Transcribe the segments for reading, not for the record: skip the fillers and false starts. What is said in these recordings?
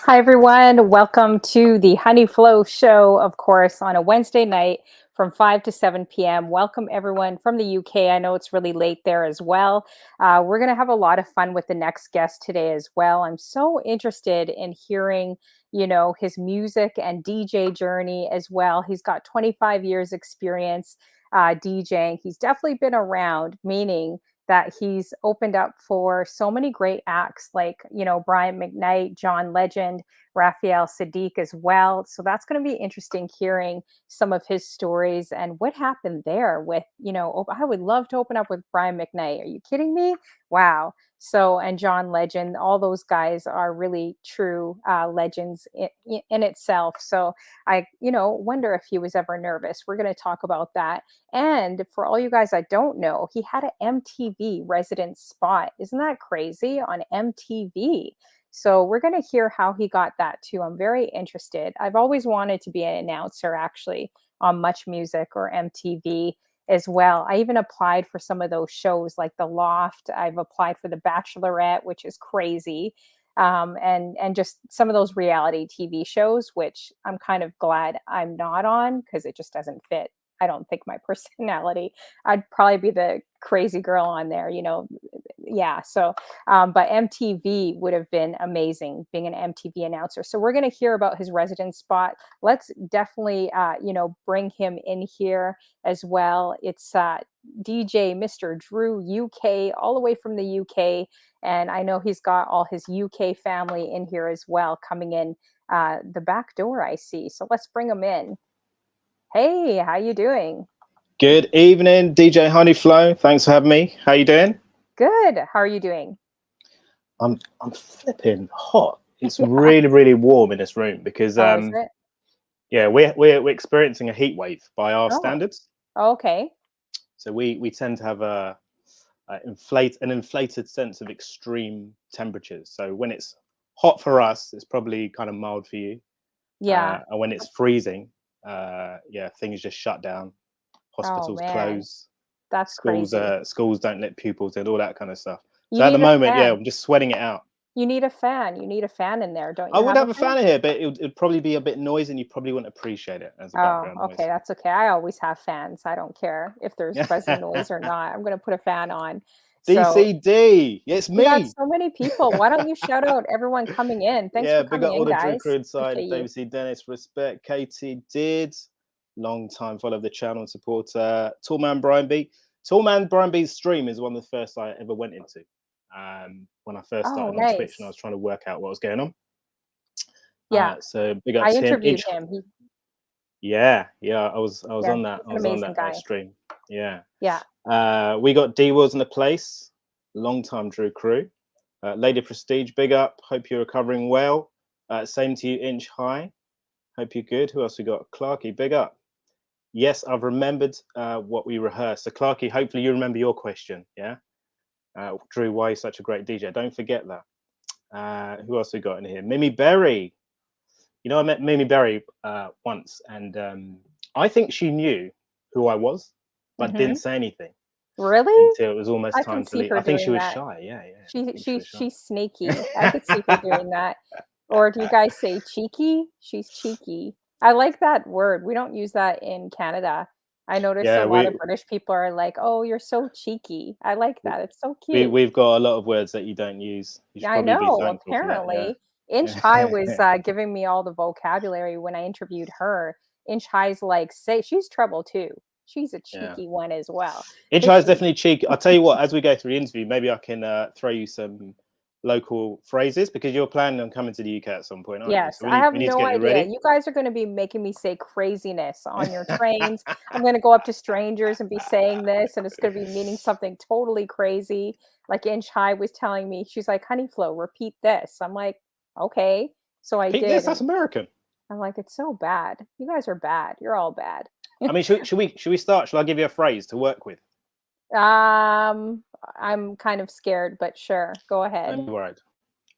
Hi, everyone. Welcome to the Honey Flow Show, of course, on a Wednesday night from 5 to 7 p.m. Welcome, everyone from the UK. I know it's really late there as well. We're going to have a lot of fun with the next guest today as well. I'm so interested in hearing, his music and DJ journey as well. He's got 25 years experience DJing. He's definitely been around, meaning that he's opened up for so many great acts like, Brian McKnight, John Legend, RAPHAEL SAADIQ as well. So that's going to be interesting hearing some of his stories and what happened there with, I would love to open up with Brian McKnight. Are you kidding me? Wow. So, and John Legend, all those guys are really true legends in itself. So I, wonder if he was ever nervous. We're going to talk about that. And for all you guys that don't know, he had an MTV resident spot. Isn't that crazy on MTV? So we're going to hear how he got that too. I'm very interested. I've always wanted to be an announcer actually on Much Music or MTV as well. I even applied for some of those shows like The Loft. I've applied for The Bachelorette, which is crazy. And just some of those reality TV shows, which I'm kind of glad I'm not on because it just doesn't fit. I don't think my personality. I'd probably be the crazy girl on there, yeah. So, but MTV would have been amazing being an MTV announcer. So we're going to hear about his resident spot. Let's definitely, bring him in here as well. It's DJ Mr. Drew UK, all the way from the UK, and I know he's got all his UK family in here as well, coming in the back door. I see. So let's bring him in. Hey, how you doing? Good evening, DJ Honeyflow. Thanks for having me. How you doing? Good. How are you doing? I'm flipping hot. It's really, really warm in this room because Is it? yeah, we're experiencing a heat wave by our Oh, standards. okay. So we tend to have an inflated sense of extreme temperatures. So when it's hot for us, it's probably kind of mild for you. Yeah. And when it's freezing, yeah, things just shut down. Oh Hospitals man, close. that's Schools crazy. schools don't let pupils in, all that kind of stuff. You So at the need a moment, yeah, fan. I'm just sweating it out. You need a fan. You need a fan in there. Don't I you would have a have a fan? fan in here, but it'd probably be a bit noisy and you probably wouldn't appreciate it as a Oh, background okay. noise. That's okay. I always have fans. I don't care if there's buzzing noise or not. I'm going to put a fan on. So DCD, it's we got me. so many people. Why don't you shout out everyone coming in? Thanks Yeah, for big coming up all in, the Drew guys. crew inside. Appreciate you. David C. Dennis, respect. Katie did. Long time follow the channel and support. Tallman Brian B. Tallman Brian B's stream is one of the first I ever went into. When I first Oh, started on Twitch and I nice. was trying to work out what was going on. Yeah, So big up I to him. interviewed him. Yeah, I was Yeah, on that. he's I an was on amazing that guy. stream. Yeah. Yeah. We got D Wills in the place. Long time Drew crew. Lady Prestige, big up. Hope you're recovering well. Same to you, Inch High. Hope you're good. Who else we got? Clarky, big up. Yes, I've remembered what we rehearsed. So Clarky, hopefully you remember your question. Yeah. Drew, why are you such a great DJ? Don't forget that. Who else we got in here? Mimi Berry. I met Mimi Berry once, and I think she knew who I was, but Mm-hmm. didn't say anything Really? until it was almost I can time to see leave. her I think she doing was that. shy. Yeah, I She think she she was shy. she's sneaky. I could see her doing that. Or do you guys say cheeky? She's cheeky. I like that word. We don't use that in Canada. I noticed a Yeah, lot of British people are like, "Oh, you're so cheeky." I like that. It's so cute. we've got a lot of words that you don't use. You Yeah, should I probably be know. thankful for that. Apparently, Inch High Yeah. was giving me all the vocabulary when I interviewed her. Inch High's like, say she's trouble too. She's a Yeah. cheeky one as well. Inch Because High is she, definitely cheeky. I'll tell you what, as we go through the interview, maybe I can throw you some local phrases because you're planning on coming to the UK at some point, aren't you? yes, So I have we need to no get you idea. ready. You guys are going to be making me say craziness on your trains. I'm going to go up to strangers and be saying this, and it's going to be meaning something totally crazy. Like Inch High was telling me, she's like, Honey Flow, repeat this. I'm like, okay. So I Pete, did. that's American. I'm like, it's so bad. You guys are bad. You're all bad. I mean, should we start? Shall I give you a phrase to work with? I'm kind of scared, but sure, go ahead. Don't be worried.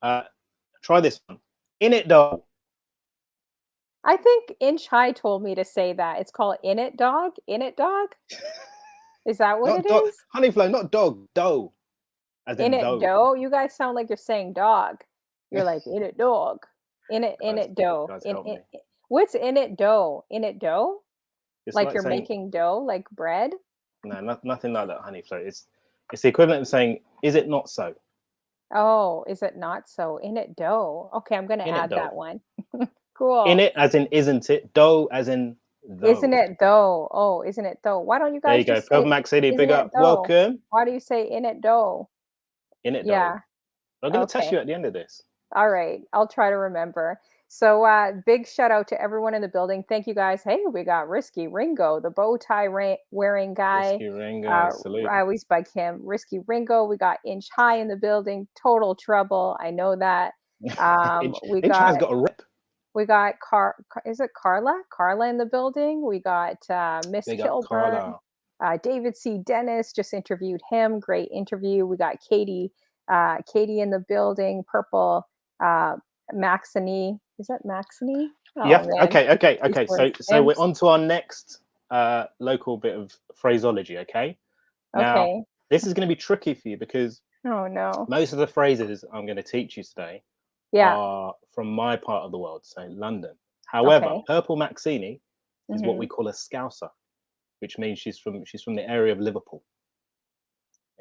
Try this one. In it, dog. I think Inch High told me to say that. It's called In It Dog. In It Dog? Is that what it Not dog. is? Honeyflow, not dog. Dough. As In in It dough. Dough? You guys sound like you're saying dog. You're like, In It Dog. In it dough. Guys, help me. What's in it dough? In it dough? It's Like like you're saying making dough, like bread? no, nothing like that, honey flow. It's the equivalent of saying, is it not so? Oh, is it not so? In it dough. Okay, I'm gonna In it add dough. that one. In Cool. it as in isn't it? Dough as in Isn't though. it though? Oh, isn't it though? Why don't you There you guys go. just Purple say, Mac City, big isn't it up. though? Welcome. Why do you say in it dough? In it dough. Yeah. I'm gonna test Okay. you at the end of this. All right. I'll try to remember. So big shout out to everyone in the building. Thank you guys. Hey, we got Risky Ringo, the bow tie wearing guy. Risky Ringo, salute. I always bug him. Risky Ringo. We got Inch High in the building. Total trouble. I know that. We Inch High's got got a rip. Is it Carla? Carla in the building. We got Miss Big up Kilburn. Carla. David C. Dennis just interviewed him. Great interview. We got Katie in the building. Purple Maxine. Is that Maxine? Oh Yeah. man. Okay. So we're on to our next local bit of phraseology. Okay. Now Okay. this is going to be tricky for you because Oh no. most of the phrases I'm going to teach you today Yeah. are from my part of the world, so London. However, Okay. Purple Maxine is what we Mhm. call a Scouser, which means she's from the area of Liverpool.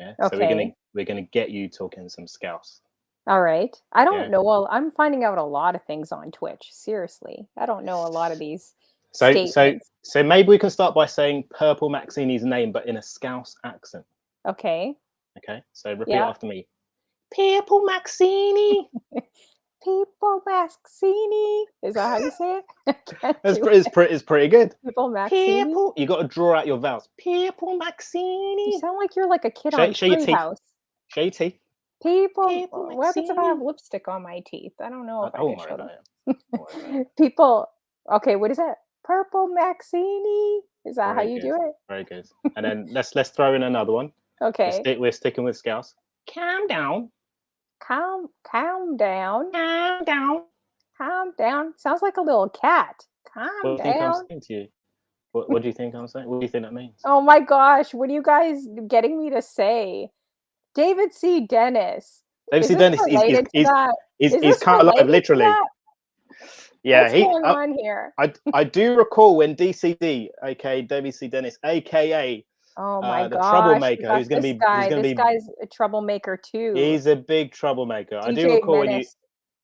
Yeah. So Okay. we're gonna get you talking some Scouse. All right. I Yeah. don't know. Well, I'm finding out a lot of things on Twitch. Seriously. I don't know a lot of these So statements. maybe we can start by saying Purple Maxine's name, but in a Scouse accent. Okay. Okay. So repeat Yeah. after me. Purple Maxine. People Maxini. Is that how you say it? I can't do It's pretty good. People Maxini. Purple. You got to draw out your vowels. Purple You Maxine. sound like you're like a kid on Show your teeth. Treehouse. Show your teeth. People, Purple what happens if I have Maxine. lipstick on my teeth? I don't know I if I don't can worry show about them. it. Don't worry about it. People, okay, what is that? Purple Maxini. Is that how Very you good. do it? Very good. And then let's throw in another one. Okay. We're sticking with Scouse. Calm down. Calm down. Calm down. Calm down. Sounds like a little cat. What Calm do you think I'm down. saying to you? What do you think I'm saying? What do you think that means? Oh my gosh, what are you guys getting me to say? David C. Dennis. David Is C. this Dennis, related to that? Is he's this kind of alive, related to literally. that? Yeah, What's going on here? I do recall when DCD, aka David C. Dennis, aka Oh my the gosh, we troublemaker, got who's gonna this be guy. This guy's a troublemaker too. he's a big troublemaker. I do DJ recall Menace,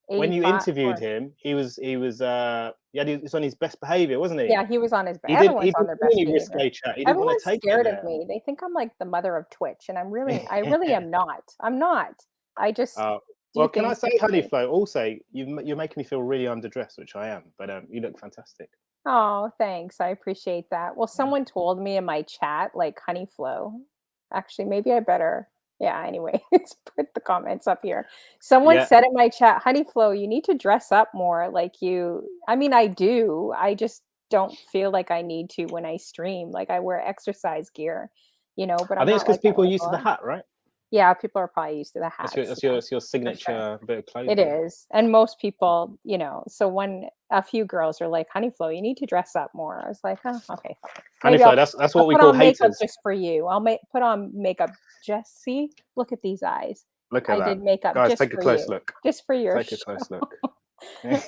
when you 85. interviewed him, he was was on his best behavior, wasn't he? Yeah, he was on his best. He Everyone's on didn't their do best any behavior. risque chat. He didn't want Everyone's to take you scared of there. me. They think I'm like the mother of Twitch, and I really am not. I'm not. I just do Well, can I things say, differently. Honeyflow? Also, you're making me feel really underdressed, which I am. But you look fantastic. Oh, thanks. I appreciate that. Well, Yeah. someone told me in my chat, like Honey Flow. Actually, maybe I better. Yeah, anyway, let's put the comments up here. Someone Yeah. said in my chat, Honey Flow, you need to dress up more. Like I mean, I do. I just don't feel like I need to when I stream. Like I wear exercise gear, but I I'm think it's not because like that people when are I used go to the out. hat, right? Yeah, people are probably used to the That's hats. your For sure. signature bit of It clothing. is. And most people, so when a few girls are like, Honey Flow, you need to dress up more. I was like, oh, okay, fine. Maybe Honeyflow, that's I'll what we put call on makeup haters. just for you. I'll put on makeup just see. Look at these eyes. Look at I that. did makeup Guys, just take a for close you. look. Just for your Take a show. close look.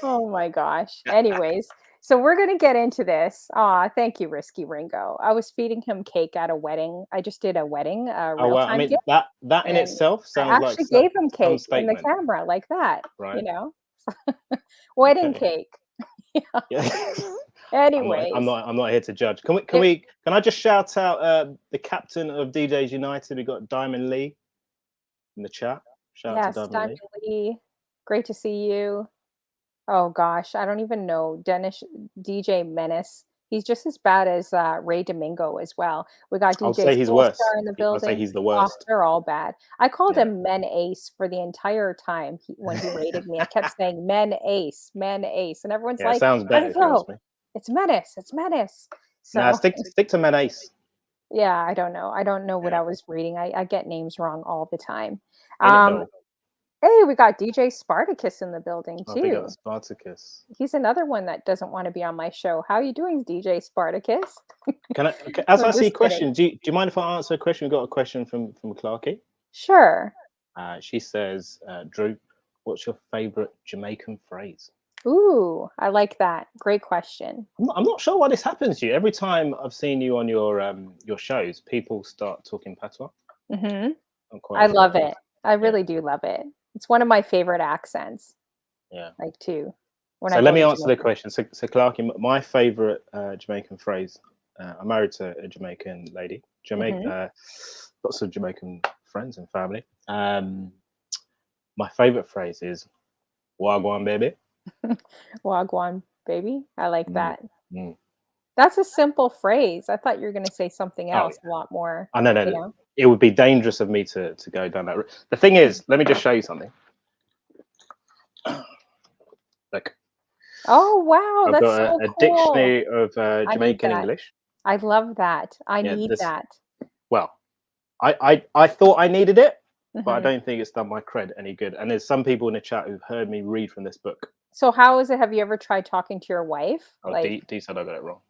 Oh my gosh. Anyways, so we're gonna get into this. Thank you, Risky Ringo. I was feeding him cake at a wedding. I just did a wedding, Oh wow! I real-time mean gift. that in And itself I sounds like actually gave him some cake in the statement, camera like that, right? Wedding Okay. cake. Yeah. Anyways, I'm not here to judge. Can I just shout out the captain of DJs United? We got Diamond Lee in the chat. Shout out to yes, Diamond Diamond Lee. Lee, great to see you. Oh gosh, I don't even know. DJ Menace. He's just as bad as Ray Domingo as well. We got I'll DJ say he's worse. Soulstar in the I'll say building. he's the Oh, worst. they're all bad. I called Yeah. him Men Ace for the entire time when he rated me. I kept saying Men Ace, and everyone's Yeah, it like, sounds better if it was me. it's Menace, it's Menace. So Nah, stick to Men Ace. yeah, I don't know. I don't know what Yeah. I was reading. I get names wrong all the time. In it though. Hey, we got DJ Spartacus in the building Oh, big up too. Spartacus. He's another one that doesn't want to be on my show. How are you doing, DJ Spartacus? As I'm I see just kidding. questions, do you mind if I answer a question? We've got a question from Clarky. Sure. She says, Drew, what's your favorite Jamaican phrase? Ooh, I like that. Great question. I'm not sure why this happens to you. Every time I've seen you on your shows, people start talking patois. Hmm. I'm quite I sure. love it. I Yeah, really do love it. It's one of my favorite accents, yeah. like too, when So I let go me to answer the Jamaica. question. So Clarky, my favorite Jamaican phrase. I'm married to a Jamaican lady. Hmm. Lots of Jamaican friends and family. My favorite phrase is "Wagwan, baby." Wagwan, baby. I like Mm, that. mm. That's a simple phrase. I thought you were going to say something Oh else yeah. a lot more, I know. you No, know? it would be dangerous of me to go down that route. The thing is, let me just show you something. Look, Oh, wow. I've That's got so a cool. dictionary of I need Jamaican that. English. I love that. I Yeah, need this. that. Well, I thought I needed it, but I Hmm. don't think it's done my cred any good. And there's some people in the chat who've heard me read from this book. So how is it? Have you ever tried talking to your wife? Oh, Like, D said I got it wrong.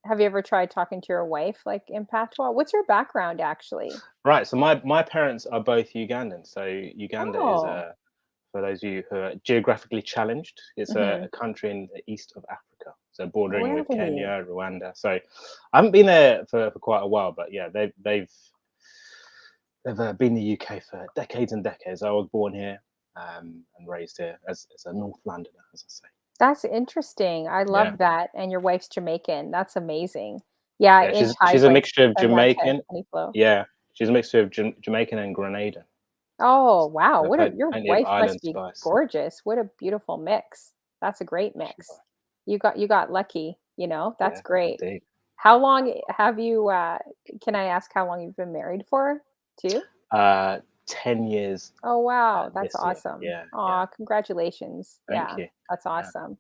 have you ever tried talking to your wife, like, in patois? What's your background, actually? Right. So my parents are both Ugandan. So Uganda is Oh. for those of you who are geographically challenged, it's Mhm. a country in the east of Africa. So bordering with Really? Kenya, Rwanda. So I haven't been there for quite a while, but yeah, they've been in the UK for decades and decades. I was born here and raised here as a North Londoner, as I say. That's interesting. I Yeah. love that, and your wife's Jamaican. That's amazing. Yeah, Yeah, Inch she's High's a like mixture of says that to Jamaican. Honey Flow. Yeah, she's a mixture of Jamaican and Grenadian. Oh, wow. So What a your plenty of wife must island be spice. gorgeous. What a beautiful mix. That's a great mix. You got lucky, you know? That's Yeah, great. indeed. How long have you, can I ask how long you've been married for, too? 10 years Oh, wow. That's this year. awesome. Yeah, yeah. Aw, congratulations. Thank Yeah, you. that's Yeah, awesome.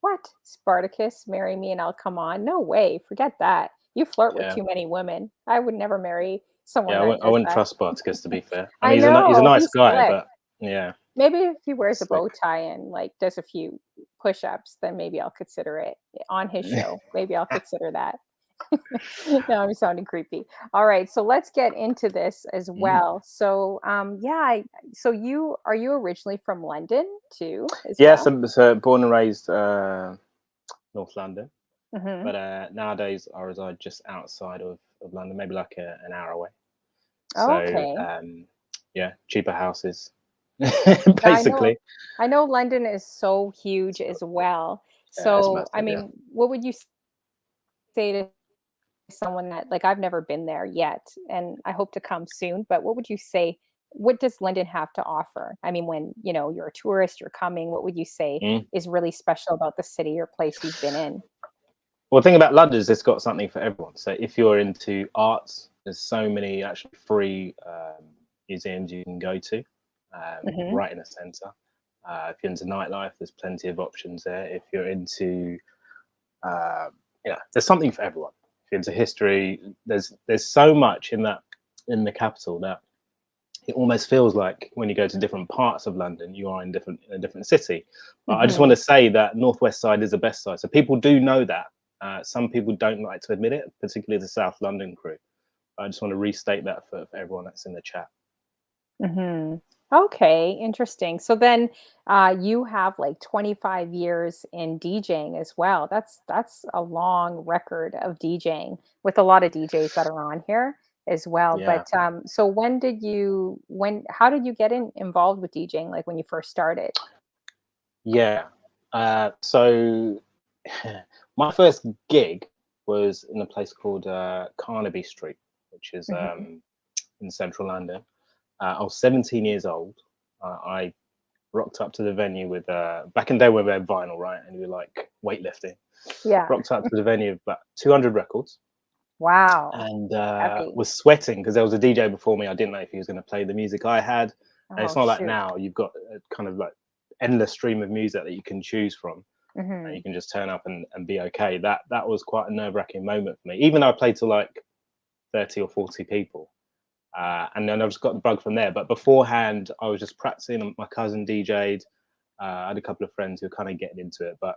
What? Spartacus, marry me and I'll come on? No way. Forget that. You flirt with yeah, too many women. I would never marry someone yeah. that I does wouldn't that. trust Spartacus to be fair. I I mean, he's a know, nice he's guy, slick. but yeah, Maybe if he wears a slick. bow tie and, like, does a few push-ups, then maybe I'll consider it on his show. Maybe I'll consider that. No, I'm sounding creepy. All right, so let's get into this as Mm. well. So, yeah, so you originally from London too, as Yeah, well? so born and raised North London, Mhm. but nowadays I reside just outside of London, maybe like an hour away. So Okay. yeah, cheaper houses, Yeah, I know. basically. I know London is so huge as So, well. yeah, it's So, I massive. Yeah. mean, what would you say to someone that, like, I've never been there yet, and I hope to come soon, but what would you say, what does London have to offer? I mean, when, you're a tourist, you're coming, what would you say Mm. is really special about the city or place you've been in? Well, the thing about London is it's got something for everyone. So if you're into arts, there's so many actually free museums you can go to Mhm. right in the centre. If you're into nightlife, there's plenty of options there. If you're into, uh, there's something for everyone. If you're into history, there's so much in the capital that it almost feels like when you go to different parts of London, you are in a different city. But I just want Mhm. to say that Northwest side is the best side. So people do know that. Some people don't like to admit it, particularly the South London crew. I just want to restate that for everyone that's in the chat. Mhm. Okay, interesting. So then, you have like 25 years in DJing as well. That's a long record of DJing with a lot of DJs that are on here as well. Yeah, But so how did you get involved with DJing? Like when you first started? yeah. So my first gig was in a place called Carnaby Street, which is Mhm. in central London. I was 17 years old. I rocked up to the venue with back in the day when we had vinyl, right? And we were like weightlifting. Yeah. Rocked up to the venue with about 200 records Wow. and Heavy. was sweating because there was a DJ before me. I didn't know if he was going to play the music I had. And it's Oh not like shoot. now you've got a kind of like endless stream of music that you can choose from. And you Mhm. can just turn up and be okay. That was quite a nerve-wracking moment for me. Even though I played to like 30 or 40 people. And then I just got the bug from there. But beforehand, I was just practicing. My cousin DJ'd. I had a couple of friends who were kind of getting into it, but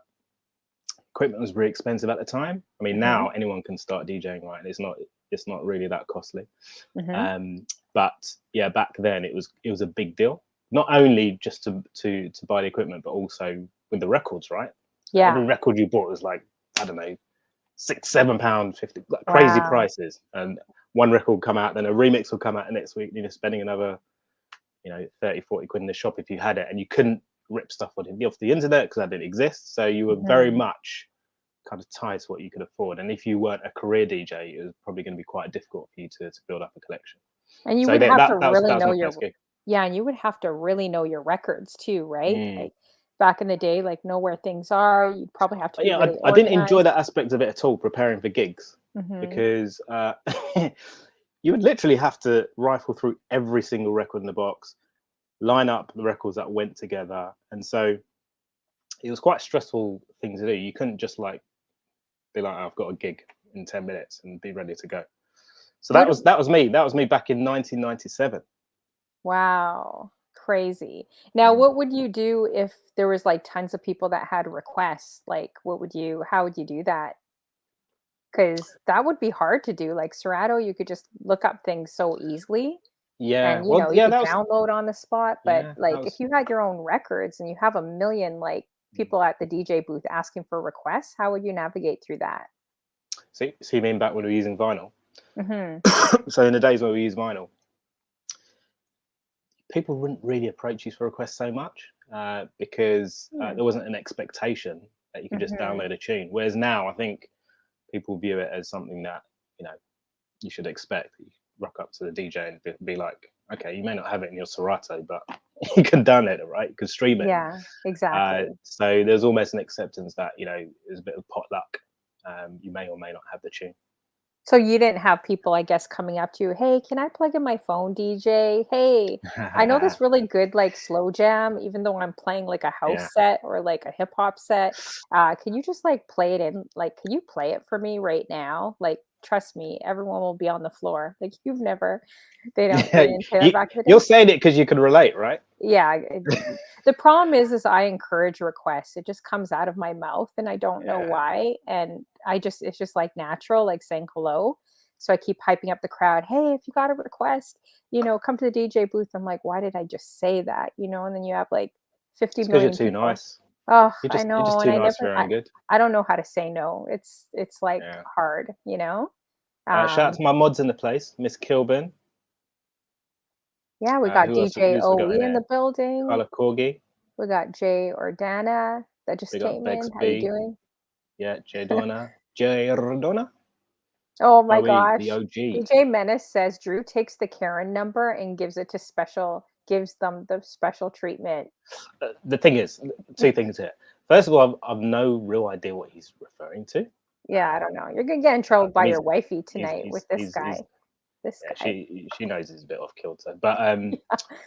equipment was really expensive at the time. I mean, Mhm. now anyone can start DJing, right? And it's not really that costly. Mhm. But yeah, back then it was a big deal. Not only just to buy the equipment, but also with the records, right? Yeah. Every record you bought was like, I don't know, £6, £7, 50, like crazy Wow. prices. And one record will come out, then a remix will come out the next week. You're spending another, 30, 40 quid in the shop if you had it, and you couldn't rip stuff off the internet because that didn't exist. So you were very much kind of tied to what you could afford. And if you weren't a career DJ, it was probably going to be quite difficult for you to build up a collection. And you So would that, have that, to that was really that was know my your first gig. yeah, and you would have to really know your records too, right? Mm. Like back in the day, like know where things are. You'd probably have to But be yeah, really I didn't enjoy organized. that aspect of it at all, preparing for gigs, Mhm. because you would literally have to rifle through every single record in the box, line up the records that went together, and so it was quite a stressful thing to do. You couldn't just like be like, I've got a gig in 10 minutes and be ready to go. So that was me. That was me back in 1997. Wow, crazy. Now, what would you do if there was like tons of people that had requests? Like, how would you do that? Because that would be hard to do. Like Serato, you could just look up things so easily Yeah. and, Well, you yeah, could that was download on the spot. But yeah, that like, if was you had your own records and you have a million like people at the DJ booth asking for requests, how would you navigate through that? so you mean back when we were using vinyl? Hmm. So in the days when we used vinyl, people wouldn't really approach you for requests so much, because there wasn't an expectation that you could just Hmm. download a tune. Whereas now, I think people view it as something that you should expect. You rock up to the DJ and be like, okay, you may not have it in your Serato, but you can download it, right? You can stream it. Yeah, exactly. So there's almost an acceptance that there's a bit of potluck. You may or may not have the tune. So you didn't have people, I guess, coming up to you, "Hey, can I plug in my phone, DJ? Hey, I know this really good like slow jam, even though I'm playing like a Yeah. house set or like a hip hop set. Can you just like play it in? Like, can you play it for me right now? Like, trust me, everyone will be on the floor. Like, they didn't say that back in the You're day. saying it because you can relate, right? Yeah, the problem is I encourage requests. It just comes out of my mouth and I don't know Yeah. why. And it's just like natural, like saying hello. So I keep hyping up the crowd. Hey, if you got a request, come to the DJ booth. I'm like, why did I just say that? And then you have like 50 It's because you're million too people. nice. Oh, I You're just know. And too nice for your own good. I don't know how to say no. It's like Yeah. hard. Shout out Um, to my mods in the place, Miss Kilburn. yeah, we got Who else? DJ Who's we got OE in in the there? building. Carla Corgi. We got Jay Ordana that just We got came in. Bex How you B. doing? Yeah, Djmrdrewuk. Oh my OE, the gosh. OG. DJ Menace says Drew takes the Karen number and gives them the special treatment. The thing is, two things here. First of all, I've no real idea what he's referring to. Yeah, I don't know. You're gonna get in trouble I by mean, your wifey he's, tonight he's, with this he's, he's guy. This yeah, guy. she knows he's a bit off kilter, but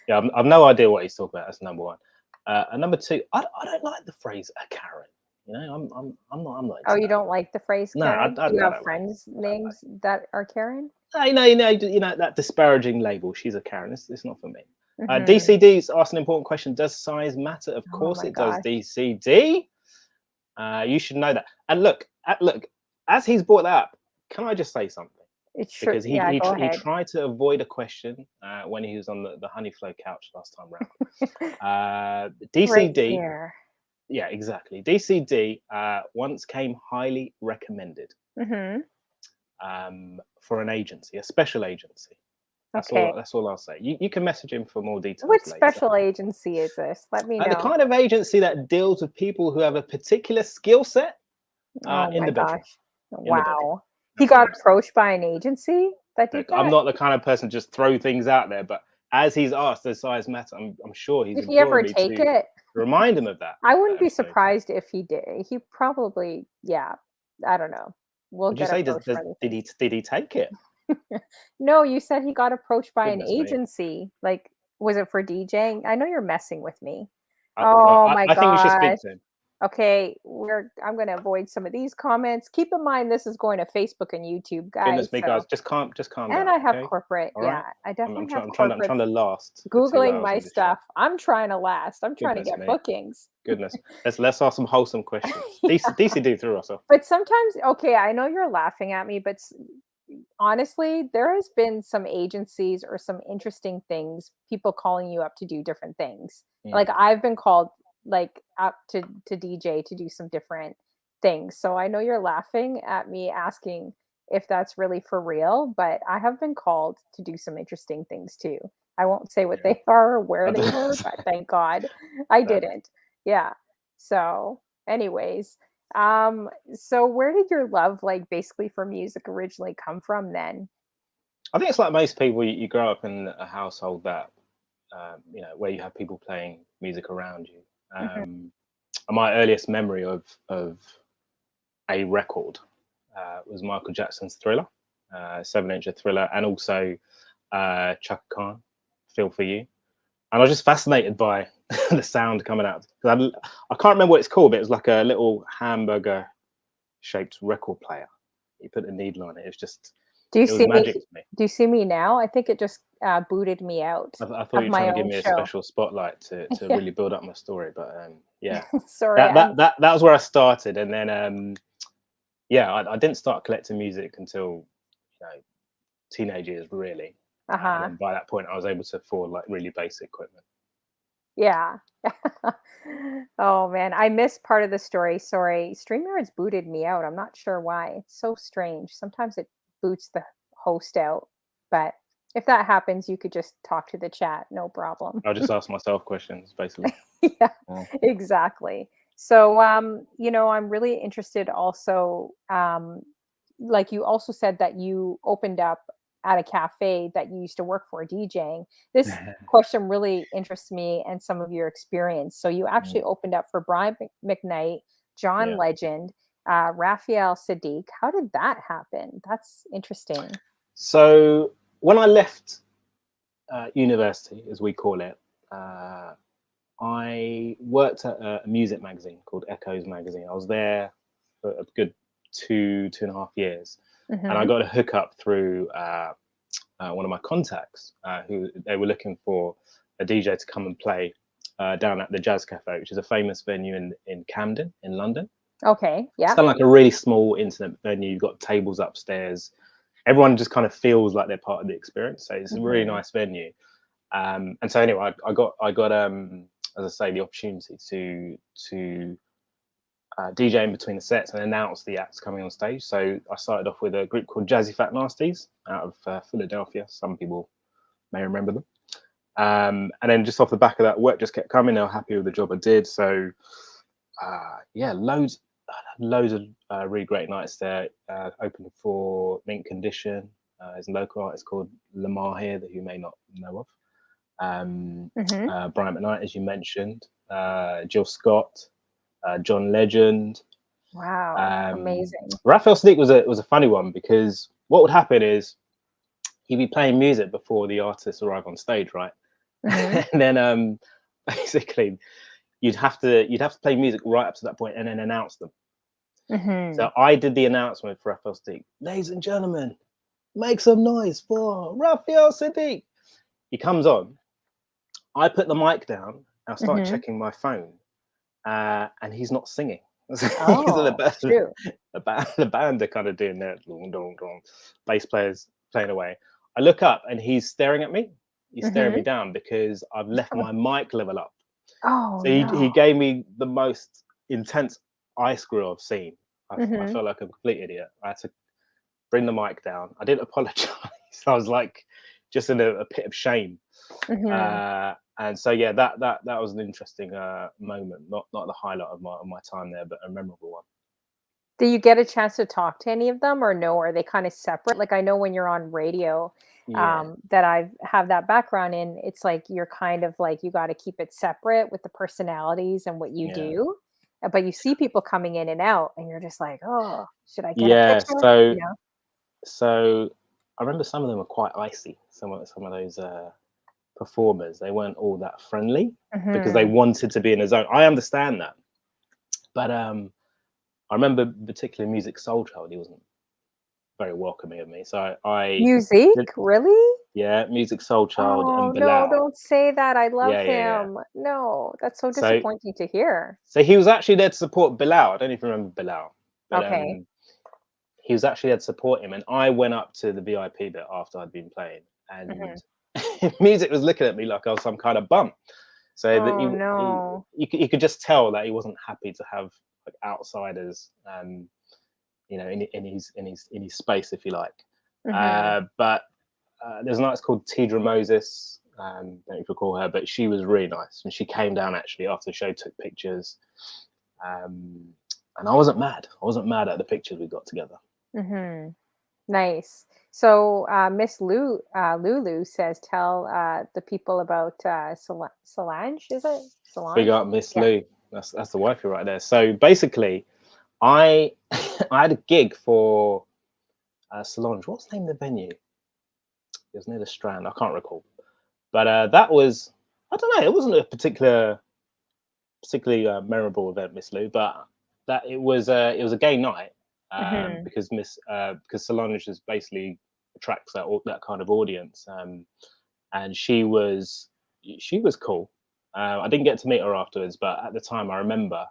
yeah, I've no idea what he's talking about. That's number one. And number two, I don't like the phrase "a Karen." I'm not Oh, into you that. don't like the phrase No, Karen? Do I you have don't like. friends names that are Karen? That disparaging label. She's a Karen. It's not for me. Mhm. DCD's asked an important question. Does size matter? Of Oh course my it does. gosh. DCD. You should know that. And look, as he's brought that up, can I just say something? It's true. Because Yeah, go he ahead. tried to avoid a question when he was on the Honey Flow couch last time round. Right DCD, here. yeah, exactly. DCD once came highly recommended Mhm. for an agency, a special agency. Okay. That's all I'll say. You can message him for more details What later. special agency is this? Let me The know. kind of agency that deals with people who have a particular skill set Oh in my the bedroom. gosh. In the bedroom. Wow. He That's all got I'm saying. approached by an agency that did Look, I'm that? not the kind of person to just throw things out there, but as he's asked, does size matter? I'm sure he's Did he imploring ever me take to it? remind him of that. I wouldn't be So surprised if he did. He probably, yeah, I don't know. We'll would you get say approached for other things. did he take it? No, you said he got approached by an Goodness me. agency. Like, was it for DJing? I know you're messing with me. No, Oh my I think you should gosh. speak to him. Okay, I'm gonna avoid some of these comments. Keep in mind this is going to Facebook and YouTube, guys. Goodness me, So guys, just calm and down, I have okay? corporate, All yeah, right. I definitely have I'm trying corporates to last for two Googling hours my of this show. stuff. I'm trying to last. I'm trying to Goodness get me. bookings. Goodness. Let's ask some wholesome questions. Yeah. DCD threw us off. But sometimes, okay, I know you're laughing at me, but honestly, there has been some agencies or some interesting things, people calling you up to do different things. Mm. Like I've been called like up to DJ to do some different things. So I know you're laughing at me asking if that's really for real, but I have been called to do some interesting things too. I won't say what Yeah. they are or where I they were, don't- but thank God I no. didn't. Yeah. So, anyways, so where did your love like basically for music originally come from then? I think it's like most people. You grow up in a household that where you have people playing music around you. Mhm. And my earliest memory of a record was Michael Jackson's Thriller, 7-inch Thriller, and also Chaka Khan, Feel for You. And I was just fascinated by the sound coming out. I can't remember what it's called, but it was like a little hamburger shaped record player. You put a needle on it. Do you It was see me magic to me. do you see me now? I think it just booted me out I thought of you were trying my to give own me a show. special spotlight to Yeah. really build up my story, but yeah, Sorry, that was where I started, and then yeah, I didn't start collecting music until teenage years, really, and uh-huh. then by that point, I was able to afford like really basic equipment. Yeah. Oh man, I missed part of the story. Sorry. StreamYard's booted me out. I'm not sure why. It's so strange. Sometimes it boots the host out. But if that happens, you could just talk to the chat, no problem. I just asked myself questions, basically. Yeah, Yeah. exactly. So I'm really interested also, like you also said that you opened up at a cafe that you used to work for DJing. This question really interests me and some of your experience. So you Mm, actually opened up for Brian McKnight, John yeah. Legend, Raphael Sadiq. How did that happen? That's interesting. So when I left university, as we call it, uh, I worked at a music magazine called Echoes Magazine. I was there for a good 2.5 years, and I Hmm. got a hookup through one of my contacts who they were looking for a DJ to come and play down at the Jazz Cafe, which is a famous venue in Camden in London. Okay. It's Yeah. kind of like a really small, intimate venue. You've got tables upstairs. Everyone just kind of feels like they're part of the experience. So it's a really Hmm. nice venue. And so anyway, I got as I say, the opportunity to DJ in between the sets and announce the acts coming on stage. So I started off with a group called Jazzy Fat Nasties out of Philadelphia. Some people may remember them. And then just off the back of that, work just kept coming. They were happy with the job I did. So yeah, loads of really great nights there. Opened for Mint Condition. There's a local artist called Lamar here that you may not know of. Hmm. Brian McKnight, as you mentioned, Jill Scott, John Legend. Wow. Amazing. Raphael Sadiq was a funny one because what would happen is he'd be playing music before the artists arrive on stage, right? Hmm. And then basically you'd have to play music right up to that point and then announce them. Hmm. So I did the announcement for Raphael Sadiq. Ladies and gentlemen, make some noise for Raphael Sadiq. He comes on. I put the mic down. I start Hmm. checking my phone, and he's not singing. So Oh, shoot. the band are kind of doing their bass players playing away. I look up and he's staring at me. He's staring me Mhm. down because I've left my mic level up. Oh, So he no. gave me the most intense eye screw I've seen. I Mhm. felt like a complete idiot. I had to bring the mic down. I didn't apologize. I was like just in a pit of shame. Mhm. And so yeah, that was an interesting moment. Not the highlight of my time there, but a memorable one. Do you get a chance to talk to any of them or no? Are they kind of separate? Like I know when you're on radio, Yeah, that I have that background in, it's like you're kind of like you got to keep it separate with the personalities and what you yeah, do. But you see people coming in and out, and you're just like, oh, should I get a yeah. picture? So You know? so I remember some of them were quite icy. Some of those performers, they weren't all that friendly because they Mhm. wanted to be in a zone. I understand that, but I remember particularly Music Soul Child. He wasn't very welcoming of me. So I Music, did, really? yeah, Music Soul Child Oh and no, Bilal. don't say that. I love Yeah. him. No, that's so So disappointing to hear. so he was actually there to support Bilal. I don't even remember Bilal, but Okay. he was actually there to support him. And I went up to the VIP bit after I'd been playing, Mhm. and music was looking at me like I was some kind of bum. So that Oh no. you could just tell that he wasn't happy to have like outsiders, in his space, if you like. Mm-hmm. But there's an artist called Djmrdrewuk. Don't know if you recall her, but she was really nice, and she came down actually after the show, took pictures, and I wasn't mad. I wasn't mad at the pictures we got together. Mm-hmm. Nice. So Miss Lulu says, tell the people about Solange, is it? Big Solange? up Miss Yeah. Lou. That's the wifey right there. So basically, I I had a gig for Solange. What's the name of the venue? It was near the Strand. I can't recall. But that was, I don't know. It wasn't a particularly memorable event, Miss Lou. But that it was a gay night, Mm-hmm. because Solange is basically attracts that kind of audience. And she was cool. I didn't get to meet her afterwards, but at the time, I remember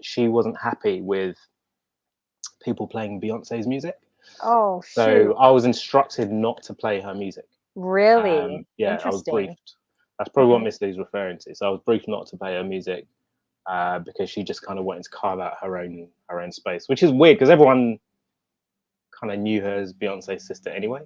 she wasn't happy with people playing Beyonce's music. Oh, So shoot. I was instructed not to play her music. Really? Yeah, I was Interesting. briefed. That's probably what Mm-hmm. Miss Lee's referring to. So I was briefed not to play her music because she just kind of wanted to carve out her own space, which is weird because everyone kind of knew her as Beyonce's sister anyway.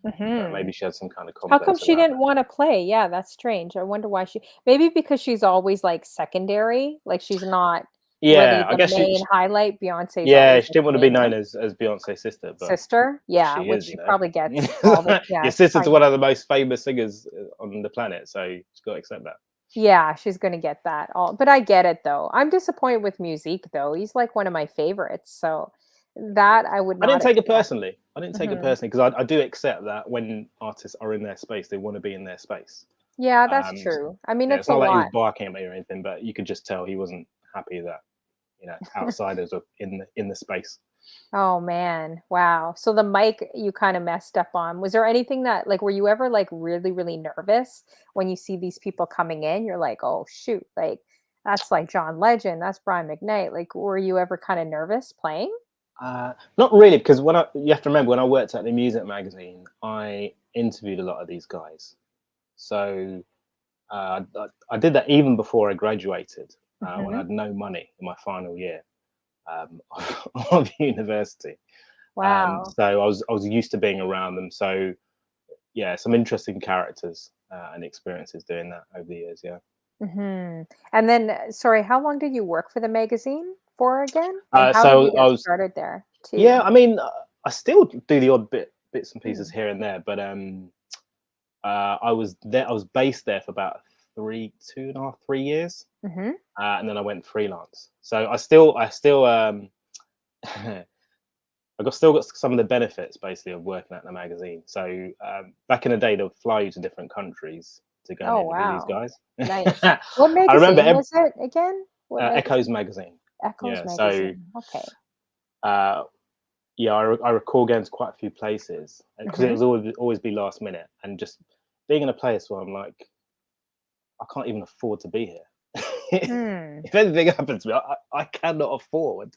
But Mm-hmm. maybe she had some kind of How come complex she around didn't that. want to play? Yeah, that's strange. I wonder why maybe because she's always like secondary, like she's not really Yeah, I the guess main highlight. Beyonce's yeah, always she like didn't the want to be main known one. as Beyonce's sister, but Sister? Yeah, she which is, she probably you gets know. all the, yeah, Your she sister's probably one gets, of the most famous singers on the planet, so she's got to accept that. yeah, she's gonna get that all. But I get it though. I'm disappointed with Musique though. He's like one of my favorites, so that I would I not didn't take it expect. personally. I didn't take it Hmm. personally because I do accept that when artists are in their space, they want to be in their space. Yeah, that's Um, true. I mean, yeah, it's it's a not that he was lot. barking at me or anything, but you could just tell he wasn't happy that outsiders are in the space. Oh man, wow. So the mic you kind of messed up on. Was there anything that like were you ever like really, really nervous when you see these people coming in? You're like, oh shoot, like that's like John Legend, that's Brian McKnight. Like, were you ever kind of nervous playing? Not really, because you have to remember when I worked at the music magazine, I interviewed a lot of these guys. So I did that even before I graduated, when I Hmm. had no money in my final year um, of university. Wow. So I was used to being around them. So yeah, some interesting characters and experiences doing that over the years. Yeah. Hmm. And then, sorry, how long did you work for the magazine for again? And how did you So I get was started there yeah. too? I mean, I still do the odd bits and pieces Hmm. here and there, but I was there. I was based there for about 2.5, 3 years, Hmm. and then I went freelance. So I still still got some of the benefits basically of working at the magazine. So back in the day, they'll fly you to different countries to go and Oh interview these wow. guys. Nice. What I remember magazine was it again? What Echoes magazine? magazine. Echoes Yeah. So magazine. Okay. uh, yeah, I recall going to quite a few places because it Hmm. was always be last minute, and just being in a place where I'm like, I can't even afford to be here. Hmm. If anything happens to me, I cannot afford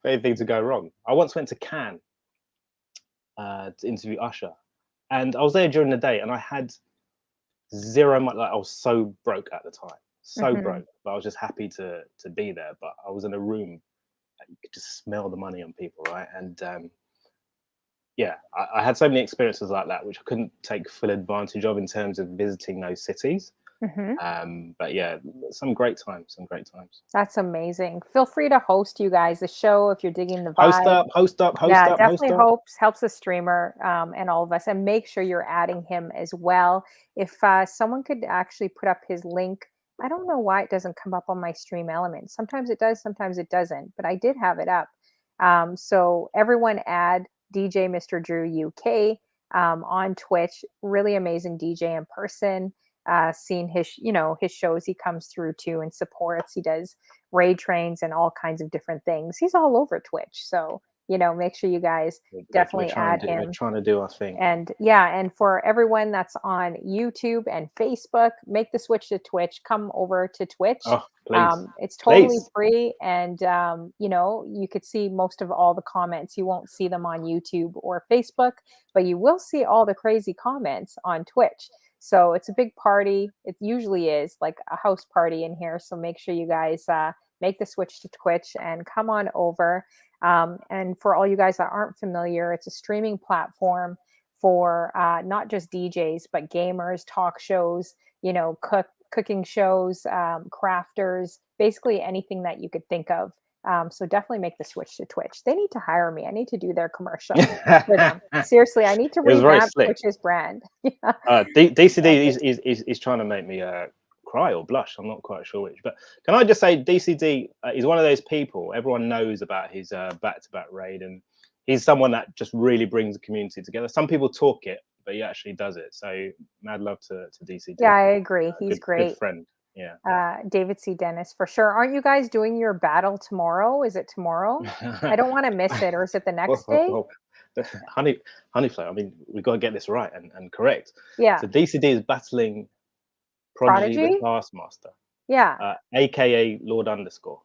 for anything to go wrong. I once went to Cannes to interview Usher, and I was there during the day, and I had zero money. Like I was so broke at the time, so Hmm. broke, but I was just happy to be there. But I was in a room that you could just smell the money on people, right? And yeah, I had so many experiences like that, which I couldn't take full advantage of in terms of visiting those cities. Hmm. But yeah, some great times, some great times. That's amazing. Feel free to host you guys the show if you're digging the Host vibe. up, host up, host Yeah, up, host definitely up. helps the streamer and all of us. And make sure you're adding him as well. If someone could actually put up his link, I don't know why it doesn't come up on my stream element. Sometimes it does, sometimes it doesn't. But I did have it up. So everyone add DJ Mr. Drew UK on Twitch. Really amazing DJ in person. Seen his his shows he comes through to and supports. He does raid trains and all kinds of different things. He's all over Twitch. So make sure you guys definitely add We're him. trying to do our thing. And yeah, and for everyone that's on YouTube and Facebook, make the switch to Twitch. Come over to Twitch. Oh, please, It's totally please. free, and you could see most of all the comments. You won't see them on YouTube or Facebook, but you will see all the crazy comments on Twitch. So it's a big party. It usually is like a house party in here. So make sure you guys make the switch to Twitch and come on over. And for all you guys that aren't familiar, it's a streaming platform for not just DJs, but gamers, talk shows, cooking shows, crafters, basically anything that you could think of. So definitely make the switch to Twitch. They need to hire me. I need to do their commercial for them. Seriously, I need to It was very revamp slick. Twitch's brand. DCD is trying to make me cry or blush. I'm not quite sure which. But can I just say, DCD is one of those people everyone knows about his back-to-back raid, and he's someone that just really brings the community together. Some people talk it, but he actually does it. So mad love to DCD. Yeah, I agree. He's great. Good friend. Yeah. David C. Dennis for sure. Aren't you guys doing your battle tomorrow? Is it tomorrow? I don't want to miss it. Or is it the next day? Honeyflow. I mean, we've got to get this right and correct. Yeah. So DCD is battling Prodigy the Taskmaster. Yeah. AKA Lord Underscore.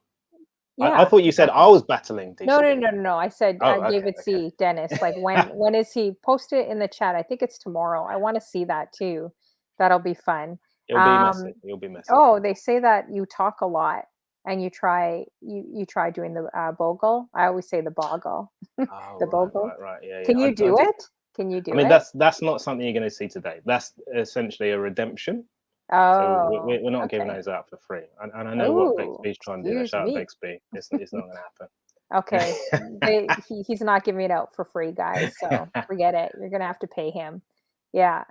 Yeah. I thought you said I was battling DCD. No. I said David C. Dennis. Like when is he? Post it in the chat. I think it's tomorrow. I want to see that too. That'll be fun. It'll be messy. You'll be messy. Oh, they say that you talk a lot and you try doing the bogle. I always say the boggle. The bogle. Right. Yeah. Can you do it? Can you do it? I mean, that's not something you're going to see today. That's essentially a redemption. Oh, so we're not giving those out for free. And I know what Bixby's trying to do. Shout out Bixby. It's not going to happen. Okay. He's not giving it out for free, guys. So forget it. You're going to have to pay him. Yeah.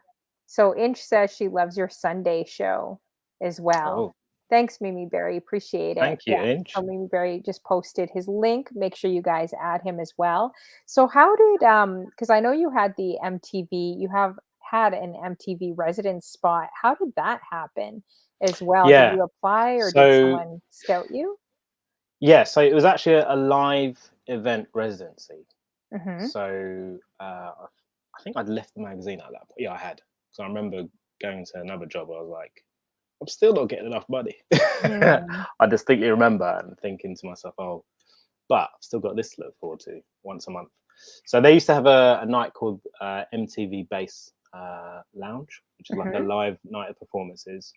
So Inch says she loves your Sunday show as well. Oh. Thanks, Mimi Berry. Appreciate it. Thank you, Inch. So Mimi Berry just posted his link. Make sure you guys add him as well. So how did because I know you had the MTV, you have had an MTV residence spot. How did that happen as well? Yeah. Did you apply or did someone scout you? Yeah, so it was actually a live event residency. Mm-hmm. So I think I'd left the magazine at that point. Yeah, I had. So I remember going to another job. I was like, I'm still not getting enough money. I distinctly remember and thinking to myself, oh, but I've still got this to look forward to once a month. So they used to have a night called MTV Bass Lounge, which is like a live night of performances.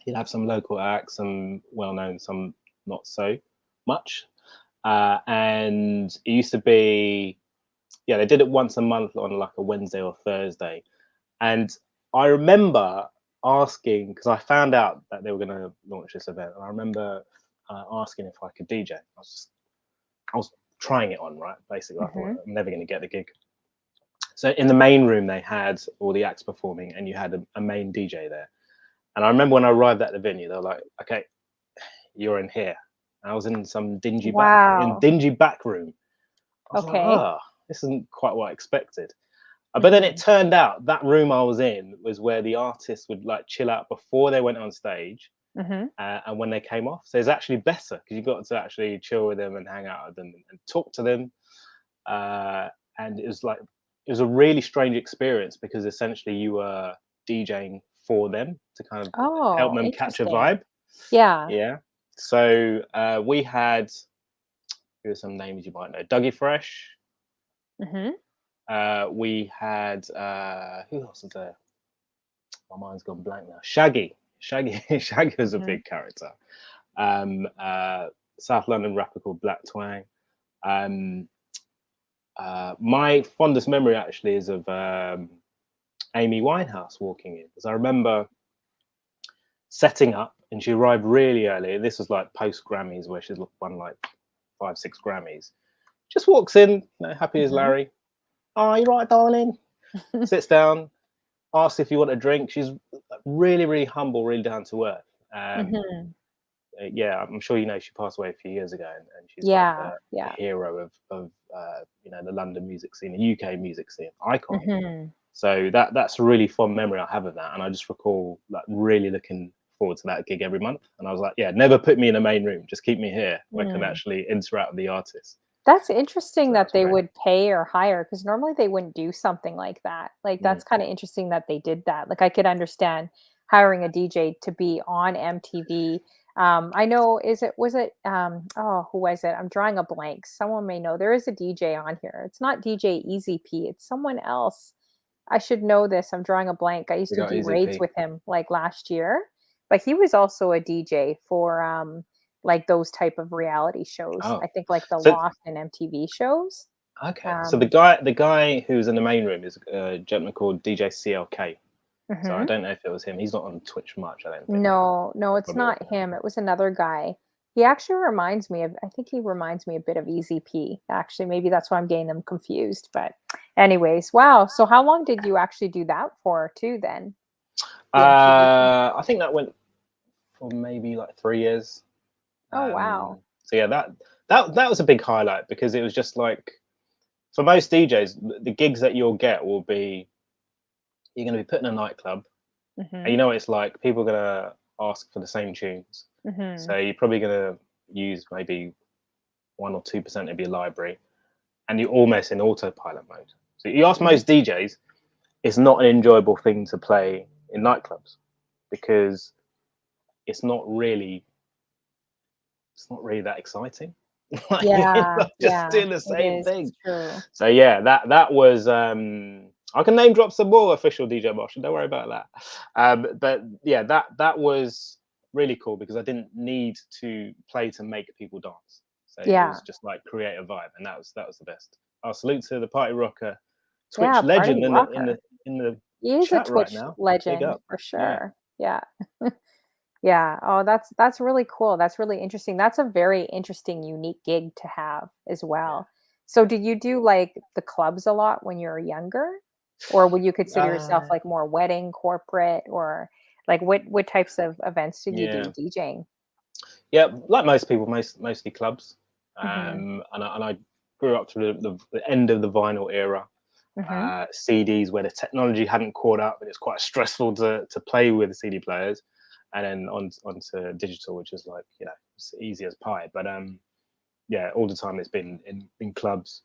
You'd have some local acts, some well-known, some not so much. And it used to be, yeah, they did it once a month on like a Wednesday or Thursday. And I remember asking, because I found out that they were going to launch this event, and I remember asking if I could DJ. I was trying it on, right? Basically, I thought I'm never going to get the gig. So in the main room, they had all the acts performing, and you had a main DJ there. And I remember when I arrived at the venue, they were like, "Okay, you're in here." And I was in some dingy back room. I was like, oh, this isn't quite what I expected. But then it turned out that room I was in was where the artists would like chill out before they went on stage and when they came off. So it's actually better because you got to actually chill with them and hang out with them and talk to them. And it was a really strange experience because essentially you were DJing for them to kind of help them catch a vibe. Yeah. Yeah. So we had, here are some names you might know, Dougie Fresh. We had who else was there? My mind's gone blank now. Shaggy was a big character. South London rapper called Black Twang. My fondest memory actually is of Amy Winehouse walking in, because I remember setting up and she arrived really early. This was like post Grammys where she's won like 5-6 Grammys. Just walks in, happy as Larry. Oh, you right, darling? Sits down, asks if you want a drink. She's really, really humble, really down to earth. Yeah, I'm sure you know she passed away a few years ago, and she's like the hero of the London music scene, the UK music scene, icon. So that's a really fond memory I have of that, and I just recall like really looking forward to that gig every month. And I was like, yeah, never put me in a main room, just keep me here where I can actually interact with the artist. That's interesting that they would pay or hire, because normally they wouldn't do something like that. Like that's kind of interesting that they did that. Like I could understand hiring a DJ to be on MTV. I know, was it who was it? I'm drawing a blank. Someone may know. There is a DJ on here. It's not DJ Easy P. It's someone else. I should know this. I'm drawing a blank. I used We to got do Easy raids P. with him like last year, but he was also a DJ for like those type of reality shows. Oh, I think like the so Loft and MTV shows. okay. So Um, the guy who's in the main room is a gentleman called DJ CLK. So I mhm. don't know if it was him. He's not on Twitch much, I don't think. No, no, it's Probably was. not him. It was another guy. He actually reminds me of, I think he reminds me a bit of Easy P. Actually, maybe that's why I'm getting them confused. But anyways, wow. So how long did you actually do that for too then? The MTV show? I think that went for maybe like 3 years. Oh, wow. So yeah, that was a big highlight because it was just like for most DJs, the gigs that you'll get will be you're going to be put in a nightclub, and you Mhm. know what it's like. People are going to ask for the same tunes, Mhm. so you're probably going to use maybe 1 or 2% of your library, and you're almost in autopilot mode. So you ask Mhm. most DJs, it's not an enjoyable thing to play in nightclubs because it's not really it's not really that exciting. Like you end Yeah, up just yeah, doing the it same is thing. true. So yeah, that was I can name drop some more official DJ Marshall. Don't worry about that. But yeah, that was really cool because I didn't need to play to make people dance. So it Yeah. was just like create a vibe, and that was the best. I'll salute to the party rocker, Yeah, Twitch party legend rocker. in the He is a chat right Twitch now. Big legend up. for Yeah. sure. Yeah. Yeah. Oh, that's really cool. That's really interesting. That's a very interesting, unique gig to have as well. So did you do like the clubs a lot when you were younger? Or would you consider yourself Uh, like more wedding, corporate, or like what types of events did you yeah. do DJing? Yeah, like most people, mostly clubs. Mhm. And I grew up through the end of the vinyl era. Mhm. CDs where the technology hadn't caught up, and it's quite stressful to play with the CD players, and then onto digital, which is like it's easy as pie. But yeah, all the time it's been in clubs.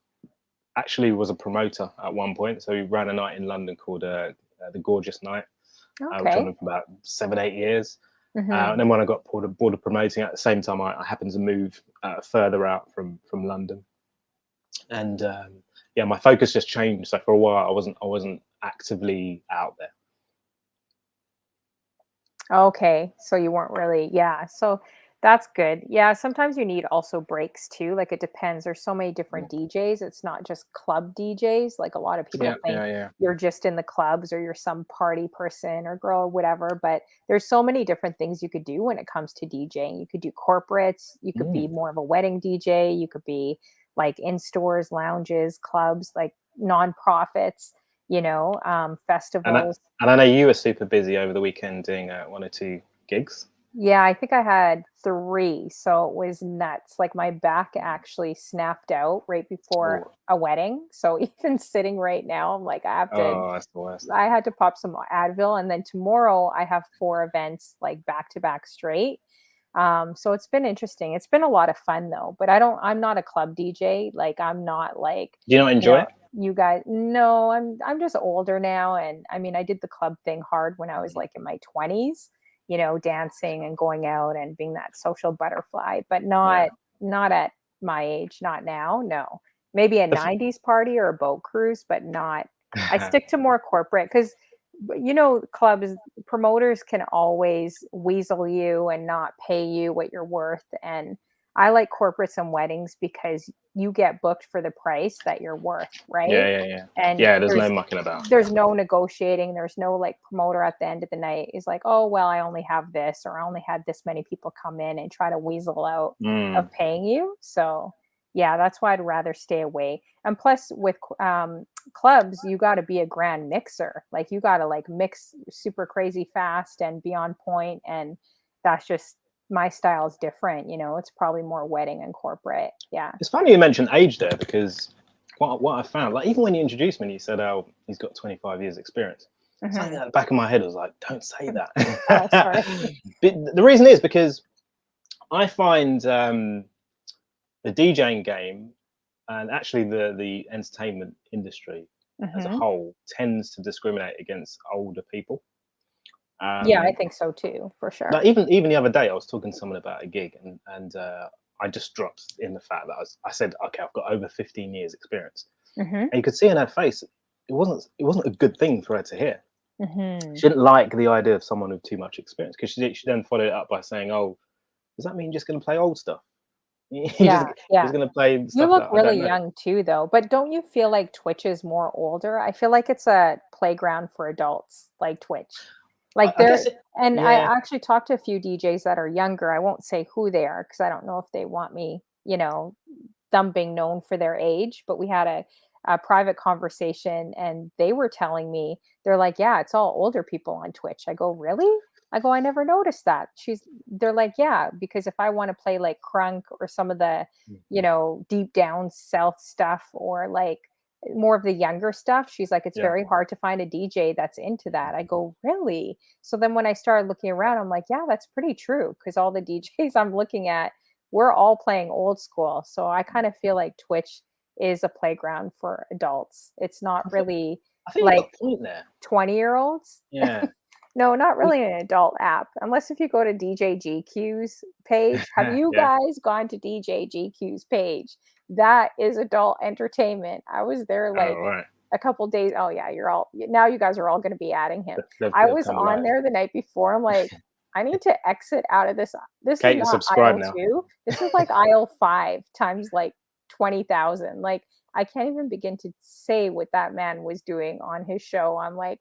Actually, was a promoter at one point, so we ran a night in London called the Gorgeous Night, which went Okay. on for about 7 8 years. And Mhm. then when I got bored of promoting at the same time, I happened to move further out from London, and yeah, my focus just changed. So for a while, I wasn't actively out there. Okay, so you weren't really, yeah. So that's good. Yeah, sometimes you need also breaks too. Like it depends. There's so many different DJs. It's not just club DJs. Like a lot of people Yeah, think yeah, yeah. you're just in the clubs or you're some party person or girl or whatever, but there's so many different things you could do when it comes to DJing. You could do corporates, you could be Mm. more of a wedding DJ, you could be like in stores, lounges, clubs, like nonprofits, And festivals. I know you were super busy over the weekend doing 1 or 2 gigs. Yeah, I think I had 3, so it was nuts. Like, my back actually snapped out right before Oh, a wedding, so even sitting right now, I'm like, oh, that's the worst. I had to pop some Advil, and then tomorrow I have 4 events, like, back to back straight. So it's been interesting. It's been a lot of fun, though, but I'm not a club DJ, like, I'm not like, Do you not you enjoy know, it? you guys. No, I'm just older now, and, I mean, I did the club thing hard when I was, Mm. like, in my 20s, dancing and going out and being that social butterfly, but Yeah. not at my age, not now, no. Maybe a The f- 90s party or a boat cruise, but not. I stick to more corporate because, clubs, promoters can always weasel you and not pay you what you're worth. And I like corporates and weddings because you get booked for the price that you're worth, yeah, right? yeah, yeah. And Yeah, there's no mucking about. there's no negotiating. There's no like promoter at the end of the night is like, oh well, I only have this, or I only had this many people come in and try to weasel out of Mm. paying you. So yeah, that's why I'd rather stay away. And plus, with clubs, you got to be a grand mixer. Like you got to like mix super crazy fast and be on point. And that's just my style is different. It's probably more wedding and corporate. Yeah. It's funny you mentioned age there because what I found, like even when you introduced me and you said, "Oh, he's got 25 years experience," something Hmm. at the back of my head was like, "Don't say that." Oh, sorry. But the reason is because I find the DJing game and actually the entertainment industry as a Hmm. whole tends to discriminate against older people. Yeah, I Um, think so too, for like sure. even the other day, I was talking to someone about a gig, and I just dropped in the fact that I said, "Okay, I've got over 15 years experience," Hmm. and you could see in her face wasn't a good thing for her to hear. Mm-hmm. She didn't like the idea of someone with too much experience, because she then followed it up by saying, "Oh, does that mean you're just going to play old stuff? You're Yeah, yeah. going to play You stuff look that I don't really know?" young too, though. But don't you feel like Twitch is more older? I feel like it's a playground for adults, like Twitch. Like I guess there, it. and I Yeah. actually talked to a few DJs that are younger. I won't say who they are because I don't know if they want me, them being known for their age. But we had a private conversation, and they were telling me they're like, "Yeah, it's all older people on Twitch." I go, "Really?" I go, "I never noticed that." They're like, "Yeah, because if I want to play like crunk or some of the deep down south stuff or like more of the younger stuff," she's like, "It's Yeah. very hard to find a DJ that's into that." I go, "Really?" So then when I started looking around, I'm like, "Yeah, that's pretty true." Because all the DJs I'm looking at, we're all playing old school. So I kind of feel like Twitch is a playground for adults. It's not really I think you got like a point there. 20-year-olds. Yeah. No, not really an adult app, unless if you go to DJ GQ's page. Have you Yeah. guys gone to DJ GQ's page? That is adult entertainment. I was there Oh, like right. a couple days. Oh yeah, now you guys are all going to be adding him. They've I was come on alive. there the night before. I'm like, I need to exit out of this. This is Kate, not subscribe aisle now. 2. This is like aisle 5 times like 20,000. Like I can't even begin to say what that man was doing on his show. I'm like,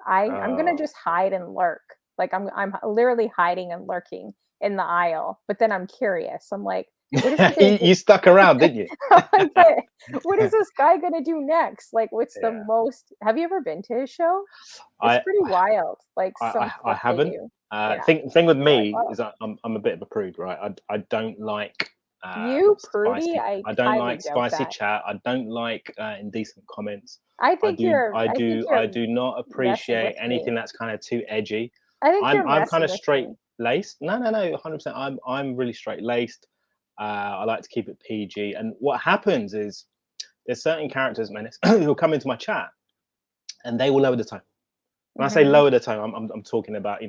I'm gonna Oh. just hide and lurk. Like I'm literally hiding and lurking in the aisle. But then I'm curious. I'm like, what is he gonna do? You stuck around, didn't you? I'm like, what is this guy gonna do next? Like, what's the Yeah. most? Have you ever been to his show? It's I pretty wild. Like some I stuff they haven't. do. Yeah, Thing with you're like, me oh, is that I'm a bit of a prude, right? I don't like you prudy. spicy. I I don't highly like doubt spicy that. chat. I don't like indecent comments. I think you're. I do not Messing appreciate with me. anything that's kind of too edgy. I think you're I'm kind messing of with straight me. laced. No, 100%. I'm really straight laced. I like to keep it PG. And what happens is there's certain characters, man, who'll come into my chat and they will lower the tone. When I say Mhm. lower the tone, I'm talking about,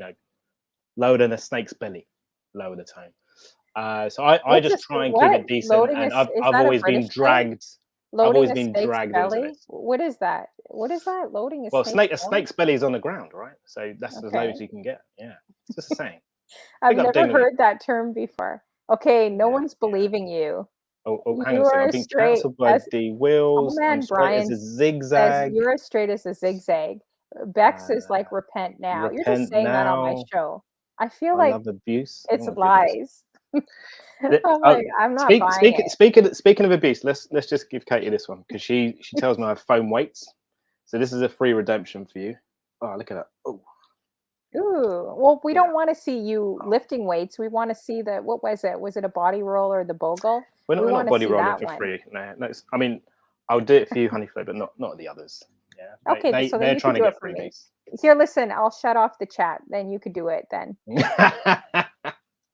lower than a snake's belly, lower the tone. So I What's just this? try and keep What it decent, loading and is I've that a always been British thing? dragged. I've Loading always a been snake's dragged into belly? this. What is that? What is that? Loading a Well, snake's a belly? snake's belly is on the ground, right? So that's as low Okay. as you can get. Yeah, it's just a saying. I've Big up never Djmrdrewuk. heard that term before. Okay, no Yeah, one's yeah. believing you. Oh, hang You on a second. are I'm as being straight cancelled by as D oh Wills. I'm man, straight as a Brian says zigzag. you're as straight as a zigzag. Bex is like Uh, repent now. You're just repent saying that on my now. show. I feel I like love abuse. it's Oh goodness. lies. I'm Oh, like, I'm not buying it. speaking of abuse, let's just give Katie this one, because she tells me I have foam weights. So this is a free redemption for you. Oh, look at that. Oh, Ooh, well, we yeah. don't want to see you Oh. lifting weights. We want to see the what was it? Was it a body roll or the bogle? We We're not want to body see rolling that for one. free. No, I mean, I'll do it for you, Honeyflow, but not the others. Yeah, Okay, so then they're you could trying to do it get for me. freebies. Here, listen, I'll shut off the chat. Then you could do it. Then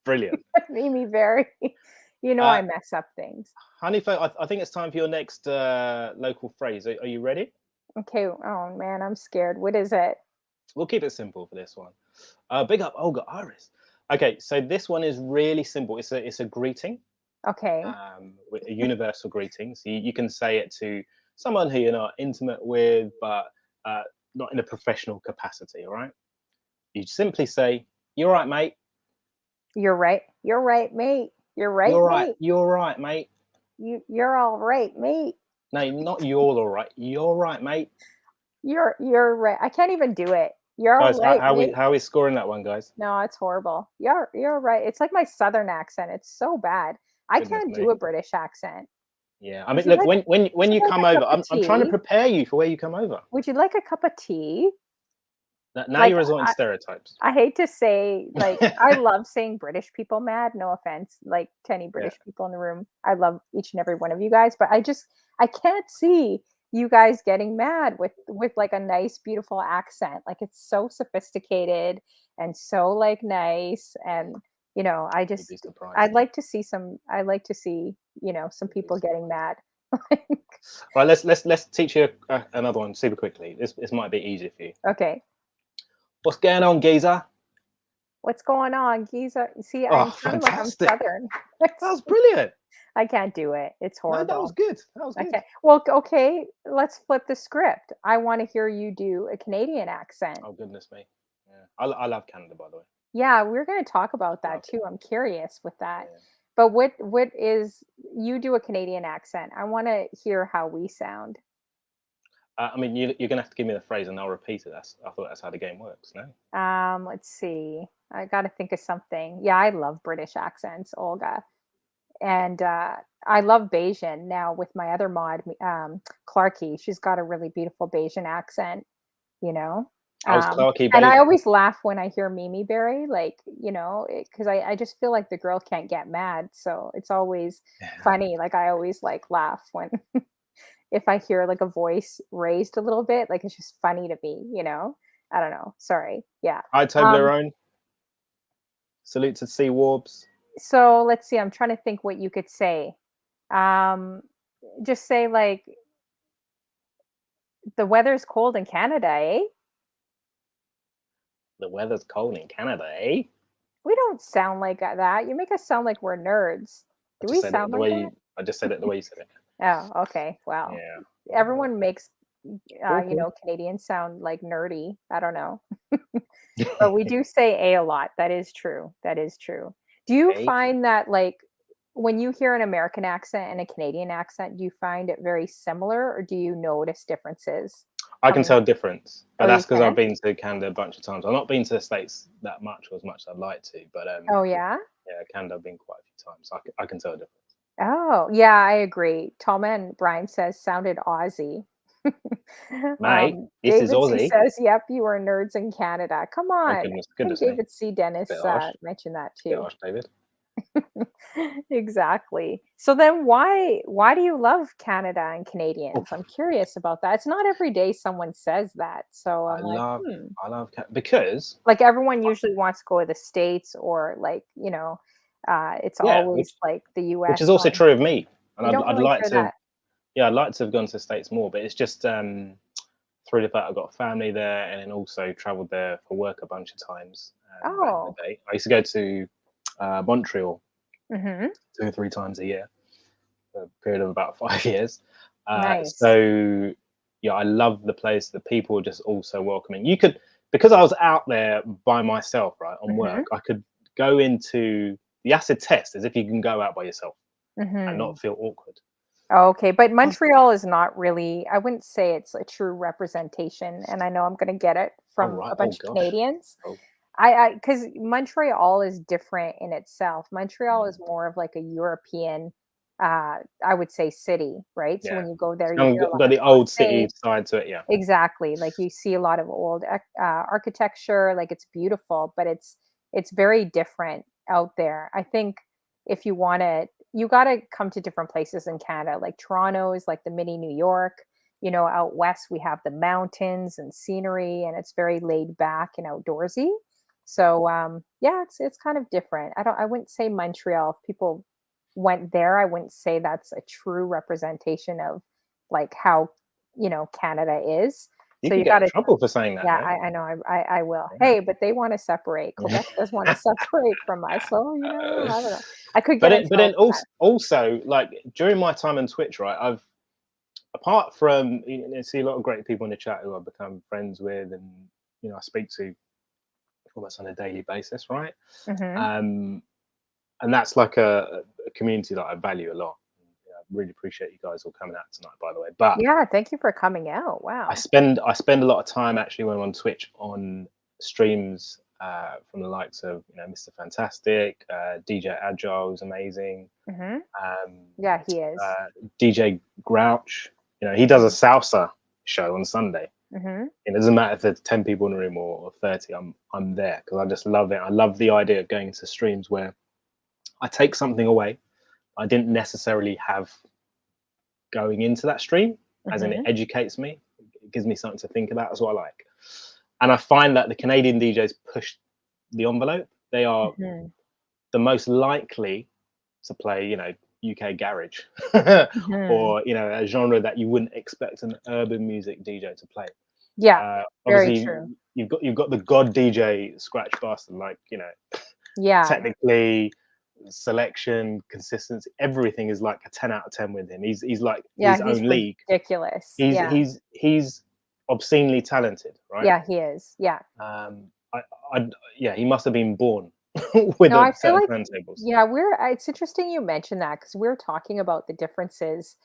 Brilliant. Mimi, very, Uh, I mess up things. Honeyflow, I think it's time for your next local phrase. Are you ready? Okay. Oh man, I'm scared. What is it? We'll keep it simple for this one. Big up Olga Iris. Okay, so this one is really simple. It's a greeting, Okay. a universal greeting. So you can say it to someone who you're not intimate with, but not in a professional capacity. All right. You simply say, "You're right, mate. You're right. You're right, mate. You're right, You're right. mate. You're right, mate." You're all right, mate. No, not you're all right. You're right, mate. You're right. I can't even do it. You're all Guys, right, mate. how we scoring that one, guys? No, it's horrible. You're right. It's like my southern accent. It's so bad. I Goodness can't me. do a British accent. Yeah. I Would mean, you look, like when would you you like come a over, cup of I'm trying to tea? prepare you for where you come over. Would you like a cup of tea? Now Like you're resorting to stereotypes. I hate to say, like, I love seeing British people mad. No offense, like to any Yeah. British people in the room. I love each and every one of you guys, but I can't see you guys getting mad with like a nice, beautiful accent. Like it's so sophisticated and so like nice, and You'd be I'd surprised. like to see some people getting mad. Right, let's teach you another one super quickly. This might be easier for you. Okay. What's going on, geezer? What's going on, Giza? See, Oh, I'm sounding like I'm fantastic. Southern. That was brilliant. I can't do it. It's No, that was horrible. good. That was I good. can't. Well, okay, let's flip the script. I want to hear you do a Canadian accent. Oh, goodness me. Yeah. I love Canada, by the way. Yeah, we're going to talk about that Love it. too. I'm curious with that. Yeah. But what is you do a Canadian accent? I want to hear how we sound. I mean, you're going to have to give me the phrase and I'll repeat it. I thought that's how the game works, no? Let's see. I got to think of something. Yeah, I love British accents, Olga. And I love Bayesian now with my other mod, Clarky. She's got a really beautiful Bayesian accent, you know. I was Clarky And I Bayesian. always laugh when I hear Mimi Berry, like, you know, because I just feel like the girl can't get mad. So it's always funny. Like I always like laugh when if I hear like a voice raised a little bit, like it's just funny to me, you know. I don't know. Sorry. Yeah. Hi, Um, Toblerone. Salute to Sea Warbs. so let's see. I'm trying to think what you could say. Um, just say like the weather's cold in Canada, eh? The weather's cold in Canada, eh? We don't sound like that. You make us sound like we're nerds. I Do just we said it sound the like way that? I just said it the way you said it. Oh, okay. Wow. Yeah. Everyone makes you Awkward. know, Canadians sound like nerdy. I don't know. But we do say a lot. That is true. That is true. Do you Eh? find that like when you hear an American accent and a Canadian accent, do you find it very similar or do you notice differences I can coming? tell difference, but Oh, you that's because I've can? been to Canada a bunch of times. I've not been to the States that much or as much as I'd like to, but Oh, yeah? yeah, Canada I've been quite a few times. So I can tell a difference. Oh, yeah, I agree. Toma and Brian says sounded Aussie. Mate, this is David C Aussie. says, "Yep, you are nerds in Canada." Come Oh, on. goodness, I think goodness me. David C. Bit Dennis harsh. mentioned that Bit too. harsh, David. Exactly. So then why do you love Canada and Canadians? I'm curious about that. It's not every day someone says that. So I I'm like, love, because Like everyone usually wants to go to the States or like, you know, it's yeah, always like the which is US also going. true of me, and You don't I'd really like hear to, that. yeah, I'd like to have gone to the States more, but it's just through the fact I've got a family there, and then also travelled there for work a bunch of times back in the Oh. day. I used to go to Montreal Mhm. 2 or 3 times a year for a period of about 5 years. Nice. So yeah, I love the place. The people are just all so welcoming. You could, because I was out there by myself, right, on Mhm. work, I could go into the acid test as if you can go out by yourself and Mhm. not feel awkward. Okay, but Was Montreal is not really I wouldn't say it's a true representation, and I know I'm gonna get it oh from right, a oh bunch of gosh, Canadians. oh Because Montreal is different in itself. Montreal is mm, more of like a European, I would say city, right? So yeah. when you go It's there, you kind hear a of lot got of the old city Francais. side to it, yeah. Exactly. Like you see a lot of old architecture, like it's beautiful, but it's very different out there. I think if you want to, you got to come to different places in Canada. Like Toronto is like the mini New York. You know, out west we have the mountains and scenery, and it's very laid back and outdoorsy. So yeah, it's kind of different. I wouldn't say Montreal. If people went there, I wouldn't say that's a true representation of like how you know, Canada is. You So could you get in gotta trouble for saying that, yeah, no? I know, I will. Yeah. Hey, but they wanna separate. Quebec does wanna separate from us, so, you know, I don't know. I could But get in trouble then for that. also like during my time on Twitch, right? I've apart from see a lot of great people in the chat who I've become friends with, and I speak to almost on a daily basis, right? Mhm. Um, and that's like a community that I value a lot. Yeah, I really appreciate you guys all coming out tonight, by the way. But Yeah, thank you for coming out. I Wow. spend a lot of time actually when I'm on Twitch on streams from the likes of Mr. Fantastic, DJ Agile is amazing, Mhm. um, Yeah, he is. DJ Grouch. He does a Mhm. salsa show on Sunday. Mhm. It doesn't matter if there's 10 people in the room or 30. I'm there because I just love it. I love the idea of going to streams where I take something away I didn't necessarily have going into that stream, as in it Mhm. educates me. It gives me something to think about as well. Like, and I find that the Canadian DJs push the envelope. They are Mhm. the most likely to play, UK garage, Mhm. or a genre that you wouldn't expect an urban music DJ to play. Yeah, very Obviously, true. you've got the god DJ Scratch Bastard, like, you know, Yeah. technically, selection, consistency, everything is like a 10 out of 10 with him. He's like his he's own league. ridiculous. He's obscenely talented, right? Yeah, he is. Yeah. Yeah, he must have been born with No, a I feel set of like, turntables. yeah, it's interesting you mentioned that because we're talking about the differences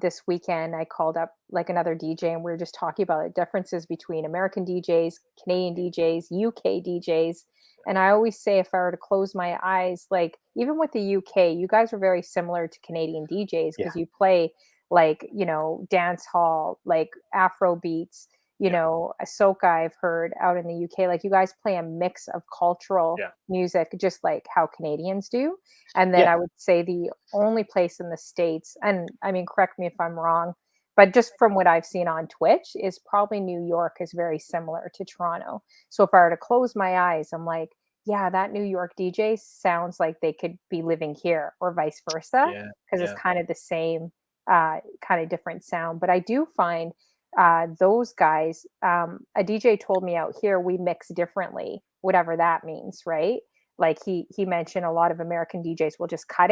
this weekend. I called up like another DJ and we were just talking about the differences between American DJs, Canadian DJs, UK DJs. And I always say if I were to close my eyes, like even with the UK, you guys are very similar to Canadian DJs Yeah. because you play like, you know, dance hall, like Afro beats, you Yeah. know, a soca I've heard out in the UK. Like you guys play a mix of cultural Yeah. music, just like how Canadians do. And then Yeah. I would say the only place in the States, and I mean, correct me if I'm wrong, but just from what I've seen on Twitch, is probably New York is very similar to Toronto. So if I were to close my eyes, I'm like, yeah, that New York DJ sounds like they could be living here, or vice versa, Yeah. because Yeah. it's kind of the same, kind of different sound. But I do find those guys, a DJ told me out here we mix differently, whatever that means, right? Like he mentioned a lot of American DJs will just cut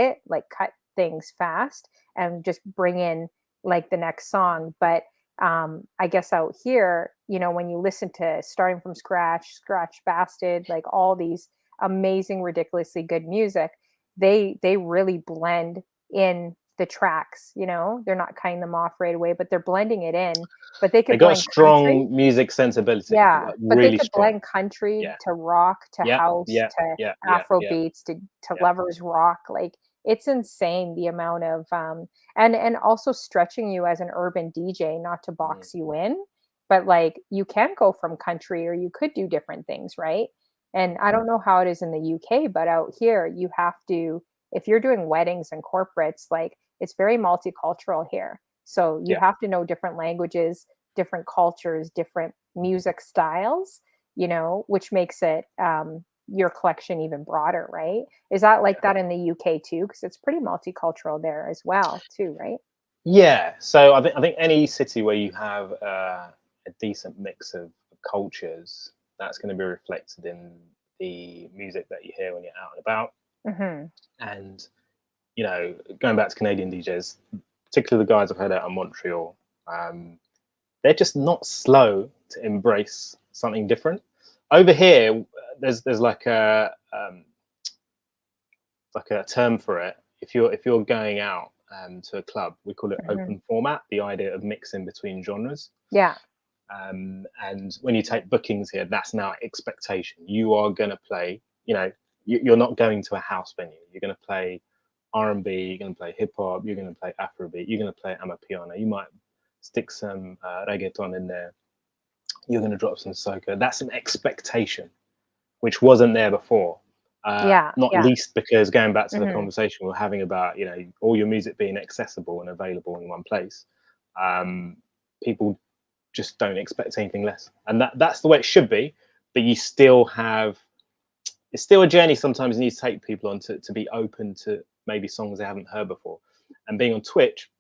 things fast and just bring in like the next song. But I guess out here, you know, when you listen to starting from scratch bastard, like all these amazing, ridiculously good music, they really blend in the tracks, you know, they're not cutting them off right away, but they're blending it in. But they They could got a blend country. strong music sensibility, Yeah, like but they really could strong. blend country Yeah. to rock to Yeah. house Yeah. to Yeah. Yeah. Afro Yeah. beats to Yeah. lovers rock. Like it's insane the amount of and also stretching you as an urban DJ, not to box you in, but like you can go from country or you could do different things, right? And I don't know how it is in the UK, but out here you have to, if you're doing weddings and corporates, like it's very multicultural here. So you Yeah. have to know different languages, different cultures, different music styles, you know, which makes it your collection even broader, right? Is that like that in the UK too? Because it's pretty multicultural there as well, too, right? Yeah. So I think any city where you have a decent mix of cultures, that's going to be reflected in the music that you hear when you're out and about. Mm-hmm. And you know, going back to Canadian DJs, particularly the guys I've heard out of Montreal, they're just not slow to embrace something different. Over here, there's like a term for it. If you're going out to a club, we call it Mm-hmm. open format. The idea of mixing between genres. Yeah. And when you take bookings here, that's now expectation. You are going to play. You know, you're not going to a house venue. You're going to play R&B. You're going to play hip hop. You're going to play Afrobeat. You're going to play Amapiano. You might stick some reggaeton in there. You're going to drop some soca. That's an expectation, which wasn't there before. Not least because going back to the conversation we're having about, you know, all your music being accessible and available in one place, people just don't expect anything less, and that's the way it should be. But you still have, it's still a journey sometimes you need to take people on to be open to maybe songs they haven't heard before. And being on Twitch,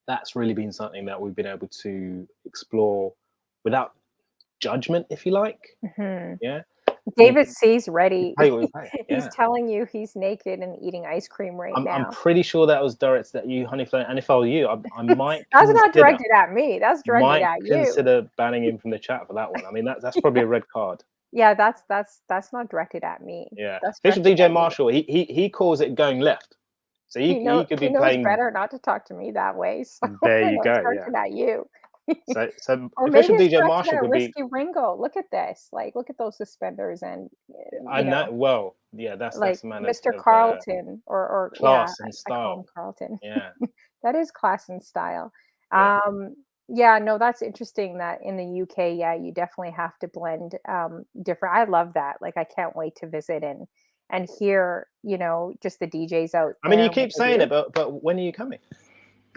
that's really been something that we've been able to explore without judgment, if you like. Yeah. David C's ready. Pay what we pay. Yeah. He's telling you he's naked and eating ice cream right now. I'm pretty sure that was directed at you, Honeyflow. And if I were you, I might That's not directed at me. That's directed at you. Consider banning him from the chat for that one. I mean, that's probably a red card. Yeah, that's not directed at me. Yeah. That's Official DJ Marshall, he calls it going left. So he could be playing better not to talk to me that way. So there you go. It's directed at you. So or Official maybe DJ Marshall could Risky Ringo. Look at this. Like, look at those suspenders and I know. Well, yeah, that's like a man Mr. of, Carlton or class and I call him style. Carlton. Yeah. That is class and style. Yeah. Yeah, no, that's interesting that in the UK, yeah, you definitely have to blend different. I love that. Like I can't wait to visit and hear, you know, just the DJs out there. I mean, you keep saying it, but when are you coming?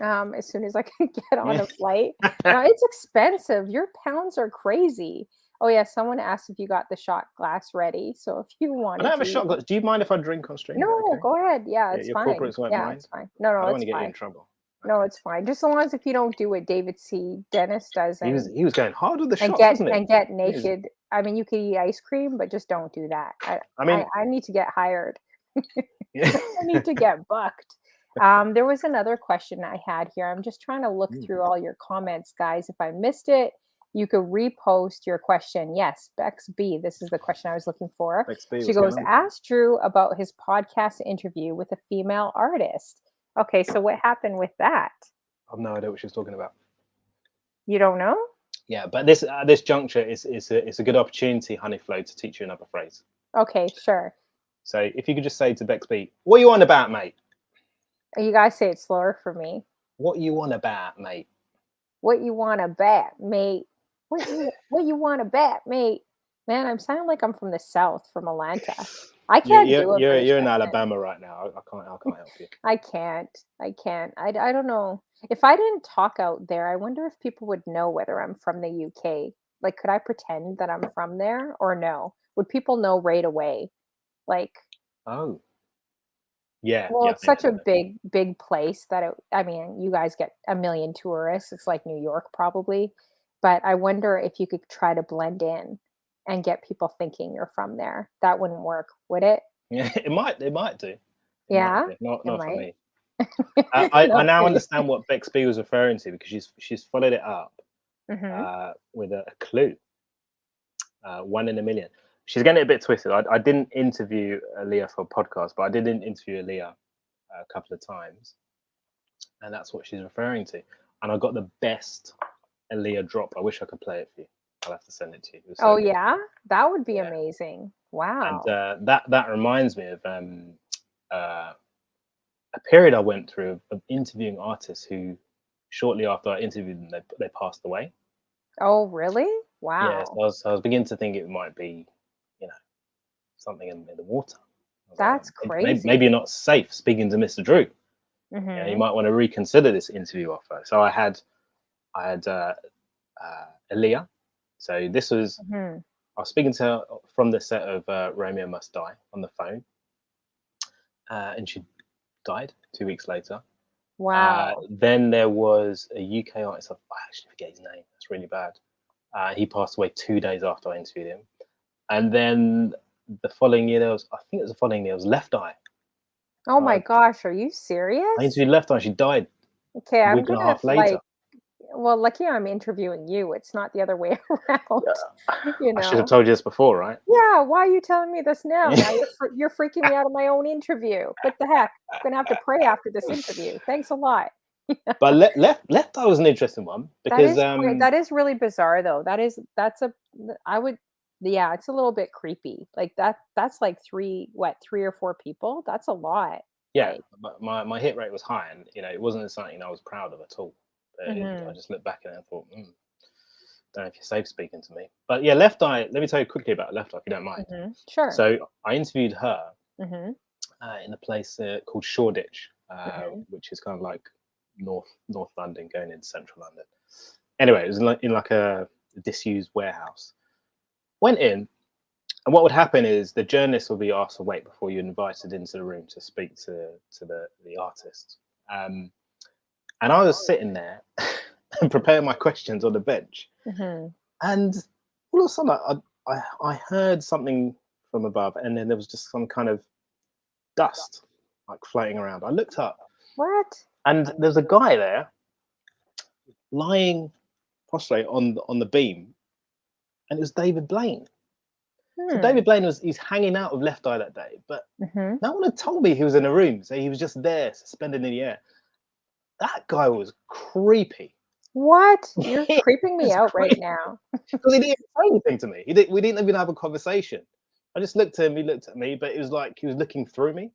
As soon as I can get on a flight. Now, it's expensive. Your pounds are crazy. Oh yeah, someone asked if you got the shot glass ready. So if you want, I don't have a shot glass. Do you mind if I drink on stream? No, okay? go ahead. Yeah, it's your fine. corporates won't mind. It's fine. No, I don't it's want to get you fine. in trouble. No, it's fine. Just as long as if you don't do what David C. Dennis does He was and he was going hard with the and shots, get wasn't he? and get He was- naked. I mean, you could eat ice cream, but just don't do that. I I I, mean, I need to get hired. yeah. I need to get bucked. There was another question I had here. I'm just trying to look Mm, through all your comments, guys. If I missed it, you could repost your question. Yes, Bex B. This is the question I was looking for. Bex B, She what's going goes, on? ask Drew about his podcast interview with a female artist. Okay, so what happened with that? I've no idea what she was talking about. You don't know? Yeah, but this juncture is a good opportunity, Honeyflow, to teach you another phrase. Okay, sure. So if you could just say to Bex B, "What you on about, mate? You guys say it slower for me. What you on about, mate?" What you want to bet, mate? What you want to bet, mate? Man, I'm sounding like I'm from the South, from Atlanta. I You're can't do a British in accent. Alabama right now. I can't help you. I can't. I can't. I don't know. If I didn't talk out there, I wonder if people would know whether I'm from the UK. Like, could I pretend that I'm from there or no? Would people know right away? Like, Oh, yeah, well, yeah, I it's think such they a would. big place that I mean, you guys get a million tourists. It's like New York probably. But I wonder if you could try to blend in and get people thinking you're from there. That wouldn't work, would it? Yeah, it might do. It might Yeah, do. it Not for might. me. I Not now for you. understand what Bex B was referring to because she's followed it up Mhm. with a clue, 1 in a million. She's getting it a bit twisted. I didn't interview Aaliyah for a podcast, but I did interview Aaliyah a couple of times, and that's what she's referring to. And I got the best Aaliyah drop. I wish I could play it for you. I'll have to send it to you. It was so Oh, good. yeah? That would be Yeah, amazing. and Wow. that reminds me of uh, a period I went through of interviewing artists who, shortly after I interviewed them, they passed away. Oh, really? Yeah, Wow. so I was beginning to think it might be, you know, something in the water. I was like, That's maybe you're crazy. not safe speaking to Mr. Drew. You know, you Mhm. might want to reconsider this interview offer. So I had Aaliyah. So this was Mhm. I was speaking to her from the set of Romeo Must Die on the phone, and she died 2 weeks later. Wow. Then there was a UK artist. I actually forget his name. That's really bad. He passed away 2 days after I interviewed him. And then the following year, I think it was the following year, it was Left Eye. Oh So my gosh, are you I serious? interviewed Left Eye. She died Okay, a I'm week and a gonna half later. like well, lucky I'm interviewing you. It's not the other way Yeah. around, you I should have know? told you this before, right? Yeah, why are you telling me this now? Now you're freaking me out of my own interview. What the heck? I'm gonna have to pray after this interview. Thanks a lot. But Left Eye was an interesting one That because is that is really bizarre though. That's a I would yeah, it's a little bit creepy. Like that's like 3 or 4 people? That's a lot. yeah, Like, but my hit rate was high, and it wasn't something I was proud of at all. I mhm, just looked back at it and thought, don't know if you're safe speaking to me. But yeah, Left Eye. Let me tell you quickly about Left Eye, if you don't mind. mhm. Sure. So I interviewed her Mhm, in a place called Shoreditch, mhm. which is kind of like North London, going into Central London. Anyway, it was in like a disused warehouse. Went in, and what would happen is the journalist would be asked to wait before you're invited into the room to speak to the artist. Um, and I was sitting there and preparing my questions on the bench, Mhm. and all of a sudden I heard something from above, and then there was just some kind of dust like floating around. I looked up, What? and there's a guy there lying prostrate on the beam, and it was David Blaine. So Hmm. David Blaine he's hanging out with Left Eye that day, but Mhm. no one had told me he was in a room. So he was just there, suspended in the air. That guy was creepy. What? You're He creeping me was out right creepy now. because he didn't say anything to me. We didn't even have a conversation. I just looked at him. He looked at me, but it was like he was looking through me. I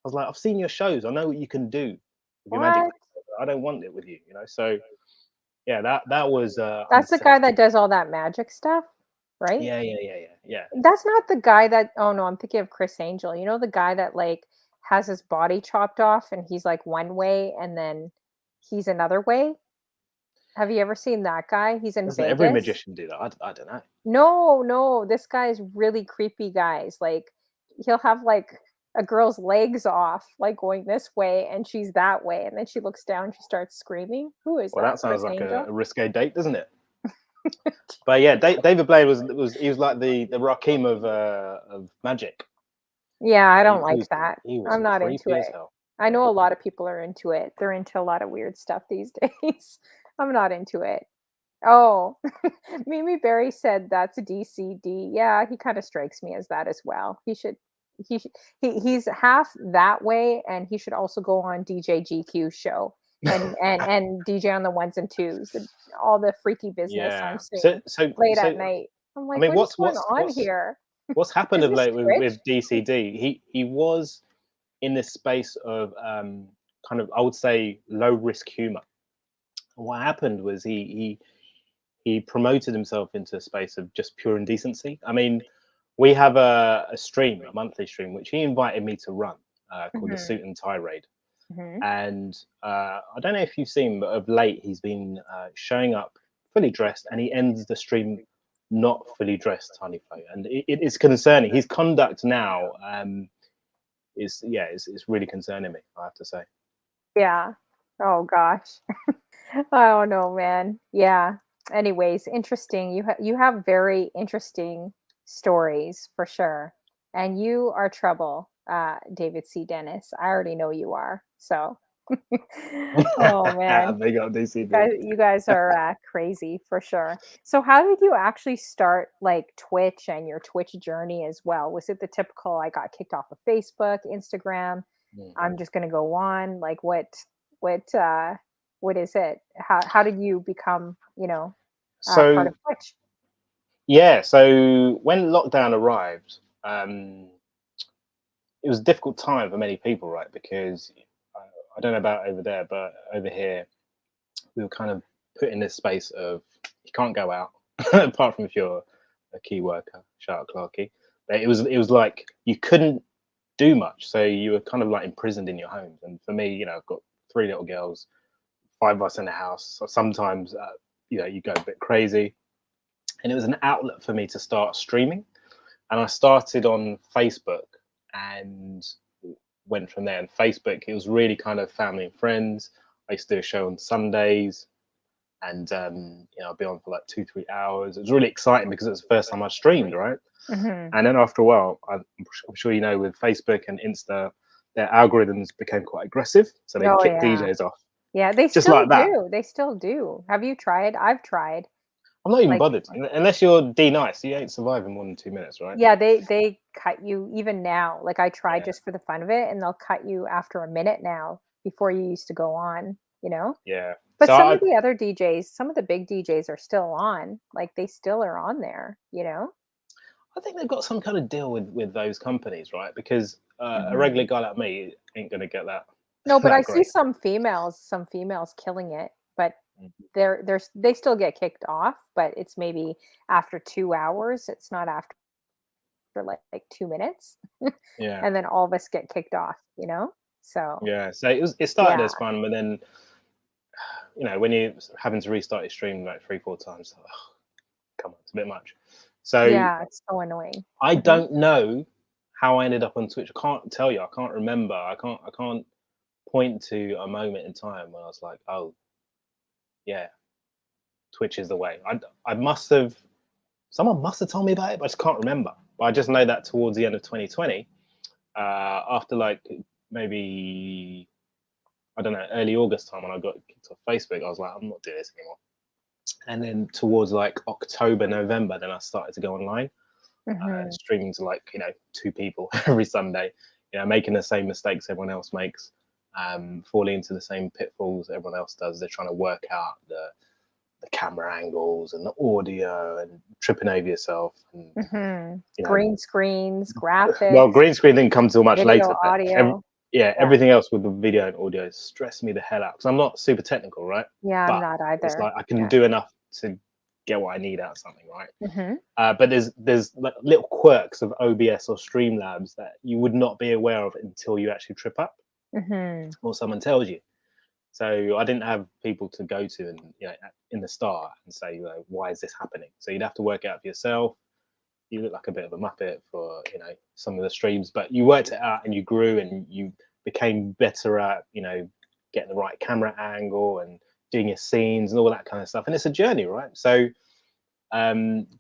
was like, I've seen your shows. I know what you can do with your magic. What? I don't want it with you, you know. So yeah, that was That's the guy unsettling. that does all that magic stuff, right? Yeah. That's not the guy that oh no, I'm thinking of Chris Angel. You know the guy that like has his body chopped off and he's like one way and then he's another way? Have you ever seen that guy? He's in Doesn't every Vegas. magician do that? I don't know. No, no, this guy is really creepy guys. Like he'll have like a girl's legs off, like going this way, and she's that way, and then she looks down, she starts screaming. Who is Well, that? that sounds Chris like Angel? a risque date, doesn't it? But yeah, David Blaine was like the Rakim of magic. Yeah, I don't He like was that. he was I'm not into creepy as it. hell. I Yeah. know a lot of people are into it. They're into a lot of weird stuff these days. I'm not into it. Oh, Mimi Berry said that's a DCD. Yeah, he kind of strikes me as that as well. He should, he's half that way, and he should also go on DJ GQ's show and DJ on the ones and twos, all the freaky business I'm Yeah. seeing late at So night. I'm I like, mean, what is going on here? what's happened Is of this late Twitch? with DCD? He was in this space of kind of, I would say, low risk humor. What happened was he promoted himself into a space of just pure indecency. I mean, we have a stream, a monthly stream, which he invited me to run, called the Hmm. Suit and Tie Raid. Hmm. And I don't know if you've seen, but of late he's been showing up fully dressed, and he ends the stream not fully dressed, Tiny Flow, and it is concerning. His conduct now it's really concerning me, I have to say. Yeah. Oh gosh. I don't know, man. Yeah. Anyways, interesting. You have very interesting stories for sure. And you are trouble, David C. Dennis. I already know you are. So, oh man, Big up DCD. you guys are crazy for sure. So, how did you actually start like Twitch and your Twitch journey as well? Was it the typical? I got kicked off of Facebook, Instagram. Mm. I'm just gonna go on. Like what what is it? How did you become, part So of Twitch? yeah, so when lockdown arrived, it was a difficult time for many people, right? Because I don't know about over there, but over here we were kind of put in this space of you can't go out apart from if you're a key worker. Shout out Clarky. But it was like you couldn't do much, so you were kind of like imprisoned in your homes. And for me, I've got three little girls, five of us in the house. So sometimes you go a bit crazy, and it was an outlet for me to start streaming. And I started on Facebook and went from there. And Facebook, it was really kind of family and friends. I used to do a show on Sundays, and I'd be on for like 2-3 hours. It was really exciting because it was the first time I streamed, right? Hmm. And then after a while, I'm sure with Facebook and Insta, their algorithms became quite aggressive, so they Oh kick yeah. DJs off Yeah, they just still like that. do. They still do. Have you tried? I've tried. I'm not even Like, bothered unless you're D nice. You ain't surviving more than 2 minutes, right? yeah, they cut you even now. Like I tried Yeah, just for the fun of it, and they'll cut you after a minute now before you used to go on, you know? yeah. But So some of I the other DJs, some of the big DJs are still on. Like they still are on there, you know? I think they've got some kind of deal with those companies, right? Because a Hmm. regular guy like me ain't gonna get that No, but I that see great. some females killing it, but they still get kicked off, but it's maybe after 2 hours. It's not after like 2 minutes, Yeah, and then all of us get kicked off, you know? So yeah. So it started yeah, as fun, but then when you're having to restart your stream like 3-4 times, come on, it's a bit much. So yeah, it's so annoying. I Hmm. don't know how I ended up on Twitch. I can't tell you. I can't remember. I can't point to a moment in time when I was like, oh yeah, Twitch is the way. I must have someone must have told me about it, but I just can't remember. But I just know that towards the end of 2020, after like maybe I don't know early August time when I got kicked off Facebook, I was like, I'm not doing this anymore. And then towards like October, November, then I started to go online, Hmm. streaming to like 2 people every Sunday, making the same mistakes everyone else makes, falling into the same pitfalls everyone else does. They're trying to work out the camera angles and the audio and tripping over yourself and Hmm. you know Green screens, well, graphics, green screen didn't come till much video, later, but audio. Yeah. everything else with the video and audio stressed me the hell out because I'm not super technical, right? Yeah, I'm But not it's either. like I can Yeah. do enough to get what I need out of something, right? Hmm. But there's like little quirks of OBS or Streamlabs that you would not be aware of until you actually trip up Hmm. or someone tells you. So I didn't have people to go to and in the start and say, why is this happening? So you'd have to work it out for yourself. you look like a bit of a muppet for, you know, some of the streams, but you worked it out and you grew and you became better at, you know, getting the right camera angle and doing your scenes and all that kind of stuff. And it's a journey, right? So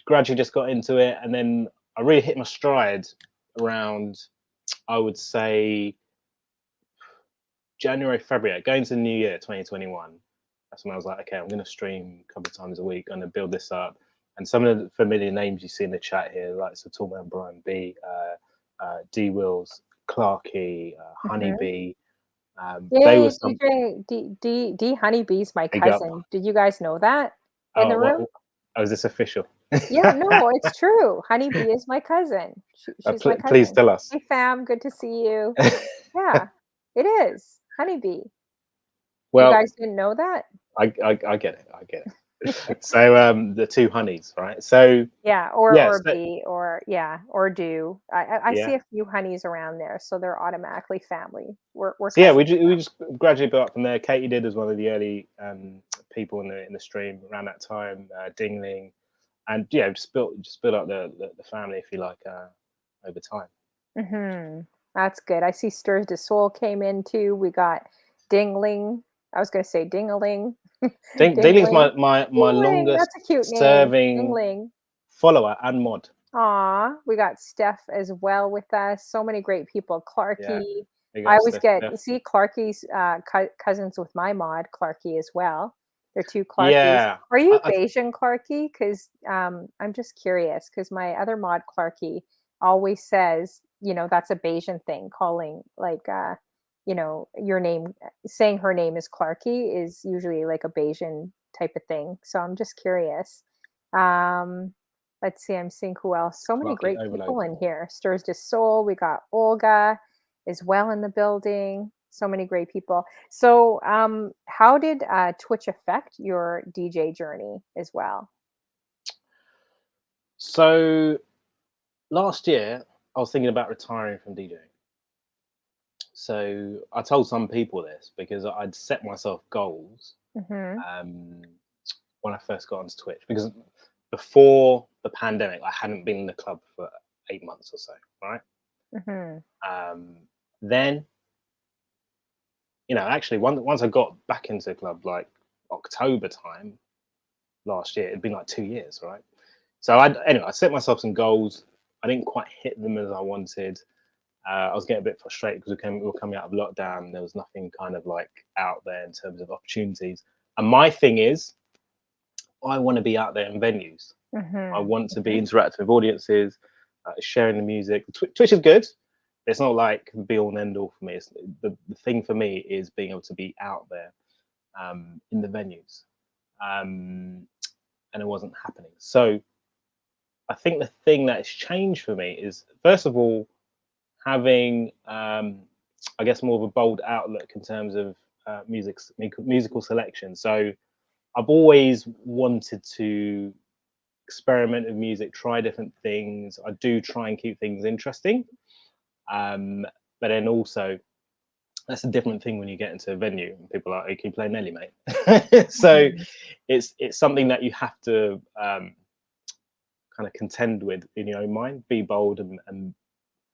gradually just got into it, and then I really hit my stride around, I would say, January, February, going to the new year, 2021. That's when I was like, okay, I'm going to stream a couple of times a week, going to build this up. And some of the familiar names you see in the chat here, like so Tallman Brian B, D Wills, Clarky, Honeybee. They were Yay, some D Honeybee's my big up. cousin. Did you guys know that in the room? Oh, is this official? Yeah, no, it's true. Honeybee is my cousin. She's my cousin. Please tell us. Hey, fam, good to see you. Yeah, it is Honeybee. Well, you guys didn't know that? I get it. I get it. So the two honeys, right? So yeah, or yes, bee, or or do. I yeah. see a few honeys around there, so they're automatically family. We're so yeah, we cousins. just gradually built up from there. Katie did as one of the early people in the stream around that time. Dingling, and yeah, just built up the family, if you like, over time. That's good. I see Stirs de Soul came in too. We got Dingling. I was going to say Dingaling. Dingling's my Dingling. longest That's a cute name. serving Dingling. follower and mod. Aw, we got Steph as well with us. So many great people. Clarky. Yeah, I always Steph. see Clarky's cousins with my mod, Clarky, as well. They're two Clarkies. Yeah. Are you Bayesian Clarky? Because I'm just curious, because my other mod, Clarky, always says, you know, that's a Bayesian thing, calling like you know, your name, saying her name is Clarky is usually like a Bayesian type of thing. So I'm just curious. Let's see, I'm seeing who else. So many great people in here. Stirs de Soul. We got Olga as well in the building. So many great people. So how did Twitch affect your DJ journey as well? So last year, I was thinking about retiring from DJing. So I told some people this because I'd set myself goals when I first got onto Twitch, because before the pandemic, I hadn't been in the club for 8 months or so, right? Then, you know, actually, once I got back into the club, like October time last year, it'd been like 2 years, right? So anyway, I set myself some goals. I didn't quite hit them as I wanted. I was getting a bit frustrated because we were coming out of lockdown. There was nothing kind of like out there in terms of opportunities. And my thing is, I want to be out there in venues. I want to be interacting with audiences, sharing the music. Twitch is good. It's not like the be all and end all for me. The thing for me is being able to be out there in the venues. And it wasn't happening. So I think the thing that has changed for me is, first of all, having, I guess, more of a bold outlook in terms of musical selection. So I've always wanted to experiment with music, try different things. I do try and keep things interesting. But then also, that's a different thing when you get into a venue and people are like, "Oh, can you play Nelly, mate?" So it's something that you have to kind of contend with in your own mind, be bold and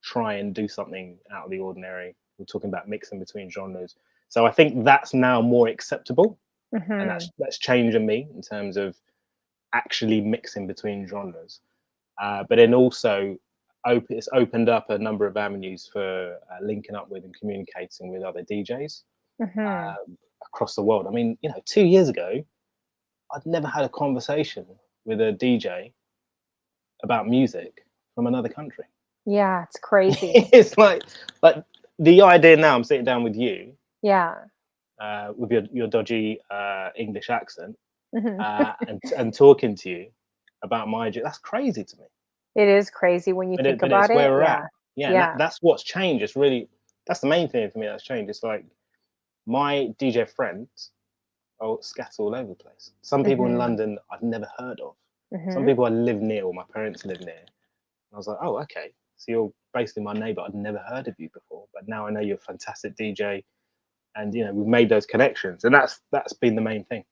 try and do something out of the ordinary. We're talking about mixing between genres. So I think that's now more acceptable. And that's changing me in terms of actually mixing between genres. But then also, it's opened up a number of avenues for linking up with and communicating with other DJs across the world. I mean, you know, 2 years ago, I'd never had a conversation with a DJ about music from another country. Yeah, it's crazy. It's like the idea now, I'm sitting down with you. Yeah. With your dodgy English accent and talking to you about that's crazy to me. It is crazy when you think about it. Where we're at. Yeah. That's what's changed. It's really, that's the main thing for me that's changed. It's like my DJ friends are scattered all over the place. Some people in London I've never heard of. Some people I live near, or my parents live near. And I was like, oh, okay. So you're basically my neighbor. I'd never heard of you before, but now I know you're a fantastic DJ. And, you know, we've made those connections, and that's been the main thing.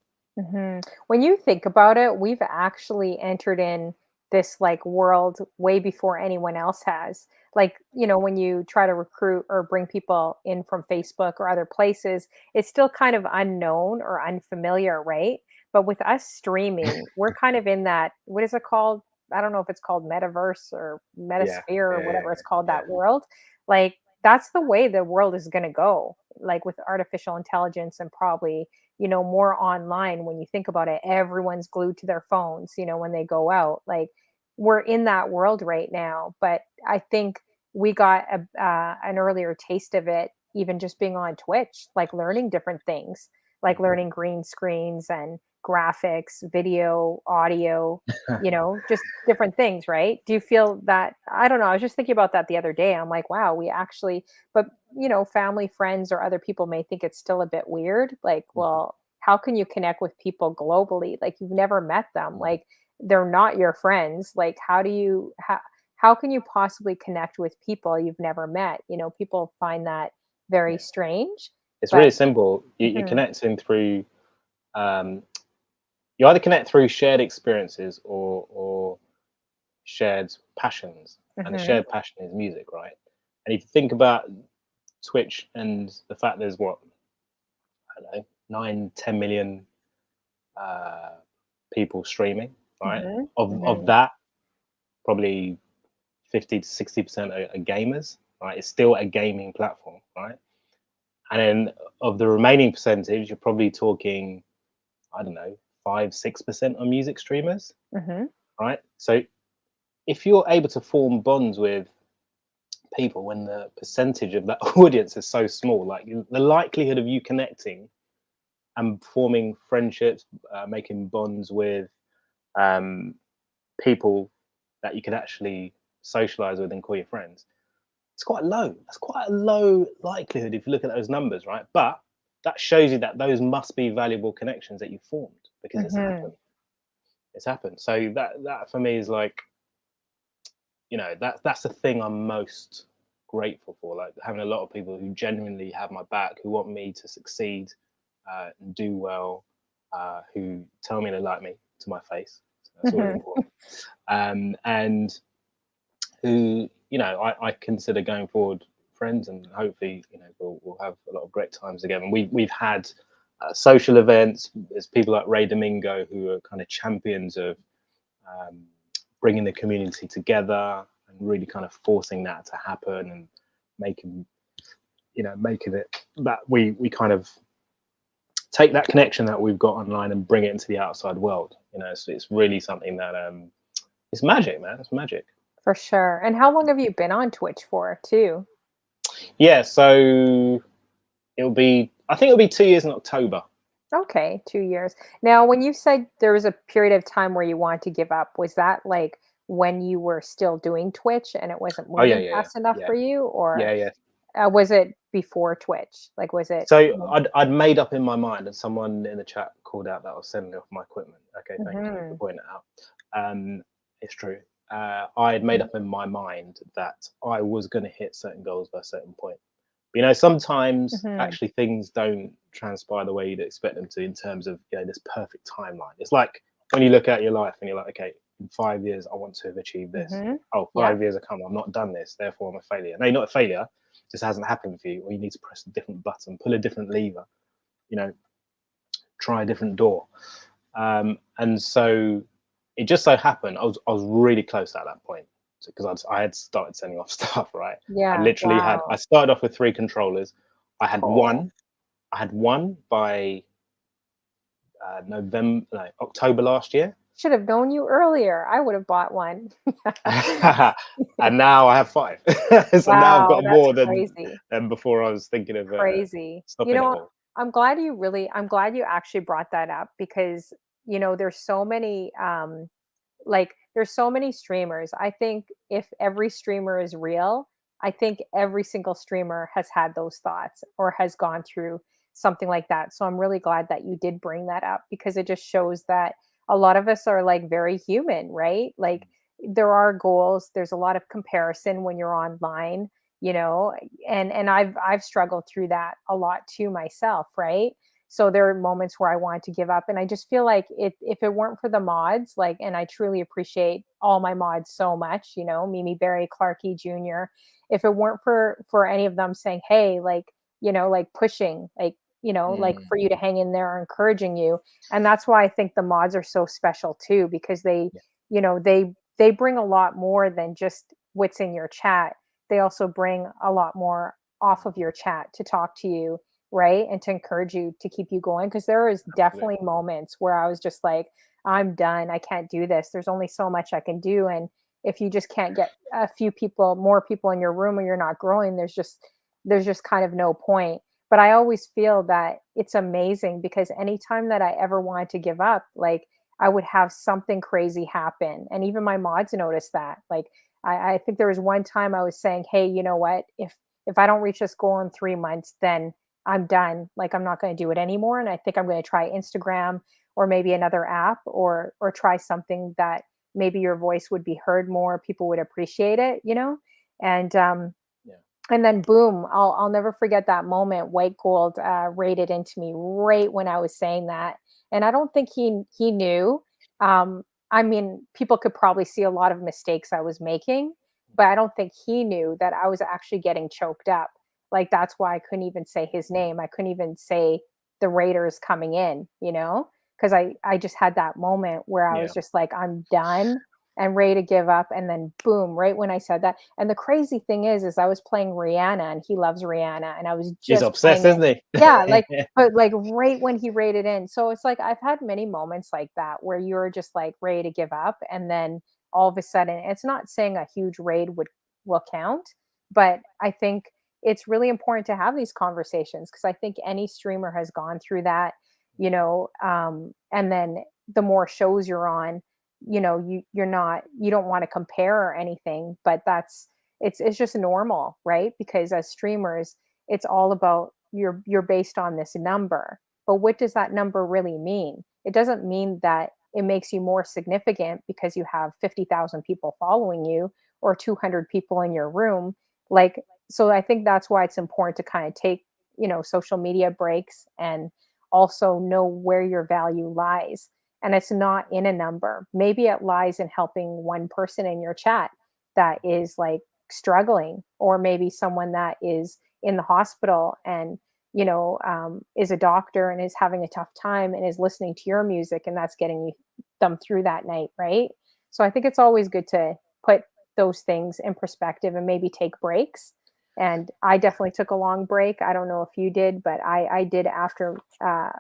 When you think about it, we've actually entered in this like world way before anyone else has. Like, when you try to recruit or bring people in from Facebook or other places, it's still kind of unknown or unfamiliar, right? But with us streaming, we're kind of in that, what is it called? I don't know if it's called metaverse or Yeah, metasphere or yeah, whatever it's called, yeah, that world. Like, that's the way the world is going to go, like with artificial intelligence and probably, more online. When you think about it, everyone's glued to their phones, when they go out. Like, we're in that world right now. But I think we got an earlier taste of it, even just being on Twitch, like learning different things, like learning green screens and graphics, video, audio, yeah. just different things, right? Do you feel that? I don't know. I was just thinking about that the other day. I'm like, wow, we actually, but family, friends, or other people may think it's still a bit weird. Like, well, how can you connect with people globally? Like, you've never met them. Like, they're not your friends. Like, how can you possibly connect with people you've never met? People find that very Yeah. strange. It's But really simple. You mhm, connect in through um, you either connect through shared experiences or shared passions, and the mhm, shared passion is music, right? And if you think about Twitch and the fact there's what, I don't know, 9, 10 million uh, people streaming, right? mhm, Of mhm, that, probably 50 to 60% are gamers, right? It's still a gaming platform, right? And then of the remaining percentage, you're probably talking, I don't know, 5, 6% are music streamers, mhm, right? So if you're able to form bonds with people when the percentage of that audience is so small, like the likelihood of you connecting and forming friendships, making bonds with um, people that you can actually socialize with and call your friends, it's quite low. That's quite a low likelihood if you look at those numbers, right? But that shows you that those must be valuable connections that you formed because it's mhm, happened. It's happened. So that for me is like, that's the thing I'm most grateful for. Like having a lot of people who genuinely have my back, who want me to succeed and do well, who tell me they like me to my face. So that's always mhm, important. And who I consider going forward friends, and hopefully we'll have a lot of great times together. And we've had social events. There's people like Ray Domingo who are kind of champions of um, bringing the community together and really kind of forcing that to happen and making making it that we kind of take that connection that we've got online and bring it into the outside world. So it's really something that it's magic, man. It's magic. for sure. And how long have you been on Twitch for, too? Yeah, so I think it'll be 2 years in October. Okay, 2 years. Now, when you said there was a period of time where you wanted to give up, was that like when you were still doing Twitch and it wasn't Oh yeah, moving yeah, yeah, fast enough yeah, for you, or yeah, yeah. was it before Twitch? Like, was it? So I'd made up in my mind, and someone in the chat called out that I was sending off my equipment. Okay, thank you for Mhm, pointing it out. It's true. I had made mhm, up in my mind that I was going to hit certain goals by a certain point. But, sometimes mhm, actually things don't transpire the way you'd expect them to in terms of this perfect timeline. It's like when you look at your life and you're like, okay, in 5 years I want to have achieved this. mhm. Oh, Yep. 5 years have come, I've not done this, therefore I'm a failure. No, you're not a failure. It just hasn't happened for you, or you need to press a different button, pull a different lever, you know, try a different door. And so it just so happened I was really close at that point because I had started sending off stuff. Right, Yeah. I Wow. started off with 3 controllers. I had Cool. one. I had one by October last year, Should have known you earlier. I would have bought one. and now I have five. So now I've Wow, got that's more crazy. than before. I was thinking of Crazy. stopping it all. I'm glad you actually brought that up because, there's so many there's so many streamers. I think if every streamer is real, I think every single streamer has had those thoughts or has gone through something like that. So I'm really glad that you did bring that up because it just shows that a lot of us are like very human, right? Like, there are goals, there's a lot of comparison when you're online, you know, and I've struggled through that a lot too myself, right? So there are moments where I wanted to give up. And I just feel like if it weren't for the mods, like, and I truly appreciate all my mods so much, you know, Mimi Berry, Clarky Jr., if it weren't for any of them saying, hey, like, you know, like pushing, like, you know, like for you to hang in there, encouraging you. And that's why I think the mods are so special too, because they, Yeah. you know, they bring a lot more than just what's in your chat. They also bring a lot more off of your chat to talk to you, right? And to encourage you to keep you going. Because there is Absolutely. definitely moments where I was just like, I'm done. I can't do this. There's only so much I can do. And if you just can't get a few people, more people in your room, or you're not growing, there's just kind of no point. But I always feel that it's amazing because anytime that I ever wanted to give up, like I would have something crazy happen. And even my mods noticed that. Like I think there was one time I was saying, hey, you know what? If I don't reach this goal in 3 months, then I'm done. Like I'm not going to do it anymore. And I think I'm going to try Instagram or maybe another app or try something that maybe your voice would be heard more, people would appreciate it, you know? And Yeah. and then boom, I'll never forget that moment. White Gold raided into me right when I was saying that, and I don't think he knew. I mean, people could probably see a lot of mistakes I was making, but I don't think he knew that I was actually getting choked up. Like that's why I couldn't even say his name. I couldn't even say the Raiders coming in, you know, because I just had that moment where I was Yeah. just like, I'm done and ready to give up. And then boom, right when I said that. And the crazy thing is I was playing Rihanna and he loves Rihanna and I was He's just obsessed, playing it. isn't he? Yeah, like, but like right when he rated in. So it's like I've had many moments like that where you're just like ready to give up. And then all of a sudden, it's not saying a huge raid will count, but I think it's really important to have these conversations because I think any streamer has gone through that, you know, and then the more shows you're on, you know, you don't want to compare or anything, but it's just normal, right? Because as streamers, it's all about you're based on this number. But what does that number really mean? It doesn't mean that it makes you more significant because you have 50,000 people following you or 200 people in your room. Like, so I think that's why it's important to kind of take, you know, social media breaks and also know where your value lies. And it's not in a number. Maybe it lies in helping one person in your chat that is like struggling, or maybe someone that is in the hospital and, you know, is a doctor and is having a tough time and is listening to your music and that's getting them through that night, right? So I think it's always good to put those things in perspective and maybe take breaks. And I definitely took a long break. I don't know if you did, but I did after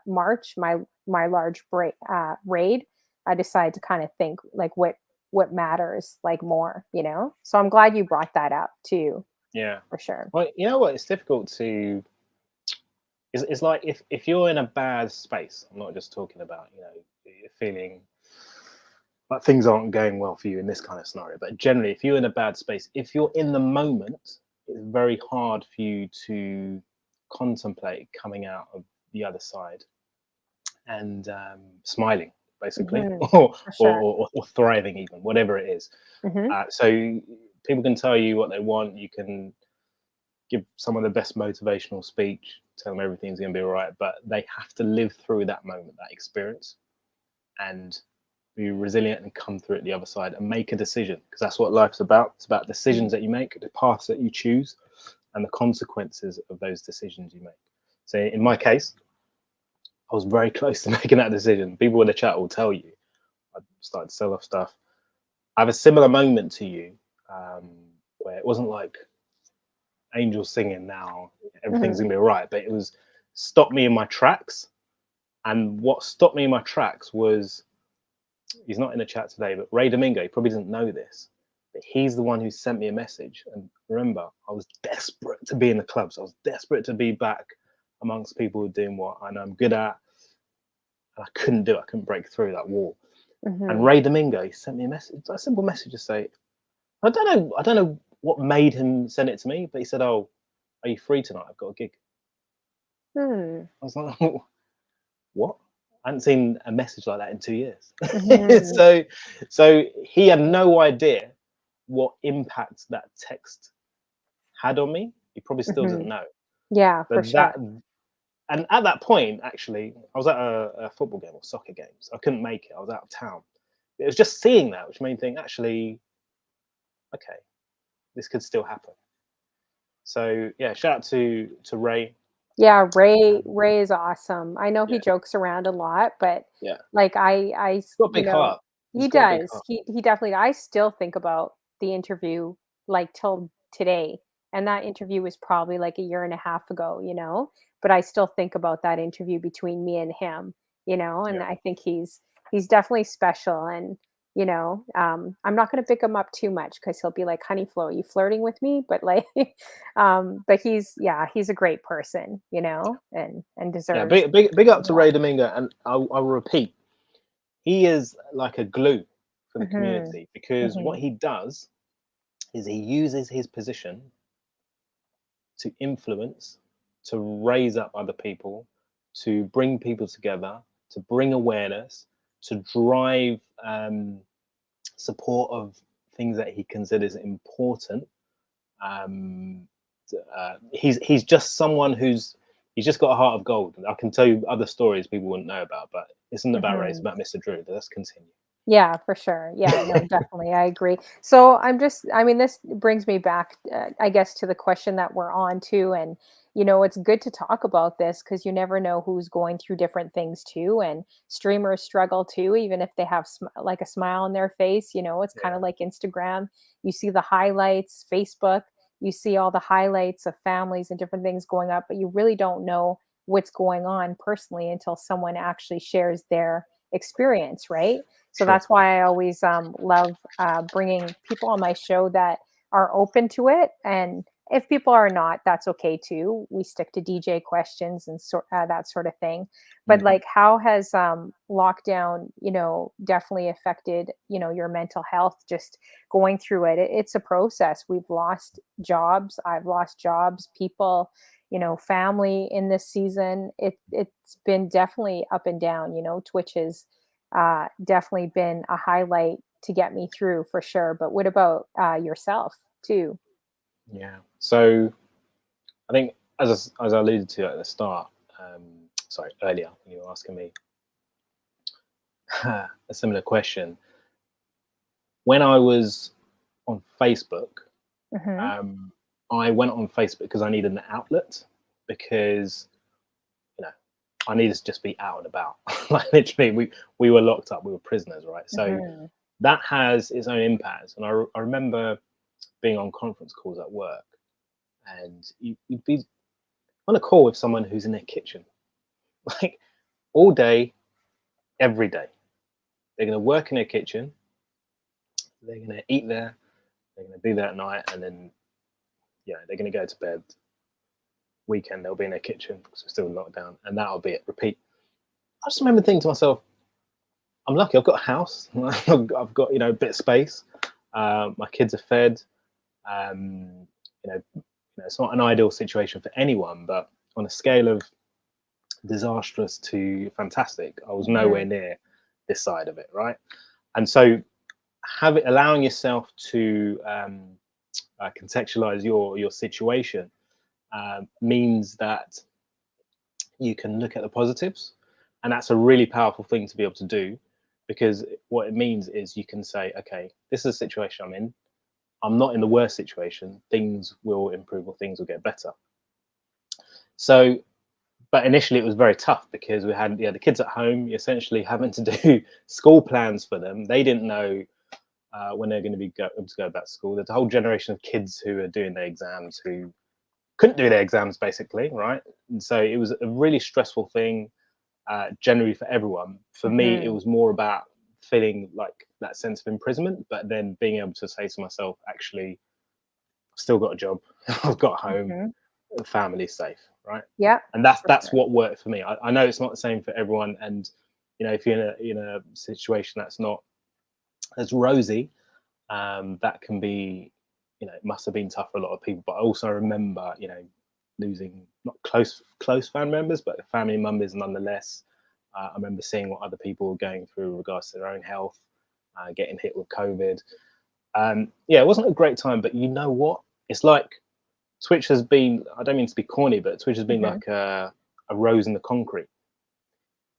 March, my large break raid. I decided to kind of think like what matters like more, you know. So I'm glad you brought that up too, Yeah. for sure. Well, you know what? It's difficult to. It's like if you're in a bad space. I'm not just talking about, you know, you're feeling like things aren't going well for you in this kind of scenario, but generally, if you're in a bad space, if you're in the moment, it's very hard for you to contemplate coming out of the other side and smiling, basically, Hmm. or, For sure. or thriving, even whatever it is. Hmm. So people can tell you what they want. You can give someone the best motivational speech, tell them everything's going to be all right, but they have to live through that moment, that experience, and be resilient and come through it the other side and make a decision, because that's what life's about. It's about decisions that you make, the paths that you choose, and the consequences of those decisions you make. So in my case, I was very close to making that decision. People in the chat will tell you I started to sell off stuff. I have a similar moment to you, where it wasn't like angels singing now, everything's Hmm. gonna be all right, but it was stopped me in my tracks. And what stopped me in my tracks was, he's not in the chat today, but Ray Domingo, he probably doesn't know this, but he's the one who sent me a message. And remember, I was desperate to be in the clubs. I was desperate to be back amongst people who are doing what I know I'm good at. And I couldn't do it. I couldn't break through that wall. And Hmm. Ray Domingo, he sent me a message, a simple message to say, I don't know what made him send it to me, but he said, "Oh, are you free tonight? I've got a gig." Hmm. I was like, "What?" I hadn't seen a message like that in 2 years. Hmm. So he had no idea what impact that text had on me. He probably still Hmm. doesn't know. Yeah, for But sure. And at that point, actually, I was at a football game or soccer game, so I couldn't make it. I was out of town. It was just seeing that which made me think, actually, okay, this could still happen. So yeah, shout out to Ray. Yeah, Ray Um, Ray is awesome. I know he yeah, jokes around a lot, but yeah, like got a you big know, heart. he He's got a big does. heart. He definitely I still think about the interview like till today. And that interview was probably like a year and a half ago, but I still think about that interview between me and him, and Yeah, I think he's definitely special. And I'm not going to pick him up too much because he'll be like, "Honey Flo, are you flirting with me?" But like, but he's a great person, and yeah. deserves Big up to that. Ray Domingo, and I'll repeat, he is like a glue for the Hmm. community because Hmm. what he does is he uses his position to influence, to raise up other people, to bring people together, to bring awareness, to drive support of things that he considers important. Um, he's just someone he's just got a heart of gold. I can tell you other stories people wouldn't know about, but it's not about race, Hmm. about Mr. Drew. Let's continue. Yeah, for sure. Yeah, no, definitely. I agree. So I mean, this brings me back, I guess, to the question that we're on to. And, it's good to talk about this because you never know who's going through different things too. And streamers struggle too, even if they have like a smile on their face. It's kind Yeah, of like Instagram. You see the highlights, Facebook, you see all the highlights of families and different things going up, but you really don't know what's going on personally until someone actually shares their experience, right? So sure. that's why I always love bringing people on my show that are open to it. And if people are not, that's okay too. We stick to DJ questions and that sort of thing. But Mm. like, how has lockdown, definitely affected, your mental health? Just going through it. It's a process. We've lost jobs. I've lost jobs. People, family in this season. It's been definitely up and down. Twitch is definitely been a highlight to get me through for sure. But what about yourself too? Yeah. So I think, as I alluded to at the start, um, sorry, earlier when you were asking me a similar question, when I was on Facebook, Hmm. um, I went on Facebook because I needed an outlet because you know I needed to just be out and about. Like literally, we were locked up, we were prisoners, right? So Hmm. that has its own impact. And I remember being on conference calls at work, and you'd be on a call with someone who's in their kitchen, like all day, every day. They're going to work in their kitchen. They're going to eat there. They're going to be there at night, and then they're going to go to bed. Weekend they'll be in their kitchen because we're still in lockdown, and that'll be it. Repeat. I just remember thinking to myself, I'm lucky. I've got a house. I've got a bit of space. My kids are fed. Um, it's not an ideal situation for anyone, but on a scale of disastrous to fantastic, I was nowhere Hmm. near this side of it, right? And so, allowing yourself to contextualize your situation means that you can look at the positives, and that's a really powerful thing to be able to do, because what it means is you can say, okay, this is a situation I'm in. I'm not in the worst situation. Things will improve or things will get better. So, but initially it was very tough because we had the kids at home. You're essentially having to do school plans for them. They didn't know when they're going to be able to go back to school. There's a whole generation of kids who are doing their exams who couldn't do their exams, basically, right? And so it was a really stressful thing, generally for everyone. For me, it Hmm. was more about feeling like that sense of imprisonment, but then being able to say to myself, actually, I've still got a job, I've got a home, Hmm. the family's safe, right? Yeah, And that's for that's sure. what worked for me. I know it's not the same for everyone, and if you're in a situation that's not as rosy, that can be, it must have been tough for a lot of people. But I also remember, losing not close family members, but family members nonetheless. I remember seeing what other people were going through in regards to their own health, getting hit with COVID. Yeah, it wasn't a great time, but you know what? It's like Twitch has been, I don't mean to be corny, but Twitch has been Hmm. like a a rose in the concrete,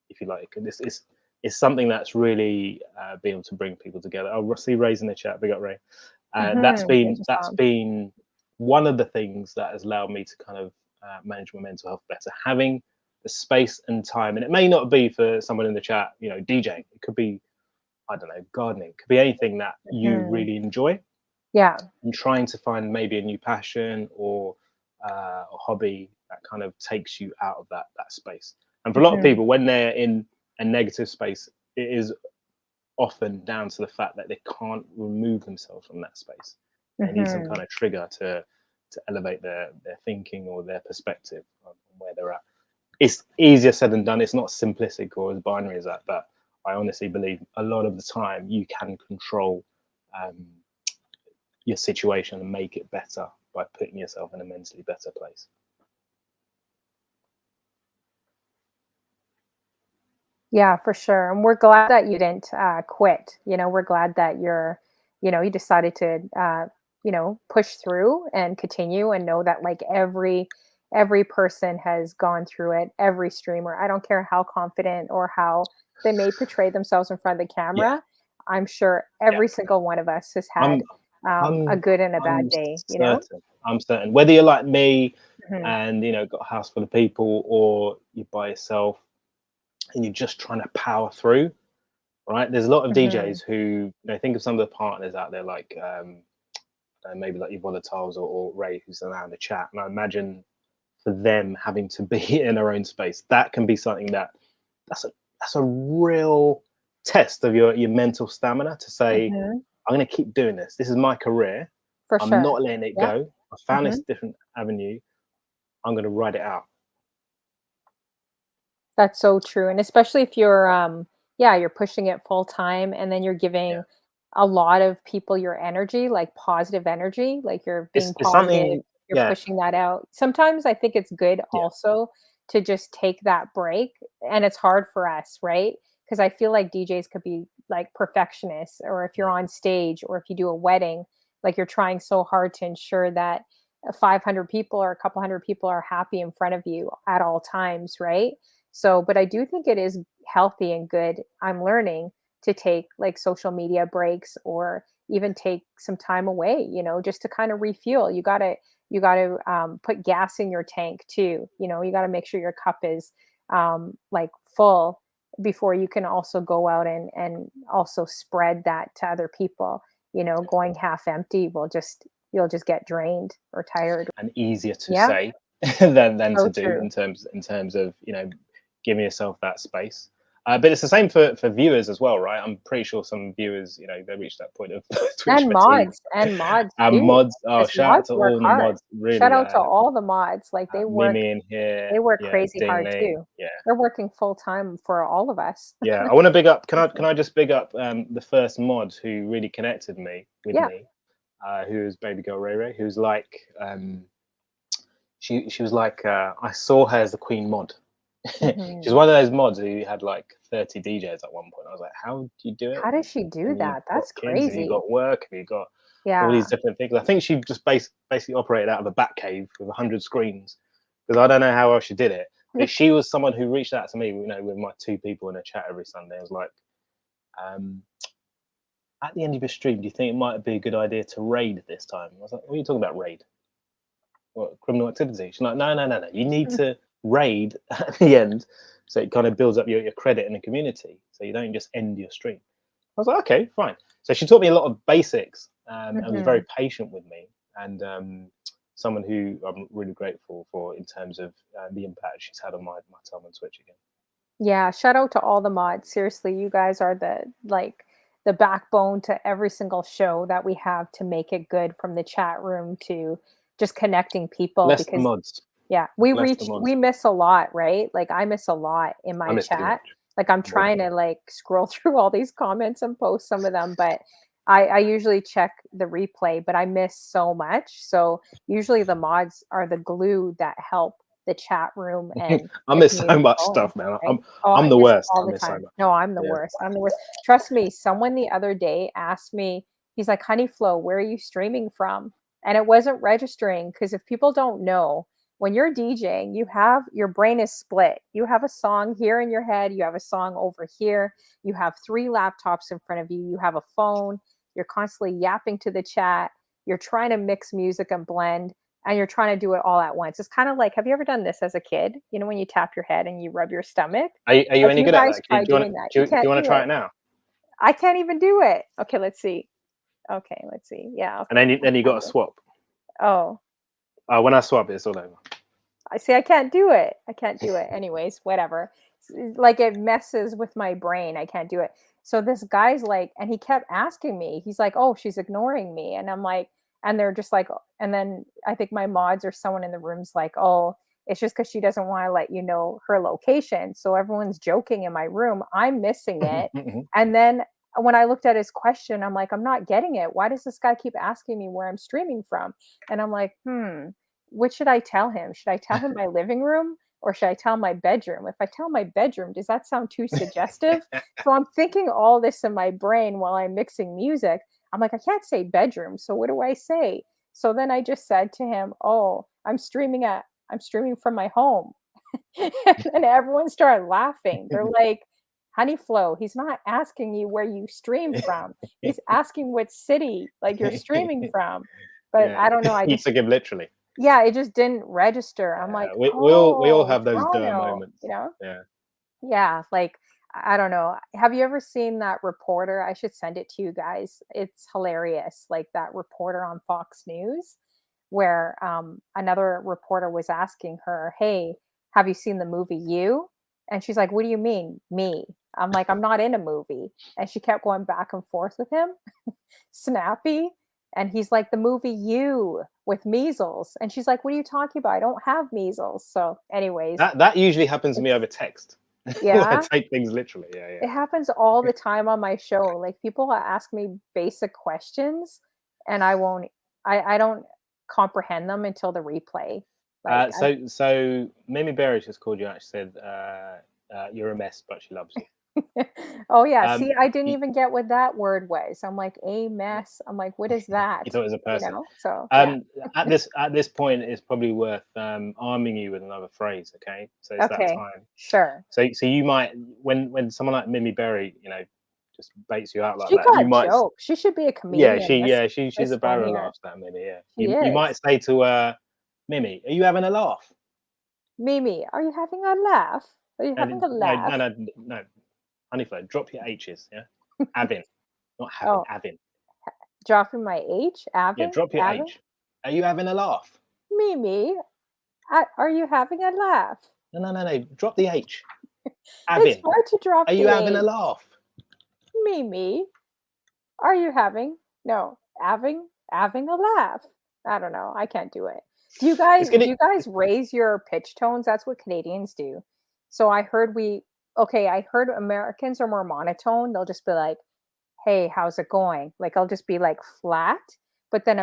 if you like. And it's something that's really been able to bring people together. Oh, see Ray's in the chat. Big up, Ray. That's been one of the things that has allowed me to kind of manage my mental health better. Having the space and time, and it may not be for someone in the chat, you know, DJing. It could be, I don't know, gardening. It could be anything that you really enjoy. Yeah. And trying to find maybe a new passion or a hobby that kind of takes you out of that space. And for a lot of people, when they're in a negative space, it is often down to the fact that they can't remove themselves from that space. They need some kind of trigger to elevate their thinking or their perspective on where they're at. It's easier said than done. It's not simplistic or as binary as that, but I honestly believe a lot of the time you can control your situation and make it better by putting yourself in a mentally better place. Yeah, for sure. And we're glad that you didn't quit. You know, we're glad that you decided to, push through and continue, and know that like every person has gone through it, every streamer. I don't care how confident or how they may portray themselves in front of the camera. I'm sure every single one of us has had a good and a bad day, you know? I'm certain. Whether you're like me and, you know, got a house full of people, or you're by yourself and you're just trying to power through, right? There's a lot of DJs who, you know, think of some of the partners out there, like maybe like your Volatiles or Ray, who's around the chat. And I imagine for them having to be in their own space, that can be something that's a real test of your mental stamina to say, I'm going to keep doing this. This is my career. I'm not letting it go. I found this different avenue. I'm going to ride it out. That's so true. And especially if you're you're pushing it full time, and then you're giving a lot of people your energy, like positive energy, like you're being positive, you're pushing that out. Sometimes I think it's good also to just take that break. And it's hard for us, right? Because I feel like DJs could be like perfectionists, or if you're on stage, or if you do a wedding, like you're trying so hard to ensure that 500 people or a couple hundred people are happy in front of you at all times, right? So, but I do think it is healthy and good. I'm learning to take like social media breaks, or even take some time away, you know, just to kind of refuel. You gotta put gas in your tank too. You know, you gotta make sure your cup is like full before you can also go out and also spread that to other people. You know, going half empty you'll just get drained or tired. And easier to say than So to do true. in terms of, you know, giving yourself that space. But it's the same for viewers as well, right? I'm pretty sure some viewers, you know, they reach that point of Twitch fatigue. And mods And too. mods, oh, 'Cause shout out to work all the hard. mods, really. Shout out to all the mods. Like Mimi in here, they work crazy hard Dingley, too. They're working full time for all of us. Yeah, I want to big up. Can I just big up the first mod who really connected me with me, who is Baby Girl Ray Ray, who's like she was like I saw her as the queen mod. She's one of those mods who had like 30 DJs at one point. I was like, how do you do it? How does she do that? That's Kids, have you crazy. got work? Have you got all these different things? I think she just basically operated out of a bat cave with 100 screens, because I don't know how else she did it. But she was someone who reached out to me, you know, with my 2 people in a chat every Sunday. I was like, at the end of your stream, do you think it might be a good idea to raid this time? I was like, what are you talking about, raid? What, criminal activity? She's like, no. You need to raid at the end, so it kind of builds up your credit in the community, so you don't just end your stream. I was like, okay, fine. So she taught me a lot of basics, and was very patient with me, and someone who I'm really grateful for in terms of the impact she's had on my time on Twitch again. Yeah, shout out to all the mods. Seriously, you guys are the backbone to every single show that we have to make it good, from the chat room to just connecting people. Bless the Because mods. we miss a lot, right? Like I miss a lot in my chat. Like I'm trying to like scroll through all these comments and post some of them, but I usually check the replay, but I miss so much. So usually the mods are the glue that help the chat room and I miss so much stuff, man. right? I'm the worst. All the time. No, I'm the worst. I'm the worst. Trust me, someone the other day asked me, he's like, Honey Flo, where are you streaming from? And it wasn't registering, because if people don't know, when you're DJing, your brain is split. You have a song here in your head, you have a song over here, you have 3 laptops in front of you, you have a phone, you're constantly yapping to the chat, you're trying to mix music and blend, and you're trying to do it all at once. It's kind of like, have you ever done this as a kid? You know, when you tap your head and you rub your stomach? Are you Like, any you good at guys that? try doing that. You Do you can't want to do try it. it now? I can't even do it. Okay, let's see. Okay, let's see. Yeah. And Okay. then you got to swap. Oh, When I swap, it's all over. I see. I can't do it. I can't do it. Anyways, whatever. Like, it messes with my brain. I can't do it. So this guy's like, and he kept asking me. He's like, "Oh, she's ignoring me," and I'm like, and they're just like, and then I think my mods or someone in the room's like, "Oh, it's just because she doesn't want to let you know her location." So everyone's joking in my room. I'm missing it, and then when I looked at his question, I'm like, I'm not getting it. Why does this guy keep asking me where I'm streaming from? And I'm like, what should I tell him? Should I tell him my living room or should I tell my bedroom? If I tell my bedroom, does that sound too suggestive? So I'm thinking all this in my brain while I'm mixing music. I'm like, I can't say bedroom. So what do I say? So then I just said to him, "Oh, I'm streaming from my home." And everyone started laughing. They're like, "Honey Flo, he's not asking you where you stream from. He's asking what city like you're streaming from." But Yeah, I don't know. you took him literally. Yeah, it just didn't register. I'm like, We all "Oh, have those duh Toronto," moments. you know? Yeah. Yeah, like, I don't know. Have you ever seen that reporter? I should send it to you guys. It's hilarious. Like, that reporter on Fox News where another reporter was asking her, "Hey, have you seen the movie You?" And she's like, "What do you mean, me?" I'm like, "I'm not in a movie." And she kept going back and forth with him, snappy. And he's like, "The movie You with measles." And she's like, "What are you talking about? I don't have measles." So, anyways, That usually happens to me it's, over text. I yeah, take things literally. it happens all the time on my show. Like, people ask me basic questions and I don't comprehend them until the replay. Like, So Mimi Berry just called you out. She said you're a mess, but she loves you. oh yeah, Um, see, I didn't you, even get what that word was. I'm like, a mess. I'm like, what is that? you thought it was a You person. know? So yeah. At this point, it's probably worth arming you with another phrase. Okay, so it's that Okay. time. Sure. So you might when someone like Mimi Berry, just baits you out like She that, you got might jokes. She should be a comedian, she's this a one barrel of here. laughs, that Mimi. Yeah, She you might is. say to Mimi, "Are you having a laugh?" Mimi, are you having a laugh? Are you having And a laugh? no, Honeyflow, drop your H's. Yeah, Avin, not having, Oh, Avin. dropping my H? Yeah, Avin? drop your Avin? H. Are you having a laugh? Mimi, are you having a laugh? No. Drop the H. It's Avin, hard to are drop you the having a H. laugh? Mimi, are you having no having a laugh? I don't know. I can't do it. It's gonna. Do you guys raise your pitch tones? That's what Canadians do. So I heard Americans are more monotone. They'll just be like, "Hey, how's it going?" Like, I'll just be like flat, but then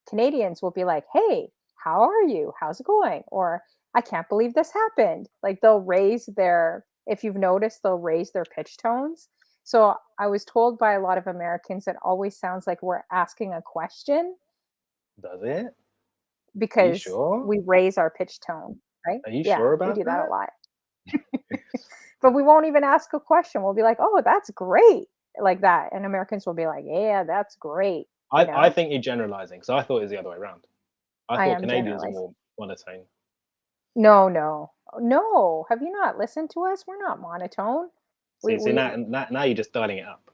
Canadians will be like, "Hey, how are you? How's it going?" Or, "I can't believe this happened." Like, they'll raise their if you've noticed, they'll raise their pitch tones. So I was told by a lot of Americans it always sounds like we're asking a question Does it? Are you because sure? we raise our pitch tone, right? Are you Yeah, sure we about do that a that? lot. But we won't even ask a question. We'll be like, "Oh, that's great." Like that. And Americans will be like, "Yeah, that's great." You I know? think you're generalizing. So I thought it was the other way around. I I thought am Canadians are generalizing. more monotone. No, no. No. Have you not listened to us? We're not monotone. See We now you're just dialing it up.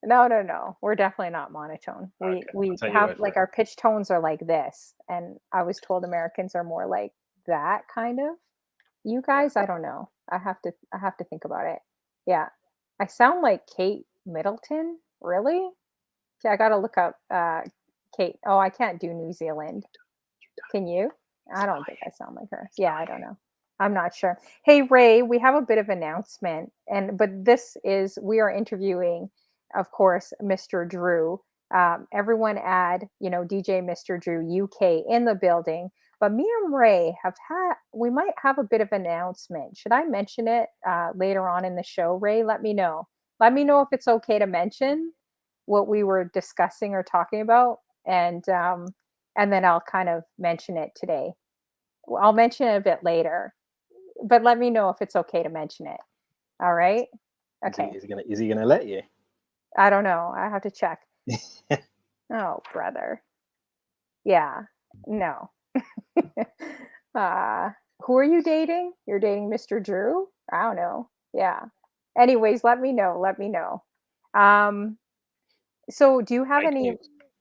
No, no, no. We're definitely not monotone. Okay, I'll We take your have word for like it. our pitch tones are like this, and I was told Americans are more like that kind of. You Yeah. guys, I don't know. I have to think about it. Yeah. I sound like Kate Middleton? Really? Okay, I gotta look up Kate. Oh, I can't do New Zealand. Can you? I don't think I sound like her. It's Yeah, not I don't know. I'm not sure. Hey Ray, we have a bit of announcement, and but this is we are interviewing, of course, Mr. Drew. Everyone add, DJ Mr. Drew UK in the building. But me and Ray we might have a bit of announcement. Should I mention it later on in the show, Ray? Let me know. Let me know if it's okay to mention what we were discussing or talking about, and then I'll kind of mention it today. Well, I'll mention it a bit later, but let me know if it's okay to mention it. All right? Okay. Is he gonna let you? I don't know. I have to check. Oh, brother. Yeah. No. uh, who are you dating? You're dating Mr. Drew? I don't know. Yeah. Anyways, let me know. Let me know. Um, so Fake news.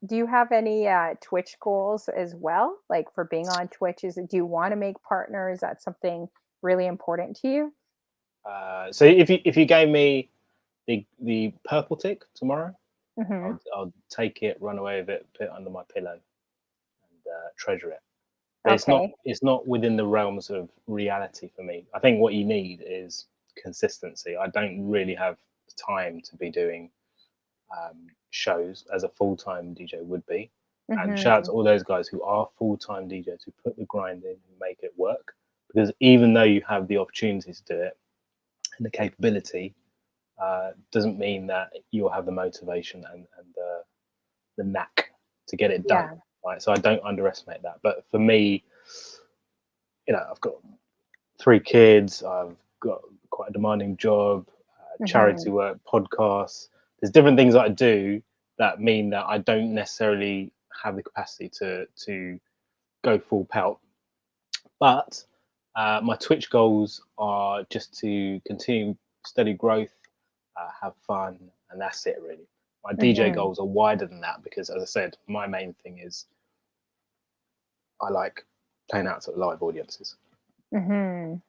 do you have any Twitch goals as well? Like for being on Twitch, do you want to make partners? Is that something really important to you? So if you gave me the purple tick tomorrow, Hmm. I'll take it, run away with it, put it under my pillow, and treasure it. But Okay. it's not within the realms of reality for me. I think what you need is consistency. I don't really have time to be doing shows as a full-time DJ would be. And shout out Hmm. to all those guys who are full-time DJs who put the grind in, who make it work. Because even though you have the opportunity to do it and the capability, doesn't mean that you'll have the motivation and the knack to get it done. Yeah. Right. So I don't underestimate that. But for me, I've got 3 kids. I've got quite a demanding job, Hmm. charity work, podcasts. There's different things that I do that mean that I don't necessarily have the capacity to go full pelt. But my Twitch goals are just to continue steady growth, have fun, and that's it really. My DJ Hmm. goals are wider than that because, as I said, my main thing is I like playing out to live audiences.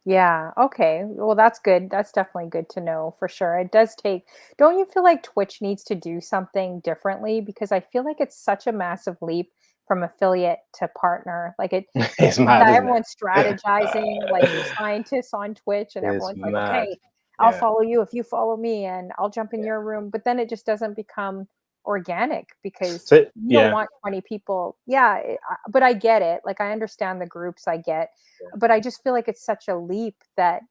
Yeah. Okay. Well, that's good. That's definitely good to know for sure. It does take, don't you feel like Twitch needs to do something differently? Because I feel like it's such a massive leap from affiliate to partner. Like It's mad, that isn't it? everyone's strategizing, like the scientists on Twitch, and It's everyone's like, mad. okay, I'll Yeah, follow you if you follow me, and I'll jump in yeah. your room. But then it just doesn't become organic because So you don't yeah, want 20 people. Yeah. But I get it. Like, I understand the groups, I get, yeah. but I just feel like it's such a leap that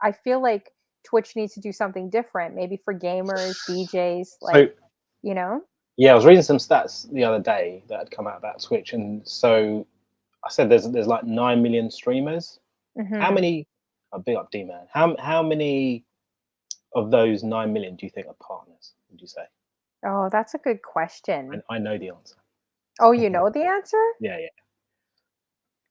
I feel like Twitch needs to do something different, maybe for gamers, DJs, So like, you know? yeah, I was reading some stats the other day that had come out about Twitch, and so I said there's like 9 million streamers. How Hmm. many? Oh, big up D man. How many of those 9 million do you think are partners? Would you say? Oh, that's a good question. I know the answer. Oh, you know the answer? Yeah, yeah.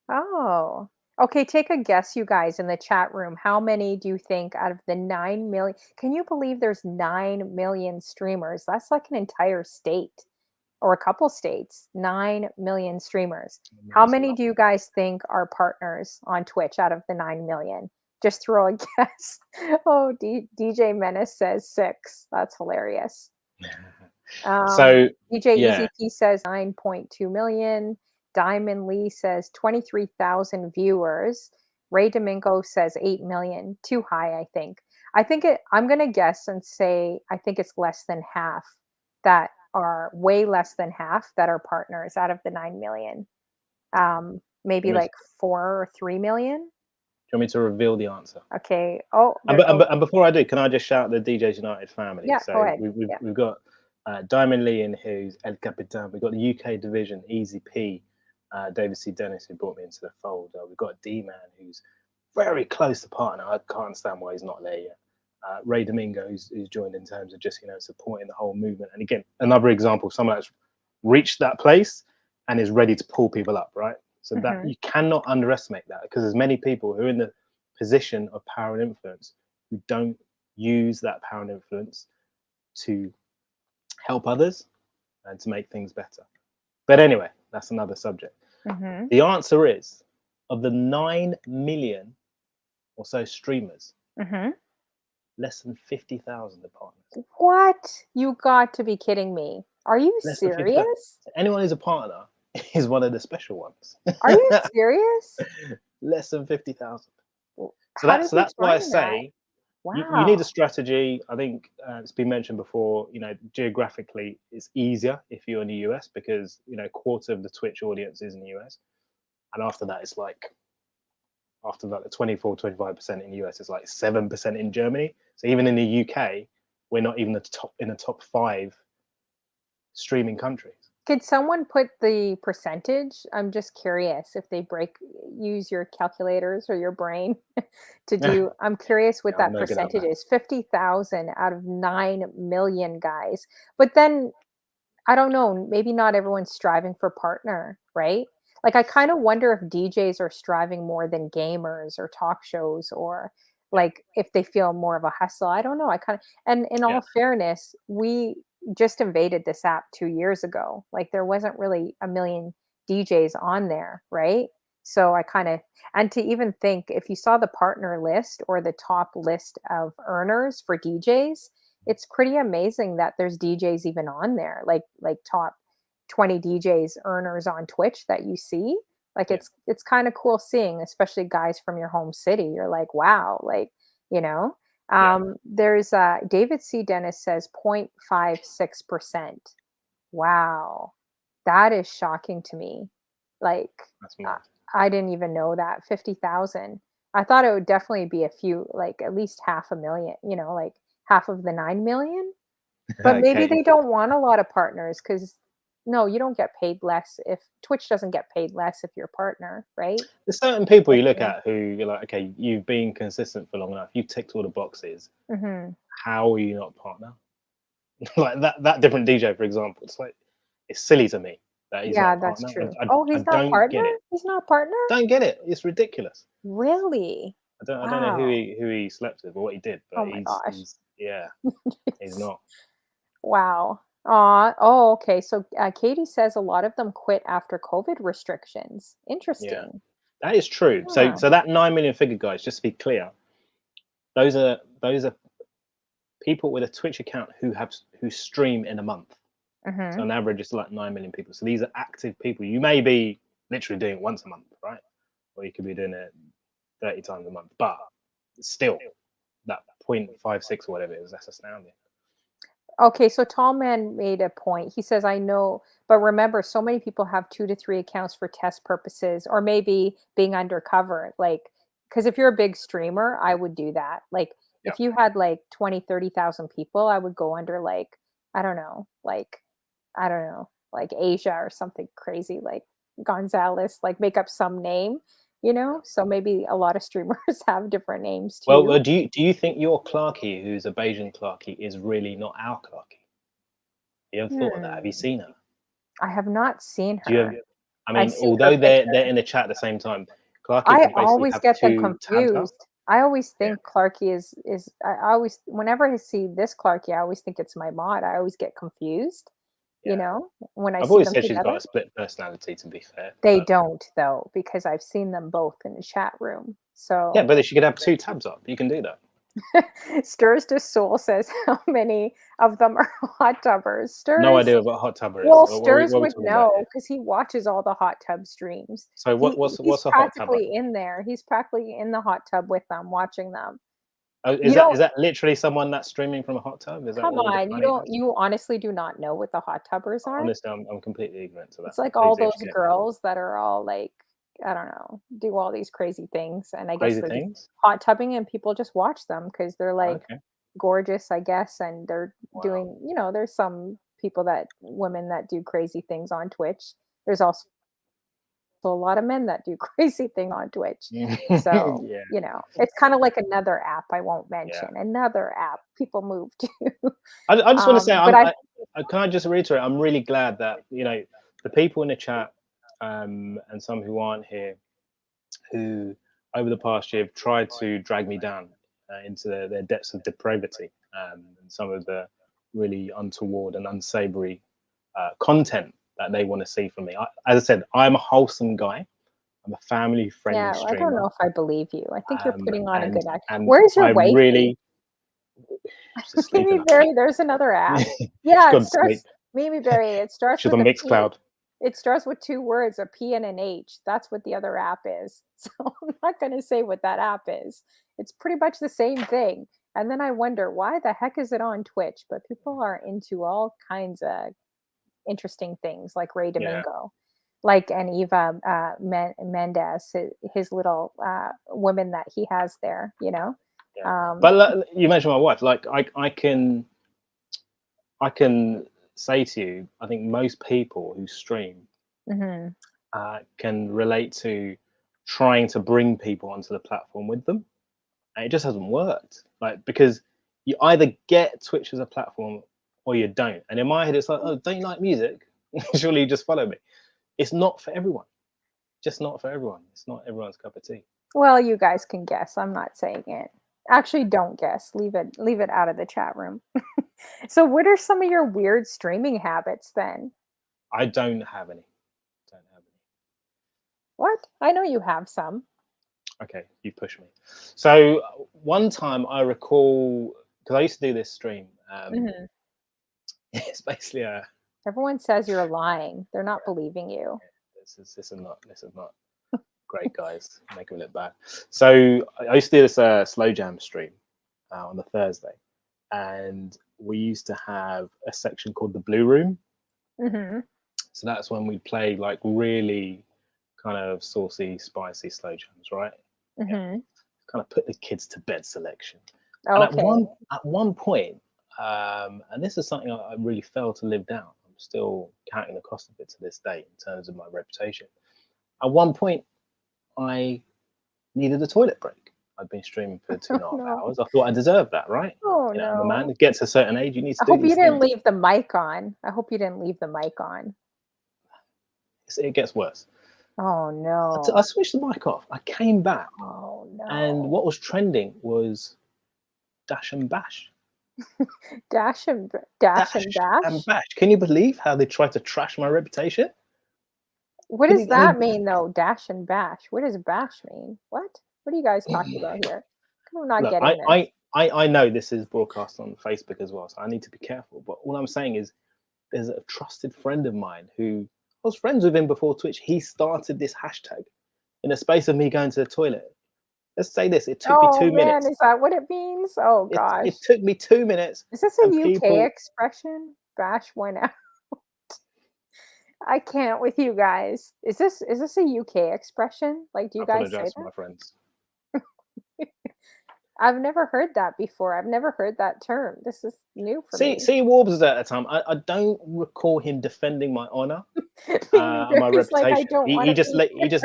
Oh. Okay, take a guess, you guys in the chat room. How many do you think out of the 9 million? Can you believe there's 9 million streamers? That's like an entire state or a couple states. 9 million streamers. How That's a many lot. do you guys think are partners on Twitch out of the 9 million? Just throw a guess. Oh, DJ Menace says 6. That's hilarious. So DJ yeah, Easy P says 9.2 million. Diamond Lee says 23,000 viewers. Ray Domingo says 8 million. Too high, I think. I'm going to guess and say I think it's less than half that are way less than half that are partners out of the 9 million. do Maybe you want me like 4 or 3 million. to reveal the answer? Okay. Oh, And, there goes. and before I do, can I just shout the DJs United family? Yeah, go So ahead. Yeah. we've got Diamond Lee in who's El Capitan. We've got the UK division, Easy P, David C. Dennis, who brought me into the fold. We've got D Man, who's very close to partner. I can't understand why he's not there yet. Ray Domingo, who's joined in terms of just supporting the whole movement. And again, another example of someone that's reached that place and is ready to pull people up, right? So that Hmm. you cannot underestimate that because there's many people who are in the position of power and influence who don't use that power and influence to help others and to make things better. But anyway, that's another subject. Hmm. The answer is of the 9 million or so streamers, Hmm. less than 50,000 are partners. What? You got to be kidding me. Are you Less than 50,000. serious? So anyone who's a partner is one of the special ones. Are you serious? Less than 50,000. So How did you that's why I find that? say you need a Wow. strategy. I think it's been mentioned before. Geographically, it's easier if you're in the US because a quarter of the Twitch audience is in the US, and after that, it's like after that, the 24-25% in the US is like 7% in Germany. So even in the UK, we're not even in the top 5 streaming countries. Could someone put the percentage? I'm just curious if they use your calculators or your brain to Yeah, do. I'm curious what I'm that no good at percentage maths. is. 50,000 out of 9 million guys. But then I don't know, maybe not everyone's striving for partner, right? Like, I kind of wonder if DJs are striving more than gamers or talk shows, or Yeah, like if they feel more of a hustle. I don't know. I kind of, and in yeah, all fairness, we just invaded this app 2 years ago. Like, there wasn't really a million DJs on there, right? So I kind of, and to even think if you saw the partner list or the top list of earners for DJs, it's pretty amazing that there's DJs even on there, like top 20 DJs earners on Twitch that you see. Like, yeah, it's kind of cool seeing, especially guys from your home city. You're like, wow, like, you know. yeah. There's David C. Dennis says 0.56%. Wow. That is shocking to me. Like, That's I, mad. I didn't even know that. 50,000. I thought it would definitely be a few, like at least half a million, like half of the 9 million. But maybe Katie they said, don't want a lot of partners because no, you don't get paid less if Twitch doesn't get paid less if you're a partner, right? there's certain people Like, you look at who you're like, okay, you've been consistent for long enough. You've ticked all the boxes. mhm. How are you not a partner? Like that different DJ, for example. It's like it's silly to me that he's not Yeah, a that's partner. true. Oh, I he's not don't partner? get it. He's not partner? Don't get it. It's ridiculous. Really? I don't know Wow. who he slept with or what he did, Oh but my gosh. he's yeah, he's not. Wow. Oh, okay. So Katie says a lot of them quit after COVID restrictions. Yeah, Interesting. that is true. Huh. So that 9 million figure, guys, just to be clear, those are people with a Twitch account who stream in a month. So Hmm. on average, it's like 9 million people. So these are active people. You may be literally doing it once a month, right? Or you could be doing it 30 times a month. But still, that 0.56 or whatever it is, that's astounding. Okay, so Tall Man made a point. He says, I know, but remember, so many people have 2 to 3 accounts for test purposes, or maybe being undercover. Like, because if you're a big streamer, I would do that. Like, Yeah. if you had like 20, 30,000 people, I would go under like, I don't know, I don't know, like Asia or something crazy, like Gonzalez, like make up some name, Yeah. So maybe a lot of streamers have different names Well, too. do you think your Clarky, who's a Bayesian Clarky, is really not our Clarky? You ever thought of that? Have you Hmm. seen her? I have not seen Do you have? her. I I've mean, seen her although they're picture. in the chat at the same time, Clarky I can basically always have get them two tabs up. confused. I always Yeah, think Clarky is I always whenever I see this Clarky, I always think it's my mod. I always get confused, yeah. when I I've see always them said she's got together. a split personality, to be fair. They But don't though, because I've seen them both in the chat room. yeah, So but she could have two tabs up. You can do that. Stirs to Soul says how many of them are hot tubbers. No Stirs idea what hot tubber is. Well, Stirs What are we would talking about know here? because he watches all the hot tub streams. So He he's what's a hot tubber? practically in there. He's practically in the hot tub with them, watching them. Oh, You don't is that literally someone that's streaming from a hot tub? Is that Come what we're on, defining it as? you honestly do not know what the hot tubbers are? Honestly, I'm completely ignorant to that. It's like all Please those educate me. girls that are all like, I don't know, do all these crazy things, and I guess Crazy they're just things. hot tubbing and people just watch them because 'cause they're, like, Okay. gorgeous, I guess, and they're Wow. doing there's some women that do crazy things on Twitch. There's also a lot of men that do crazy thing on Twitch. So, Yeah. it's kinda like another app I won't Yeah. mention, another app people move to. I just want to say But I can I just reiterate? I'm really glad that the people in the chat and some who aren't here who over the past year have tried to drag me down into their depths of depravity and some of the really untoward and unsavory content that they want to see from me. As I said, I'm a wholesome guy. I'm a family-friendly Yeah, I don't streamer, know if I believe you. I think you're putting on a good act. and Where's your I wifey? really she's sleeping, Mimi I think. Berry, there's another app. She's Yeah, it gone to sleep. starts Mimi Berry, it starts She's with on a P. Mixcloud. It starts with 2 words, a P and an H. That's what the other app is. So I'm not gonna say what that app is. It's pretty much the same thing. And then I wonder why the heck is it on Twitch? But people are into all kinds of interesting things like Ray Yeah, Domingo, like and Eva Mendez, his little women that he has there. yeah. Um, But you mentioned my wife. Like I can say to you, I think most people who stream can relate to trying to bring people onto the platform with them, and it just hasn't worked. Like, because you either get Twitch as a platform or you don't. And in my head, it's like, oh, don't you like music? Surely you just follow me. It's not for everyone. Just not for everyone. It's not everyone's cup of tea. Well, you guys can guess. I'm not saying it. Actually, don't guess. Leave it out of the chat room. So what are some of your weird streaming habits then? I don't have any. What? I know you have some. Okay, you push me. So one time I recall, because I used to do this stream. It's basically Everyone says you're lying. They're not believing you. This is not great, guys. Make it look bad. So I used to do this slow jam stream on the Thursday, and we used to have a section called the Blue Room. So that's when we play like really kind of saucy, spicy slow jams, right? Kind of put the kids to bed selection. Okay. And at one point, and this is something I really failed to live down. I'm still counting the cost of it to this day in terms of my reputation. At one point, I needed a toilet break. I'd been streaming for 2.5 hours. I thought I deserved that, right? Oh, you know, I'm a man. It gets a certain age, you need to do I hope you didn't things. leave the mic on. I hope you didn't leave the mic on. It gets worse. Oh, no. I switched the mic off. I came back. Oh, no. And what was trending was Dash and Bash. Dash and Bash? And Bash. Can you believe how they tried to trash my reputation? What does that mean, though? Dash and Bash. What does Bash mean? What are you guys talking about here? I'm not getting this. I know this is broadcast on Facebook as well, so I need to be careful. But all I'm saying is there's a trusted friend of mine who I was friends with him before Twitch. He started this hashtag in the space of me going to the toilet. Let's say this, it took me 2 minutes. Is that what it means? Oh, gosh. It took me 2 minutes. Is this a UK expression? Bash went out. I can't with you guys. Is this a UK expression? Like, do you guys say that? My friends. I've never heard that before. I've never heard that term. This is new for me. See, Warbs was at a time. I don't recall him defending my honor, my reputation. Like, he just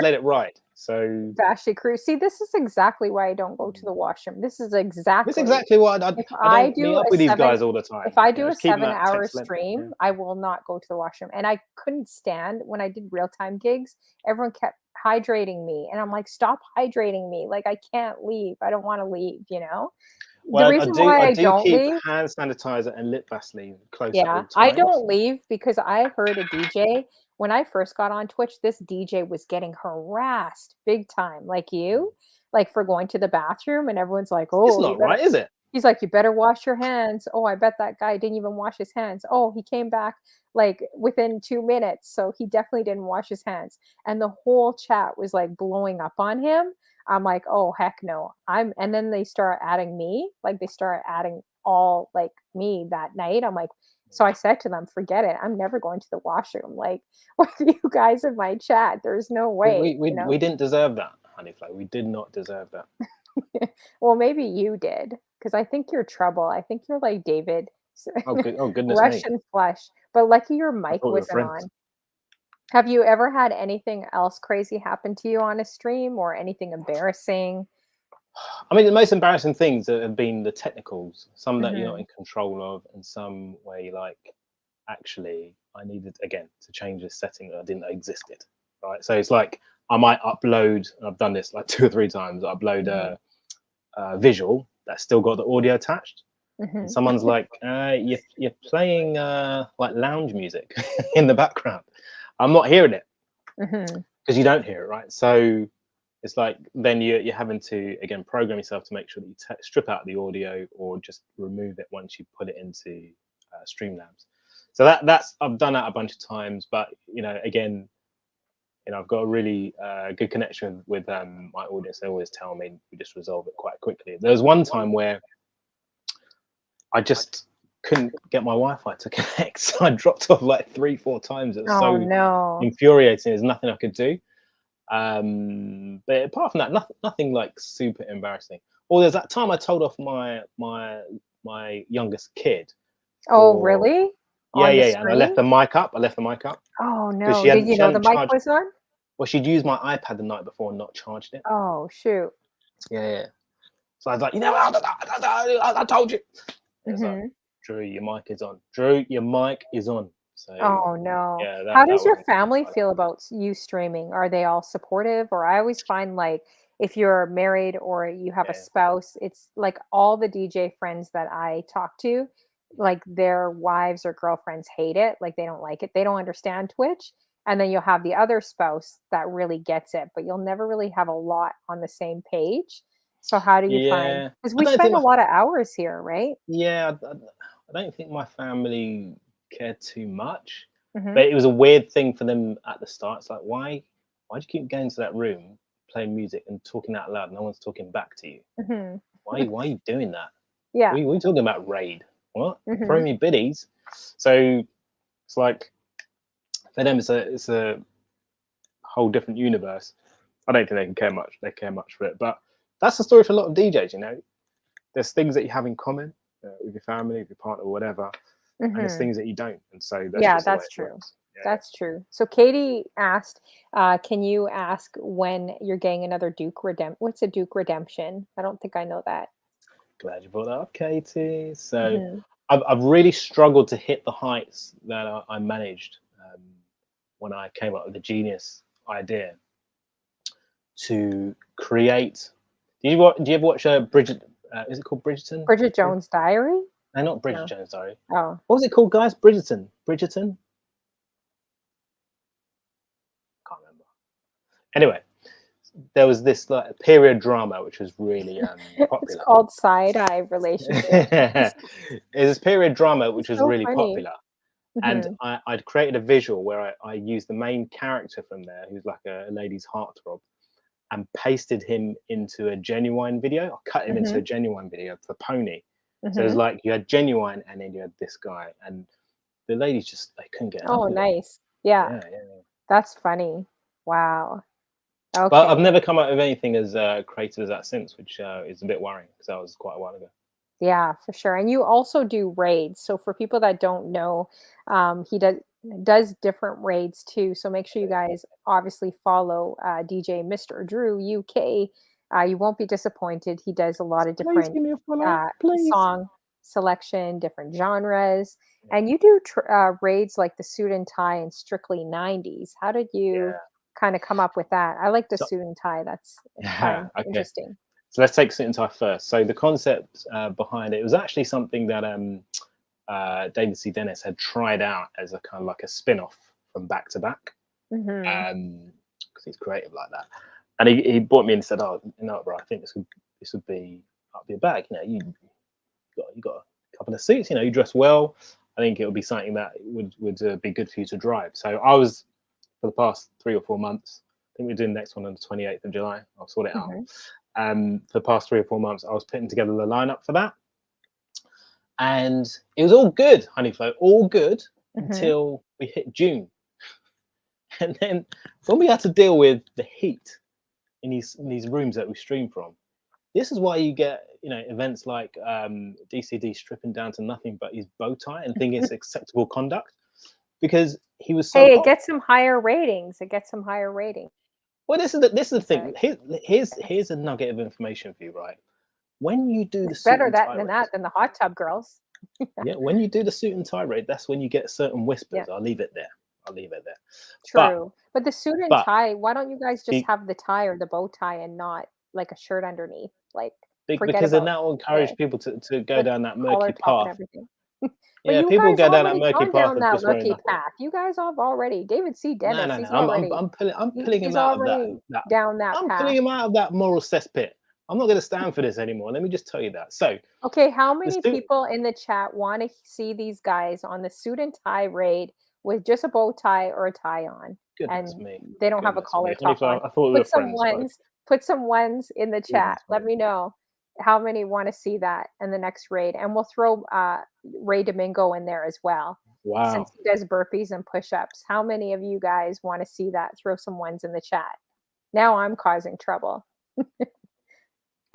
let it ride. So Bashy crew. See, this is exactly why I don't go to the washroom. This is exactly why I don't meet up with these guys all the time. If I do a 7-hour stream, I will not go to the washroom. And I couldn't stand when I did real-time gigs. Everyone kept hydrating me, and I'm like, stop hydrating me. Like, I can't leave. I don't want to leave. You know. Well, the reason why I do keep hand sanitizer and lip Vaseline close. Yeah, I don't leave because I heard a DJ. When I first got on Twitch, this DJ was getting harassed big time, like you, like for going to the bathroom, and everyone's like, "Oh, it's not right, is it?" He's like, "You better wash your hands." Oh, I bet that guy didn't even wash his hands. Oh, he came back like within 2 minutes, so he definitely didn't wash his hands. And the whole chat was like blowing up on him. I'm like, "Oh, heck no." And then they start adding me, like they start adding all like me that night. I'm like, so I said to them, forget it. I'm never going to the washroom. Like, with you guys in my chat, there's no way. We didn't deserve that, Honeyflow. We did not deserve that. Well, maybe you did, because I think you're trouble. I think you're like David. Oh, goodness Russian me. flesh. But lucky your mic wasn't on. Have you ever had anything else crazy happen to you on a stream, or anything embarrassing? I mean, the most embarrassing things have been the technicals, some that you're not in control of, and some where you're like, actually, I needed, again, to change this setting that I didn't know existed, right? So it's like, I might upload, and I've done this like 2 or 3 times, upload a visual that's still got the audio attached. And someone's like, you're playing like lounge music in the background. I'm not hearing it, because you don't hear it, right? So it's like, then you're having to, again, program yourself to make sure that you strip out the audio or just remove it once you put it into Streamlabs. So that's I've done that a bunch of times, but again, I've got a really good connection with my audience. They always tell me we just resolve it quite quickly. There was one time where I just couldn't get my Wi-Fi to connect, so I dropped off like 3-4 times. It was infuriating. There's nothing I could do. But apart from that, nothing like super embarrassing. Or there's that time I told off my youngest kid. Oh, really? Yeah, on the yeah, yeah. And I left screen? the mic up. I left the mic up Oh, because no. Did you she know the hadn't mic charged. was on? Well, she'd used my iPad the night before and not charged it. Oh, shoot. Yeah, yeah. So I was like, you know, I told you. It was like, Mhm. Drew, your mic is on. Drew, your mic is on. So Oh, no. yeah, How that does your wasn't good. family feel about you streaming? Are they all supportive? Or I always find like if you're married or you have a Yeah, spouse, it's like all the DJ friends that I talk to, like their wives or girlfriends hate it. Like they don't like it. They don't understand Twitch. And then you'll have the other spouse that really gets it, but you'll never really have a lot on the same page. So how do you find? yeah. Because I we don't spend think a my lot of hours here, right? yeah, I don't think my family cared too much, Hmm. but it was a weird thing for them at the start. It's like, why do you keep going to that room, playing music and talking out loud? No one's talking back to you. Hmm. Why are you doing that? Yeah. We talking about raid? What? Throw Hmm. me biddies. So it's like for them, it's a whole different universe. I don't think they can care much. They care much for it, but that's the story for a lot of DJs. You know, there's things that you have in common with your family, with your partner, or whatever, and there's Hmm. things that you don't. And so that's Yeah, just the way that's it true. works. Yeah. That's true. So Katie asked, can you ask when you're getting another Duke redemption? What's a Duke redemption? I don't think I know that. Glad you brought that up, Katie. So Hmm. I've really struggled to hit the heights that I managed when I came up with the genius idea to create. Do you ever watch Bridget? Is it called Bridgerton? Bridget Jones' Diary? No, not Bridget No. Jones. Sorry, Oh. what was it called, guys? Bridgerton. Bridgerton. Can't remember. Anyway, there was this like period drama which was really It's popular. called Side Eye Relationship. It was this period drama which It's was so really funny. popular. And Hmm. I'd created a visual where I used the main character from there, who's like a lady's heartthrob, and pasted him into a Genuine video. I cut him into Hmm. a Genuine video for Pony. So it was Hmm. like you had Genuine and then you had this guy. And the ladies just, they couldn't get enough Oh, of it. nice. Yeah, Yeah, yeah. that's funny. Wow. But I've Okay. never come up with anything as creative as that since, which is a bit worrying because that was quite a while ago. Yeah, for sure. And you also do raids. So for people that don't know, he does different raids too. So make sure you guys obviously follow DJ Mr. Drew UK. You won't be disappointed. He does a lot of Please different give me a follow, please. song selection, different genres, and you do raids like the suit and tie and strictly 90s. How did you Yeah. kind of come up with that? I like the So, suit and tie. That's yeah, fun, okay. interesting. So let's take Sit and Tie first. So the concept behind it was actually something that David C. Dennis had tried out as a kind of like a spin-off from Back to Back, Hmm. because he's creative like that. And he brought me in and said, "Oh, you know, bro, I think this would be a bag. You know, you got a couple of suits. You know, you dress well. I think it would be something that would be good for you to drive." So I was for the past 3 or 4 months. I think we're doing the next one on the 28th of July. I'll sort it out. Hmm. For the past 3 or 4 months, I was putting together the lineup for that, and it was all good, Honeyflow, all good Hmm. until we hit June, and then when we had to deal with the heat in these rooms that we stream from, this is why you get events like DCD stripping down to nothing but his bow tie and thinking it's acceptable conduct because he was so Hey, it hot. gets some higher ratings. It gets some higher ratings. Well, this is the thing. Here's a nugget of information for you, right? When you do the It's suit better and that tie than race, that than the hot tub girls. yeah, when you do the suit and tie raid, that's when you get certain Yeah, whispers. I'll leave it there. I'll leave it there. But true. But the suit and but tie, why don't you guys just be, have the tie or the bow tie and not like a shirt underneath? Like forget because then about that will encourage the people to go the down that collar murky top and path. everything. But Yeah, you people guys go down that already murky gone path down of that just wearing murky nothing. path. You guys have already. David C. No, Dennis, no, no. he's already I'm pulling him he's out of already that. down that I'm path. pulling him out of that moral cesspit. I'm not going to stand for this anymore. Let me just tell you that. So Okay, how the many suit, people in the chat want to see these guys on the suit and tie raid with just a bow tie or a tie on, goodness and me, they don't have a goodness me, collar top on? Honeyflower. I thought we were friends, but Put some ones in the chat. goodness Let me, me know how many want to see that in the next raid, and we'll throw Ray Domingo in there as well, since wow. he does burpees and push-ups. How many of you guys want to see that? Throw some ones in the chat. Now I'm causing trouble.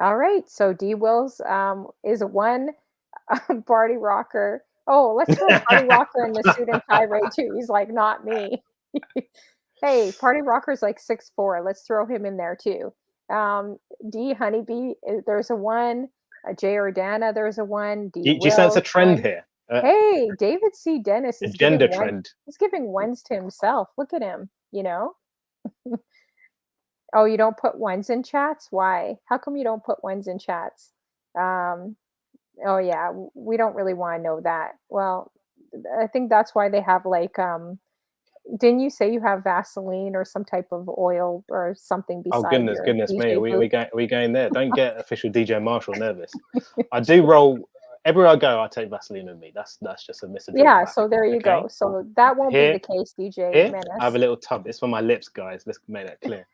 All right, so D Wills is one party rocker Oh, let's throw Party Rocker in the suit and tie Ray too. He's like, not me. Hey, Party Rocker's like 6'4". Let's throw him in there too. D Honeybee, there's a one. J Ordana, there's a one. D Do you sense a Will, trend one. here? Hey, David C. Dennis A is giving gender one. trend. He's giving ones to himself. Look at him, you know? Oh, you don't put ones in chats? Why? How come you don't put ones in chats? Um, oh yeah, we don't really want to know that. Well, I think that's why they have like didn't you say you have Vaseline or some type of oil or something Oh beside goodness, your goodness me, DJ booth? we going there. Don't get official DJ Marshall nervous. I do roll everywhere I go. I take Vaseline with me. That's just a Mr. Drew Yeah, fact. so there you Okay. go. So that won't be Here, the case, DJ here, I have a Menace. little tub. It's for my lips, guys. Let's make that clear.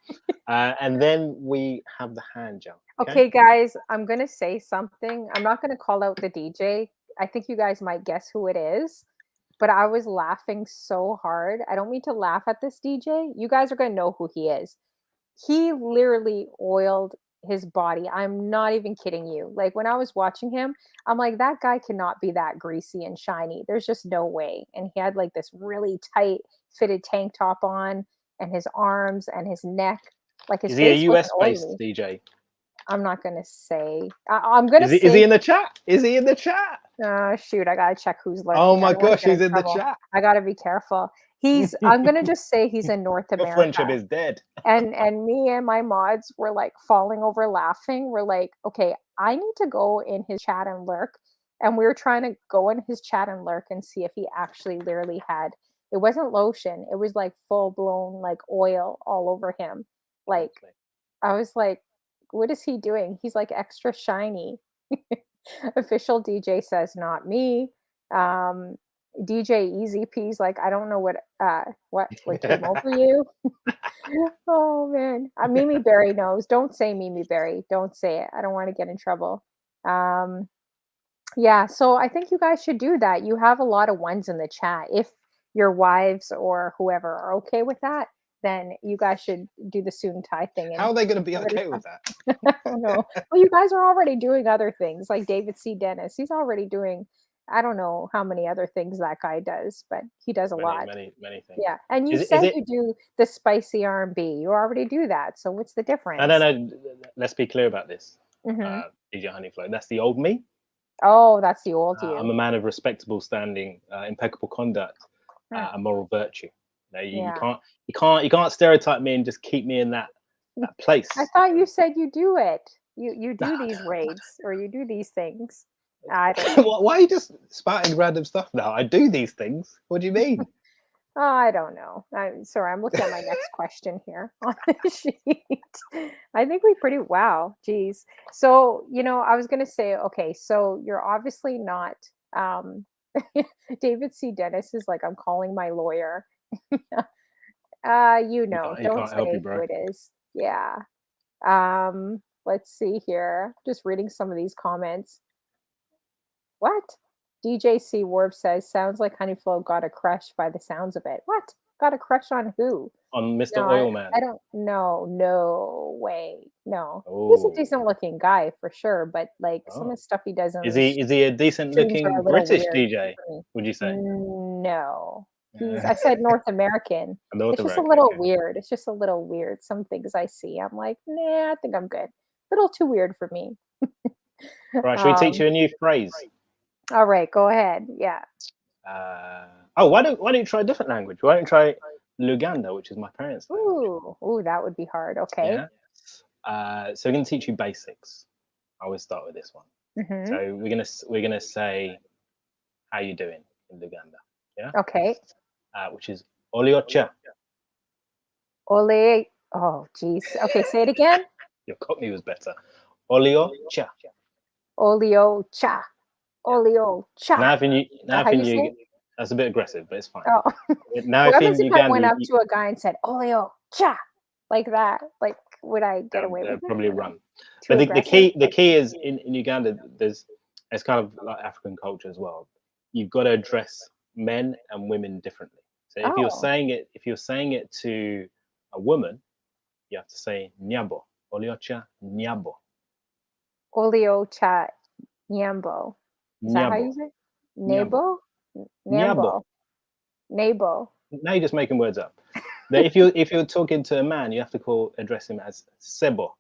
And then we have the hand gel. Okay. Okay, guys, I'm gonna say something. I'm not gonna call out the DJ. I think you guys might guess who it is, but I was laughing so hard. I don't mean to laugh at this DJ. You guys are gonna know who he is. He literally oiled his body. I'm not even kidding you. Like when I was watching him, I'm like, that guy cannot be that greasy and shiny. There's just no way. And he had like this really tight fitted tank top on, and his arms and his neck, like his Is he a face wasn't US based oily. DJ? I'm not gonna say. I'm gonna Is say. he in the chat? Is he in the chat? Shoot, I gotta check who's Oh lurking. I my don't want to gosh, get he's in in the trouble. chat. I gotta be careful. He's. I'm gonna just say he's in North Your America. friendship is dead. And me and my mods were like falling over laughing. We're like, okay, I need to go in his chat and lurk. And we were trying to go in his chat and lurk and see if he actually literally had. It wasn't lotion. It was like full blown like oil all over him. Like I was like, what is he doing? He's like extra shiny. Official DJ says not me. Um, DJ Easy P's like, I don't know what came over you. Oh man, Mimi Berry knows. Don't say Mimi Berry. Don't say it. I don't want to get in trouble. Um, yeah, so I think you guys should do that. You have a lot of ones in the chat. If your wives or whoever are okay with that, then you guys should do the suit and tie thing. How And are they going to be give it a okay with try. that? I don't know. Well, you guys are already doing other things, like David C. Dennis. He's already doing. I don't know how many other things that guy does, but he does a Many, lot. many, many things. Yeah, and you Is said it? you do the spicy R&B. You already do that. So what's the difference? No. Let's be clear about this. Mhm. DJ Honeyflow. That's the old me. Oh, that's the old I'm you. a man of respectable standing, impeccable conduct, Huh. and moral virtue. You Yeah. you can't stereotype me and just keep me in that place. I thought you said you do it. You do these raids or you do these things. I don't know. Why are you just spouting random stuff now? I do these things. What do you mean? Oh, I don't know. I'm sorry. I'm looking at my next question here on the sheet. I think we pretty wow. Geez. So, I was gonna say, okay, so you're obviously not um David C. Dennis is like, I'm calling my lawyer. He Don't can't help you, say who bro. it is. Yeah. Let's see here. Just reading some of these comments. What? DJC Warp says, sounds like Honeyflow got a crush by the sounds of it. What? Got a crush on who? On Mr. No, Oilman. I don't know. No way. No. He's a Oh, decent looking guy for sure, but like some of oh. the stuff he does on Is the he a decent streams are looking a little British weird DJ? for me. Would you say? No. I said North American. North It's just a American. little Okay. weird. It's just a little weird. Some things I see, I'm like, nah, I think I'm good. A little too weird for me. Right, should we teach you a new phrase? All right, go ahead. Yeah. Why don't you try a different language? Why don't you try Luganda, which is my parents' language? Ooh, that would be hard. Okay. Yeah. So we're going to teach you basics. I always start with this one. Mm-hmm. So we're gonna say, "How you doing?" in Luganda. Yeah. Okay. Which is Oliocha. Ole. Oh, geez. Okay, say it again. Your Cockney was better. Oliocha. Olio cha. Olio cha. Now if you that's a bit aggressive, but it's fine. Oh. Now What if happens in if I went Uganda, up to a guy and said Olio cha like that? Like, would I get away with it? probably run. Too But the aggressive? key is in Uganda. It's kind of like African culture as well. You've got to address men and women differently. So if you're saying it to a woman, you have to say nyabo. Oliocha nyabo. Olio cha nyambo. Is that how Nyabo. you say it? Nyambo. Nebo? Nyabo. Nambo. Nabo. Now you're just making words up. Now, if you're talking to a man, you have to address him as Sebo.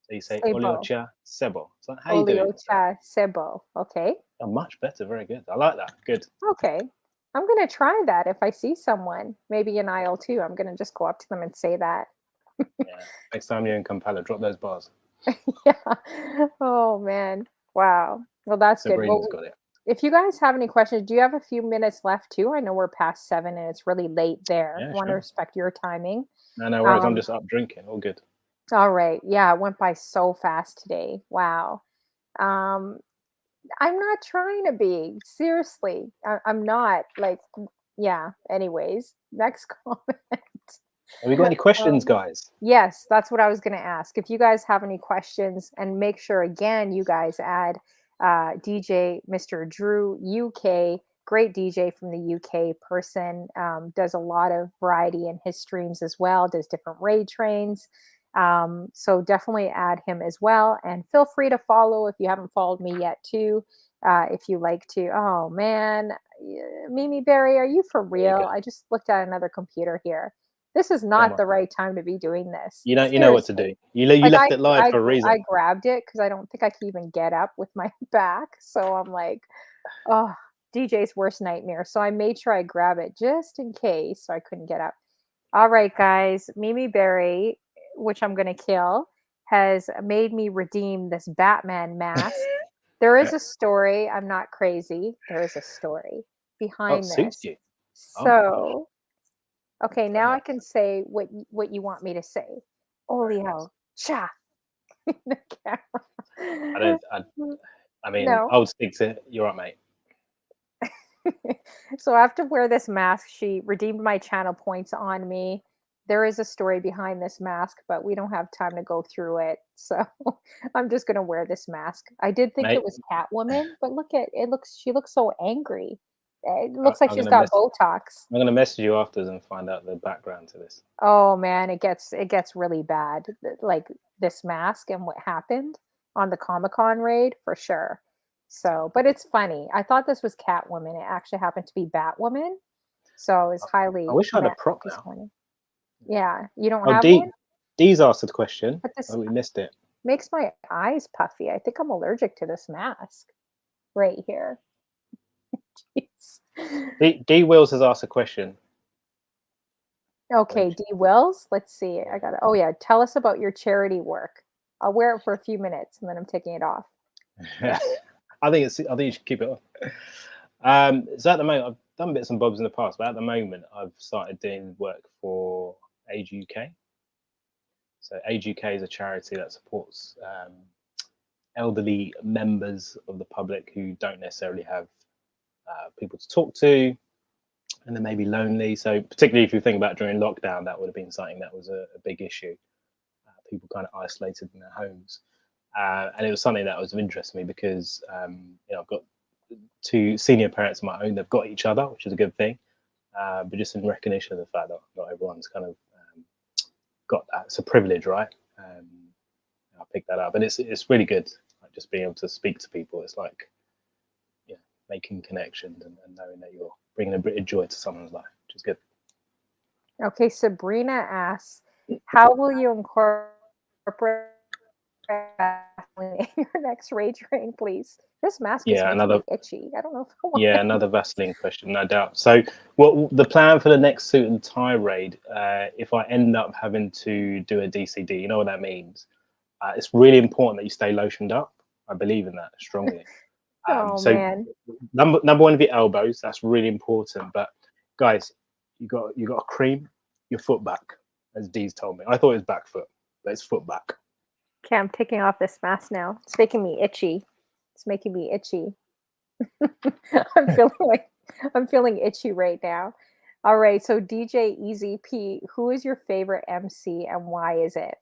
So you say Sebo. Oliocha Sebo. So how you doing? Oliocha Sebo. Okay. Oh, much better. Very good. I like that. Good. Okay. I'm going to try that if I see someone, maybe in aisle 2. I'm going to just go up to them and say that. Yeah. Next time you're in Kampala, drop those bars. Yeah. Oh, man. Wow. Well, that's good. Sabrina's Well, got it. if you guys have any questions, do you have a few minutes left too? I know we're past 7 and it's really late there. Yeah, I want to sure. respect your timing. No worries. I'm just up drinking. All good. All right. Yeah, it went by so fast today. Wow. Um, I'm not trying to be. Seriously. I'm not like, yeah. Anyways, next comment. Have we got any questions, Um, guys? yes, that's what I was going to ask. If you guys have any questions, and make sure again, you guys add DJ Mr. Drew UK, great DJ from the UK person, does a lot of variety in his streams as well, does different raid trains. So definitely add him as well. And feel free to follow if you haven't followed me yet too. If you like to. Oh man, Mimi Berry, are you for There you real? go. I just looked at another computer here. This is Don't not worry. the right time to be doing this. You know what to do. Seriously. You Like left it live for a reason. I grabbed it because I don't think I can even get up with my back. So I'm like, oh, DJ's worst nightmare. So I made sure I grab it just in case so I couldn't get up. All right, guys. Mimi Berry, which I'm going to kill, has made me redeem this Batman mask. There is a story. I'm not crazy. There is a story Oh, it behind suits this. you. Oh my gosh. So, okay, now I Nice. can say what you want me to say. Very nice. Olio, cha. The I camera. don't. I mean, No. I would stick to. You're right, mate. So I have to wear this mask. She redeemed my channel points on me. There is a story behind this mask, but we don't have time to go through it. So I'm just gonna wear this mask. I did think it Mate, was Catwoman, but look at it looks she looks so angry. It I, looks like I'm she's gonna got mess. Botox. I'm gonna message you afterwards and find out the background to this. Oh man, it gets really bad. Like this mask and what happened on the Comic-Con raid for sure. So, but it's funny. I thought this was Catwoman. It actually happened to be Batwoman. So it's I highly wish I had a prop now. disappointing. Yeah, you don't Oh, have one? D's asked a question. But this Oh, we missed it. makes my eyes puffy. I think I'm allergic to this mask right here. Jeez. D Wills has asked a question. Okay, Which, D Wills. Let's see. I got it. Oh yeah, tell us about your charity work. I'll wear it for a few minutes and then I'm taking it off. I think you should keep it off. So at the moment, I've done bits and bobs in the past, but at the moment, I've started doing work for Age UK. So Age UK is a charity that supports elderly members of the public who don't necessarily have people to talk to, and they may be lonely. So particularly if you think about during lockdown, that would have been something that was a big issue. People kind of isolated in their homes. And it was something that was of interest to me because I've got 2 senior parents of my own. They've got each other, which is a good thing. But just in recognition of the fact that not everyone's kind of got that, it's a privilege, right? I picked that up, and it's really good. Like just being able to speak to people. It's like making connections and knowing that you're bringing a bit of joy to someone's life, which is good. Okay, Sabrina asks, how will you incorporate in your next raid train, please? This mask is making me itchy. I don't know if I want another Vaseline question, no doubt. So, what the plan for the next suit and tie raid? If I end up having to do a DCD, you know what that means. It's really important that you stay lotioned up. I believe in that strongly. Oh so man. number one of your elbows. That's really important. But guys, you got to cream your foot back, as Dee's told me. I thought it was back foot, but it's foot back. Okay, I'm taking off this mask now. It's making me itchy. It's making me itchy. I'm feeling itchy right now. All right, so DJ Easy P, who is your favorite MC and why is it?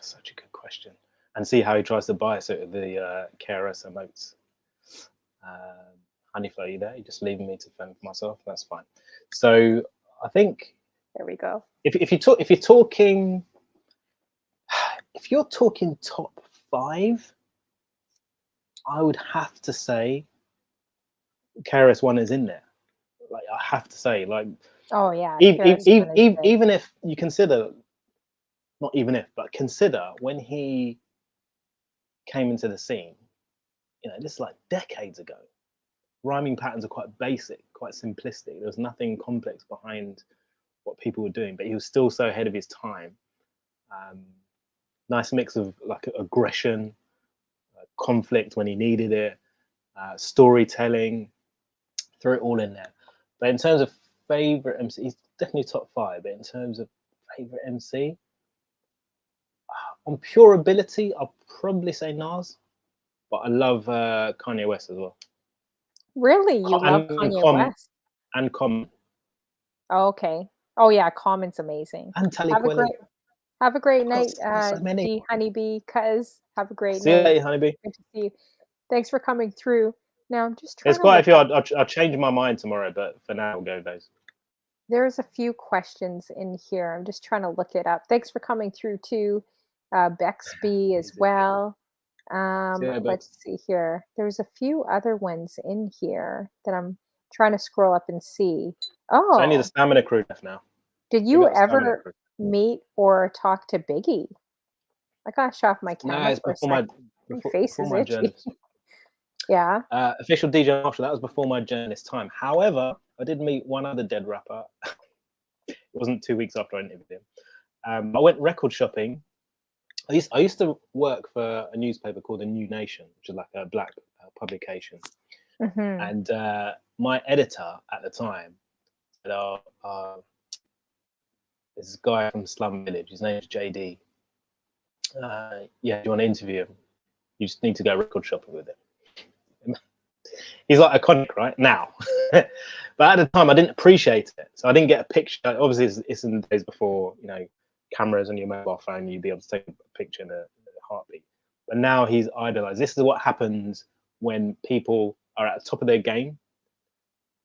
Such a good question. And see how he tries to bias it with the KRS emotes. Honeyflow, are you there? You're just leaving me to fend for myself. That's fine. So I think there we go. If you're talking top 5, I would have to say KRS-One is in there. Like, I have to say, like, Oh yeah, KRS-One is big. even if you consider, not even if, but consider when he came into the scene, you know, this is like decades ago. Rhyming patterns are quite basic, quite simplistic. There was nothing complex behind what people were doing, but he was still so ahead of his time. Nice mix of like aggression, conflict when he needed it, storytelling, threw it all in there. But in terms of favorite MC, he's definitely top 5. But in terms of favorite MC, on pure ability, I'll probably say Nas. But I love Kanye West as well. Really, you love Kanye West? And Common. Oh, okay. Oh yeah, Common's amazing. And Tally Have a great night, so many. D Honeybee, cuz. Have a great See night. you later, Honeybee. Good to see you. Thanks for coming through. Now I'm just trying There's quite a few. I'll change my mind tomorrow, but for now, we'll go those. There's a few questions in here. I'm just trying to look it up. Thanks for coming through too, Bexby as well. Let's see here. There's a few other ones in here that I'm trying to scroll up and see. Oh, So only the Stamina Crew left now. Did you ever meet or talk to Biggie? I gotta shut off my camera. No, it's before my journalist. Yeah. Official DJ Marshall. That was before my journalist time. However, I did meet one other dead rapper. It wasn't 2 weeks after I interviewed him. I went record shopping. I used to work for a newspaper called The New Nation, which is like a black publication. And my editor at the time said, this guy from Slum Village, his name is JD. Yeah, do you want to interview him? You just need to go record shopping with him. He's like iconic right now. But at the time, I didn't appreciate it. So I didn't get a picture. Obviously, it's in the days before, you know, cameras on your mobile phone, you'd be able to take a picture in a heartbeat. But now he's idolized. This is what happens when people are at the top of their game.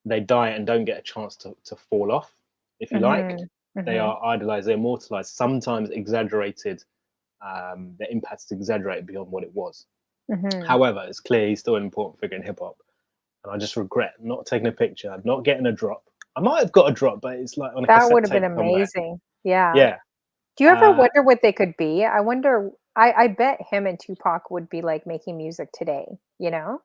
They die and don't get a chance to fall off, if you like. They are idolized, they're immortalized, sometimes exaggerated. Their impact is exaggerated beyond what it was. However, it's clear he's still an important figure in hip hop. And I just regret not taking a picture, not getting a drop. I might have got a drop, but it's like on a that would have been amazing. Yeah. Yeah. Do you ever wonder what they could be? I wonder. I bet him and Tupac would be like making music today. You know.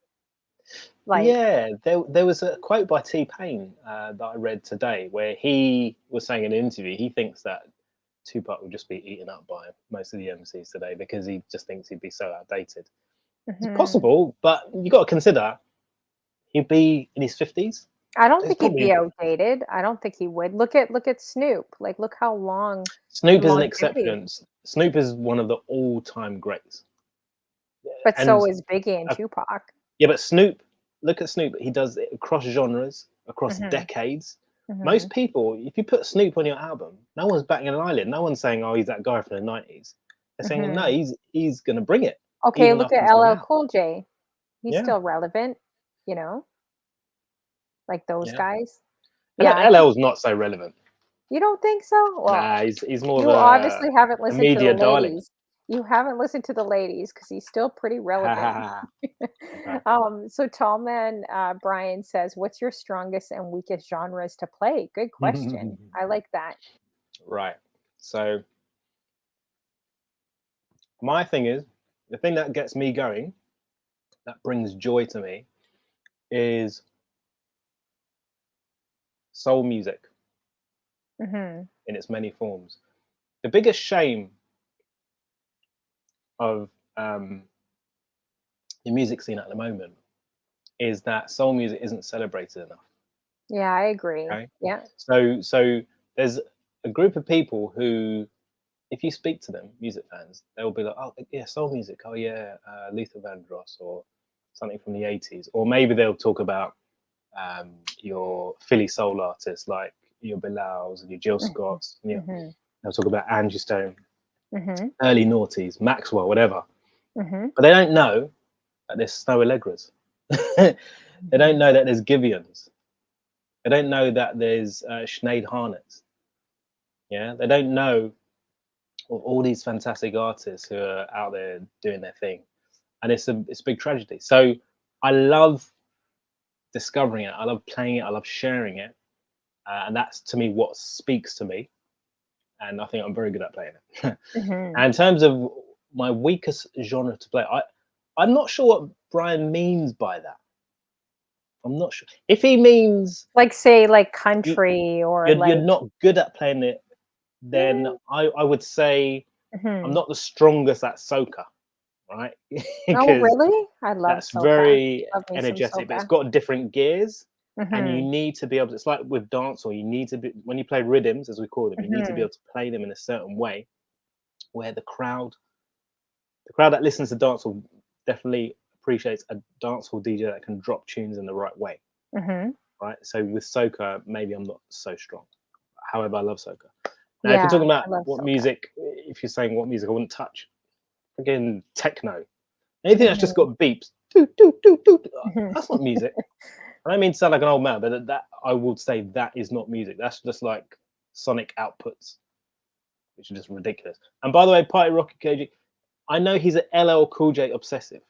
Like, yeah, there was a quote by T-Pain that I read today where he was saying in an interview he thinks that Tupac would just be eaten up by most of the MCs today because he just thinks he'd be so outdated. It's possible, but you got to consider he'd be in his 50s. I don't think he'd be outdated. I don't think he would. Look at Snoop. Like, look how long. Snoop is an exception. Snoop is one of the all-time greats. But so is Biggie and Tupac. Yeah, but Snoop, look at Snoop. He does it across genres, across decades. Most people, if you put Snoop on your album, no one's batting an eyelid. No one's saying, "Oh, he's that guy from the '90s." They're saying, "No, he's going to bring it." Okay, look at LL Cool J. He's still relevant, you know, like those guys. Yeah, LL's not so relevant. You don't think so? Well, nah, he's more. You obviously haven't listened to the ladies. Darling. You haven't listened to the ladies because he's still pretty relevant. So Tallman Brian says, "What's your strongest and weakest genres to play?" Good question. I like that. Right. So my thing is, the thing that gets me going, that brings joy to me, is soul music in its many forms. The biggest shame of the music scene at the moment is that soul music isn't celebrated enough. Yeah, I agree. Okay? Yeah. So there's a group of people who, if you speak to them, music fans, they'll be like, "Oh yeah, soul music. Oh yeah, Luther Vandross or something from the '80s." Or maybe they'll talk about your Philly soul artists like your Bilals and your Jill Scotts. And they'll talk about Angie Stone, early noughties, Maxwell, whatever. But they don't know that there's Snow Allegras. They don't know that there's Giveons. They don't know that there's Sinead Harnett. Yeah, they don't know of all these fantastic artists who are out there doing their thing, and it's a big tragedy. So I love discovering it. I love playing it. I love sharing it. And that's, to me, what speaks to me. And I think I'm very good at playing it. Mhm. And in terms of my weakest genre to play, I'm not sure what Brian means by that. I'm not sure. If he means Like, say, like, country or, you're like not good at playing it, then mm, I would say I'm mhm. not the strongest at soca, right? Oh, Because really? I love that's soca. very Love me some energetic, but it's soca. got different gears, and you Mhm, need to be able to, it's like with dancehall, you need to be, when you play rhythms, as we call them, you need to be mhm. able to play them in a certain way where the crowd that listens to dancehall definitely appreciates a dancehall DJ that can drop tunes in the right way, Mhm. right? So with soca, maybe I'm not so strong. However, I love soca. Now, if you're Yeah, talking about I love what soca. music, if you're saying what music I wouldn't touch, again, techno, anything that's just Mhm, got beeps, doo, doo, doo, doo, mhm. that's not music. I don't mean to sound like an old man, but that I would say that is not music. That's just like sonic outputs, which are just ridiculous. And by the way, Party Rocket KG, I know he's an LL Cool J obsessive,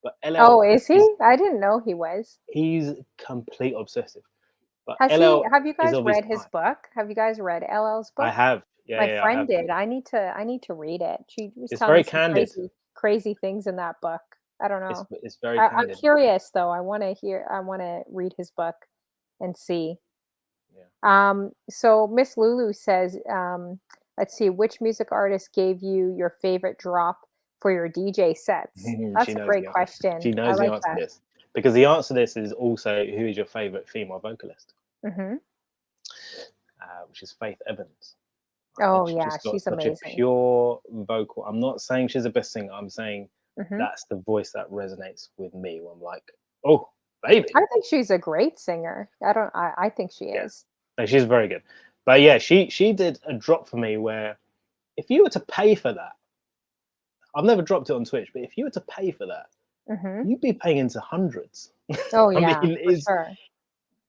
but Oh, LL is is he? I didn't know he was. he's complete obsessive. But LL Have you is guys of his read his time. book? Have you guys read LL's I book? have, yeah, My yeah, I friend have. did. I need to read it. She was It's telling me very some candid. crazy things in that book. I don't It's know. it's very I'm candid. curious though. I wanna read his book and see. Yeah. So Miss Lulu says, let's see, which music artist gave you your favorite drop for your DJ sets? She That's a knows great the answer. question. She I knows the like answer to that. this because the answer to this is also who is your favorite female vocalist, Hmm. which is Faith Evans. I think Oh she yeah, just got she's such a amazing. pure vocal. I'm not saying she's the best singer. I'm saying Hmm. that's the voice that resonates with me. When I'm like, oh, baby, I think she's a great singer. I think she yeah, is. no, she's very good. But yeah, she did a drop for me where if you were to pay for that, I've never dropped it on Twitch, but if you were to pay for that, Hmm. you'd be paying into hundreds. Oh I mean, yeah, for is sure.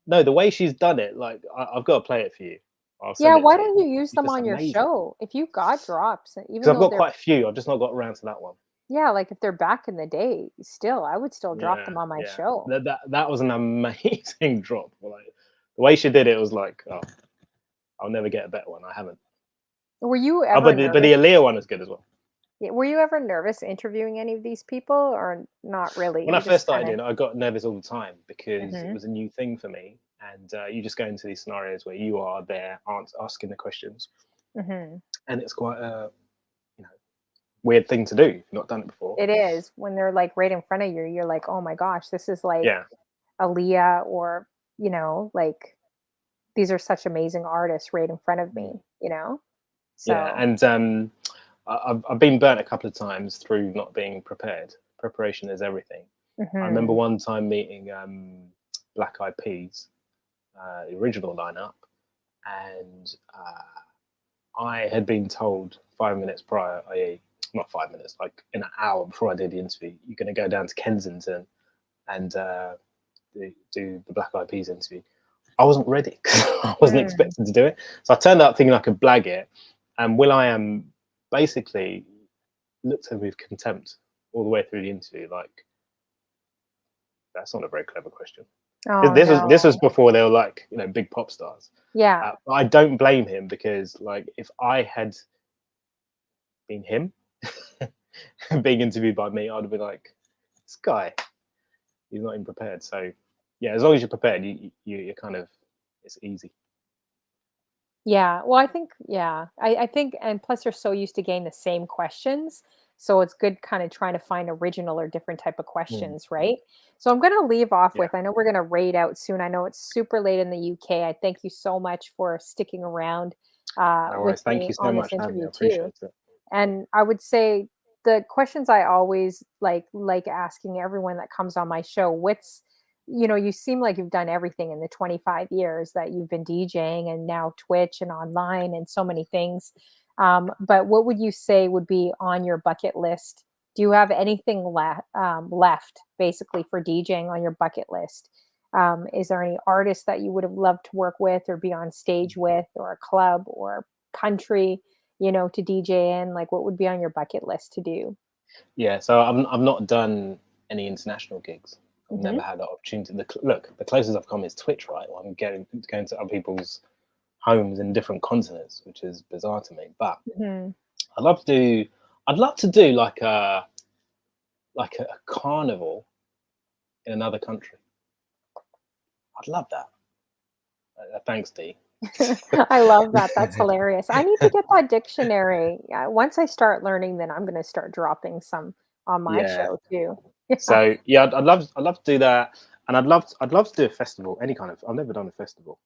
no, the way she's done it, like I've got to play it for you. I'll Yeah, send it why to you. don't you use It's them just on your amazing show? If you got drops, even because I've though got they're quite a few. I've just not got around to that one. yeah, like if they're back in the day, still, I would still drop Yeah, them on my yeah. show. That was an amazing drop. Like the way she did it was like, oh, I'll never get a better one. I haven't. Were you Oh, ever but the nervous? Aaliyah one is good as well. Yeah, were you ever nervous interviewing any of these people or not really? When I You first just started kind in, I got nervous all the time because it of was a new thing for me, and you just go into these scenarios where you are there, asking the questions, mhm. and it's quite a you know weird thing to do. If you've not done it before. It is when they're like right in front of you, you're like, "Oh my gosh, this is like Yeah, Aaliyah or, like these are such amazing artists right in front of mm. me?" Yeah, So, and I've been burnt a couple of times through not being prepared. Preparation is everything. I remember mhm. one time meeting Black Eyed Peas, the original lineup, and I had been told 5 minutes prior, i.e., not 5 minutes, like in an hour before I did the interview, you're going to go down to Kensington and do the Black Eyed Peas interview. I wasn't ready because I wasn't Mm. expecting to do it. So I turned up thinking I could blag it, and Will.i.am basically looked at me with contempt all the way through the interview. Like, that's not a very clever question. Oh This was no. before they were like big pop stars. Yeah. But I don't blame him because like if I had been him being interviewed by me, I'd have been like, this guy, he's not even prepared. So yeah, as long as you're prepared, you're kind of it's easy. Yeah. Well, I think, yeah, I think, and plus they're so used to getting the same questions. So it's good kind of trying to find original or different type of Mm, questions, right? So I'm going to leave off yeah, with, I know we're going to raid out soon. I know it's super late in the UK. I thank you so much for sticking around no with worries. Thank me you so on this much for having me. interview I too. appreciate it. And I would say the questions I always like asking everyone that comes on my show, you seem like you've done everything in the 25 years that you've been DJing and now Twitch and online and so many things. But what would you say would be on your bucket list? Do you have anything left basically for DJing on your bucket list? Is there any artists that you would have loved to work with or be on stage with or a club or country, to DJ in? Like what would be on your bucket list to do? Yeah, so I've not done any international gigs. I've never had that opportunity. Look, the closest I've come is Twitch, right? I'm going to other people's homes in different continents, which is bizarre to me. But I'd love to do like a carnival in another country. I'd love that. Thanks, Dee. I love that. That's hilarious. I need to get that dictionary. Once I start learning, then I'm going to start dropping some on my show too. So yeah, I'd love to do that, and I'd love to do a festival, any kind of. I've never done a festival.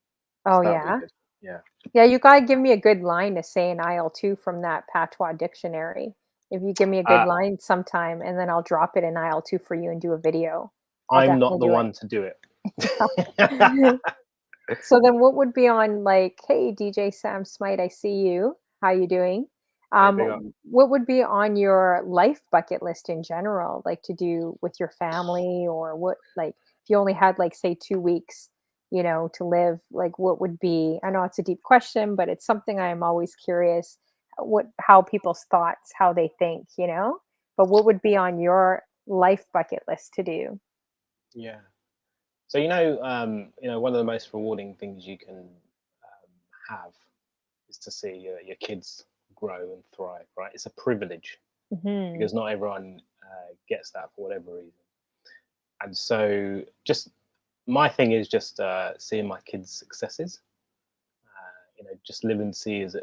Oh so that'd yeah, be good. yeah. You gotta give me a good line to say in aisle 2 from that patois dictionary. If you give me a good line sometime, and then I'll drop it in aisle 2 for you and do a video. I'm not the one to do it. So then what would be on, like, hey, DJ Sam Smite, I see you. How you doing? What would be on your life bucket list in general, like to do with your family, or what, like if you only had like say 2 weeks, to live, like what would be, I know it's a deep question, but it's something I'm always curious how people's thoughts, how they think, but what would be on your life bucket list to do? Yeah. So one of the most rewarding things you can have is to see your kids grow and thrive. Right? It's a privilege because not everyone gets that for whatever reason. And so, just my thing is just seeing my kids' successes. Just live and see as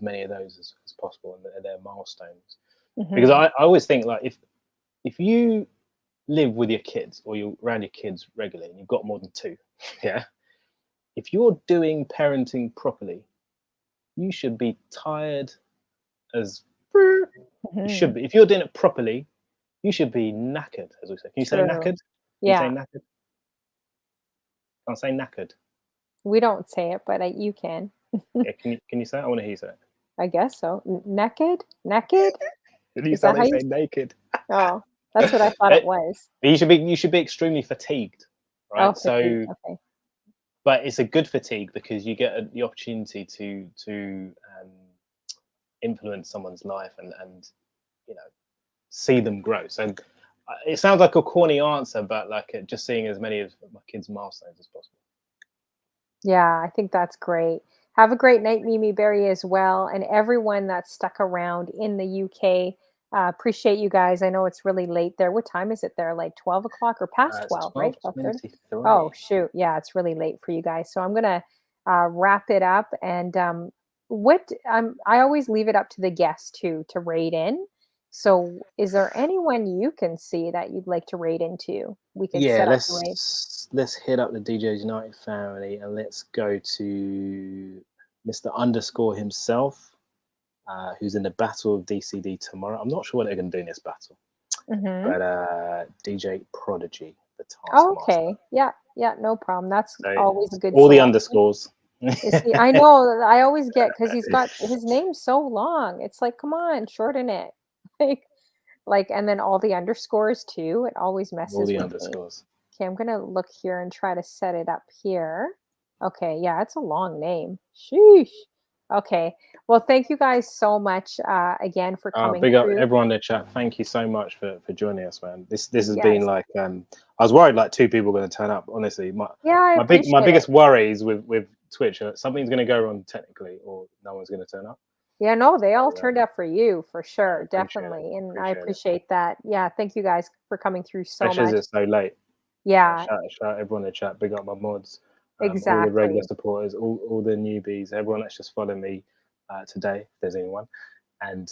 many of those as possible, and their milestones. Because I always think, like, if you live with your kids or you're around your kids regularly and you've got more than 2, if you're doing parenting properly, you should be tired as you should be. If you're doing it properly, you should be knackered, as we say. Can you say knackered? Yeah. Can you say knackered? Can't say knackered. We don't say it, but you can. Yeah, can you say it? I want to hear you say it. I guess so. Naked? Naked? Is that how they say naked? Oh, that's what I thought it was. You should be extremely fatigued, right? Oh, fatigued. Okay. But it's a good fatigue because you get the opportunity to influence someone's life and see them grow. So it sounds like a corny answer, but like just seeing as many of my kids' milestones as possible. Yeah, I think that's great. Have a great night, Mimi Berry, as well, and everyone that's stuck around in the UK. Appreciate you guys. I know it's really late there. What time is it there? Like 12 o'clock or past 12, right? 12:30? Oh, shoot. Yeah, it's really late for you guys. So I'm going to wrap it up. And I always leave it up to the guests too to rate in. So is there anyone you can see that you'd like to rate into? We could set up the rate. Let's hit up the DJs United family and let's go to Mr. Underscore himself, who's in the Battle of DCD tomorrow. I'm not sure what they're going to do in this battle, but DJ Prodigy, the Taskmaster. Okay, yeah, no problem. That's always a good. All the underscores. I know. I always get, because he's got his name so long. It's like, come on, shorten it. Like, and then all the underscores too. It always messes all the with underscores. Me. Okay, I'm gonna look here and try to set it up here. Okay, yeah, it's a long name. Sheesh. Okay, well, thank you guys so much again for coming. Big up everyone in the chat. Thank you so much for joining us, man. This has been like I was worried like 2 people were going to turn up. Honestly, my biggest worries with Twitch, something's going to go wrong technically, or no one's going to turn up. Yeah, no, they all turned up for you for sure, definitely, and I appreciate that. Yeah, thank you guys for coming through so much. Especially as it's so late. Yeah, shout everyone in the chat. Big up my mods. Exactly. All the regular supporters, all the newbies, everyone that's just following me today, if there's anyone. And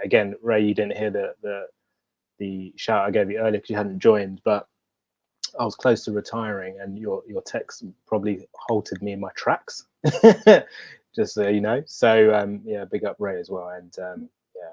again, Ray, you didn't hear the shout I gave you earlier because you hadn't joined, but I was close to retiring, and your text probably halted me in my tracks. Just so you know. So big up Ray as well, and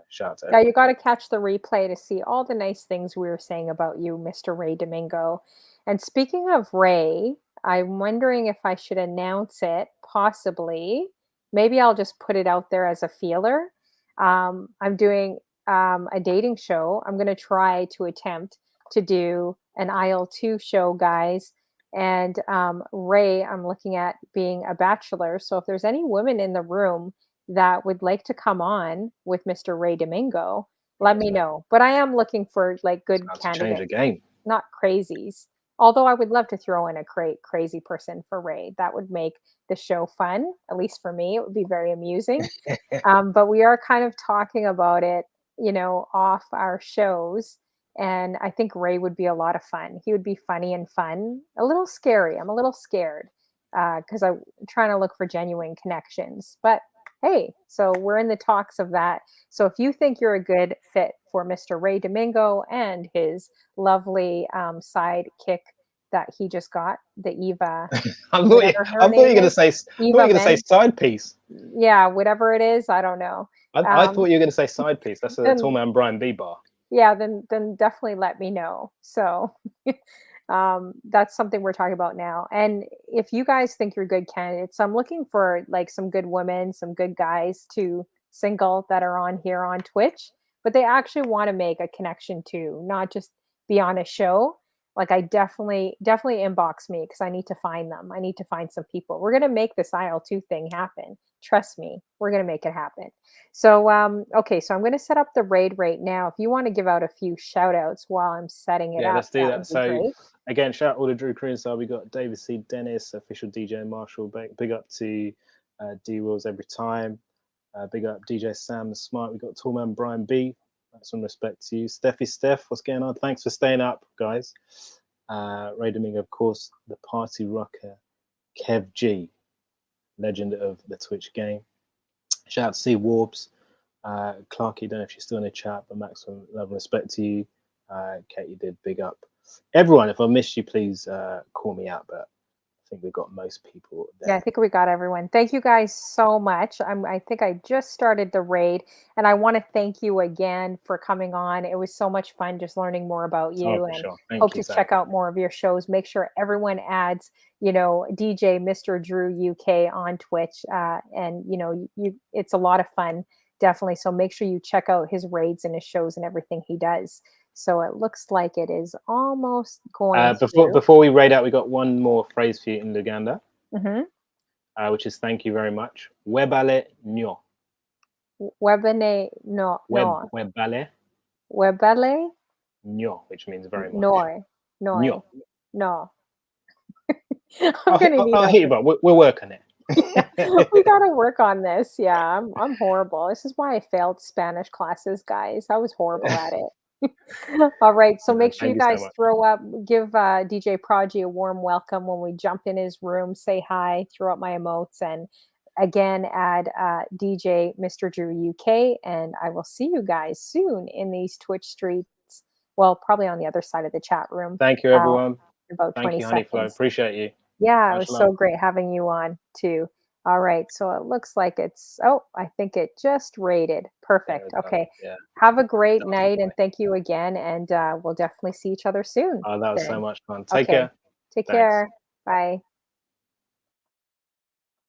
shout out to everyone. You got to catch the replay to see all the nice things we were saying about you, Mr. Ray Domingo. And speaking of Ray, I'm wondering if I should announce it, possibly. Maybe I'll just put it out there as a feeler. I'm doing a dating show. I'm going to try to attempt to do an aisle 2 show, guys. And Ray, I'm looking at being a bachelor. So if there's any women in the room that would like to come on with Mr. Ray Domingo, let me know. But I am looking for like good candidates. Change the game. not crazies. Although I would love to throw in a crazy person for raid. That would make the show fun. At least for me, it would be very amusing. But we are kind of talking about it, off our shows. And I think Ray would be a lot of fun. He would be funny and fun, a little scary. I'm a little scared because I'm trying to look for genuine connections. But hey, so we're in the talks of that. So if you think you're a good fit for Mr. Ray Domingo and his lovely sidekick that he just got, the Eva, whatever her I thought you were name gonna is, say. I thought you were Eva gonna say Men. side piece. Yeah, whatever it is, I don't know. I thought you were gonna say side piece. That's a Then tall man Brian B bar. yeah, then definitely let me know. So that's something we're talking about now. And if you guys think you're good candidates, I'm looking for like some good women, some good guys to single that are on here on Twitch, but they actually want to make a connection too, not just be on a show. Like I definitely inbox me because I need to find them. I need to find some people. We're gonna make this IL2 thing happen. Trust me, we're gonna make it happen. So okay, so I'm gonna set up the raid right now. If you want to give out a few shout outs while I'm setting it Yeah, up, let's do that that. would be So great. again, shout out all the Drew crew inside. We got David C. Dennis, official DJ Marshall. Big up to D Wills every time. Big up DJ Sam the Smart. We got Tallman Brian B. Some respect to you. Steffi Steph, what's going on? Thanks for staying up, guys. Ray Domingo, of course, the party rocker, Kev G, legend of the Twitch game. Shout out to C Warbs. Clarky, don't know if she's still in the chat, but maximum love and respect to you. Kate, you did big up. Everyone, if I missed you, please call me out, but I think we've got most people there. Yeah, I think we got everyone. Thank you guys so much. I think I just started the raid, and I want to thank you again for coming on. It was so much fun just learning more about you, for and sure. Thank hope you, to Sam. check out more of your shows. Make sure everyone adds, DJ Mr. Drew UK on Twitch, and it's a lot of fun, definitely. So make sure you check out his raids and his shows and everything he does. So it looks like it is almost going before we raid out, we got one more phrase for you in Luganda, which is thank you very much. Webale nyo. Webale no. Webale. Webale Nyo, which means very much. No. I'll hit you, but we'll work on it. Yeah, we gotta work on this. Yeah, I'm horrible. This is why I failed Spanish classes, guys. I was horrible at it. All right, so make sure you guys throw up, give DJ Prodigy a warm welcome when we jump in his room. Say hi, throw up my emotes, and again add DJ Mr. Drew UK, and I will see you guys soon in these Twitch streets. Well, probably on the other side of the chat room. Thank you, everyone. About 20 seconds. Honeyflow. Appreciate you. Yeah, it was so great having you on too. All right, so it looks like I think it just rated. Perfect. Okay. Yeah. Have a great night, and thank you again, and we'll definitely see each other soon. Oh, that was so much fun. Take care. Take care. Bye.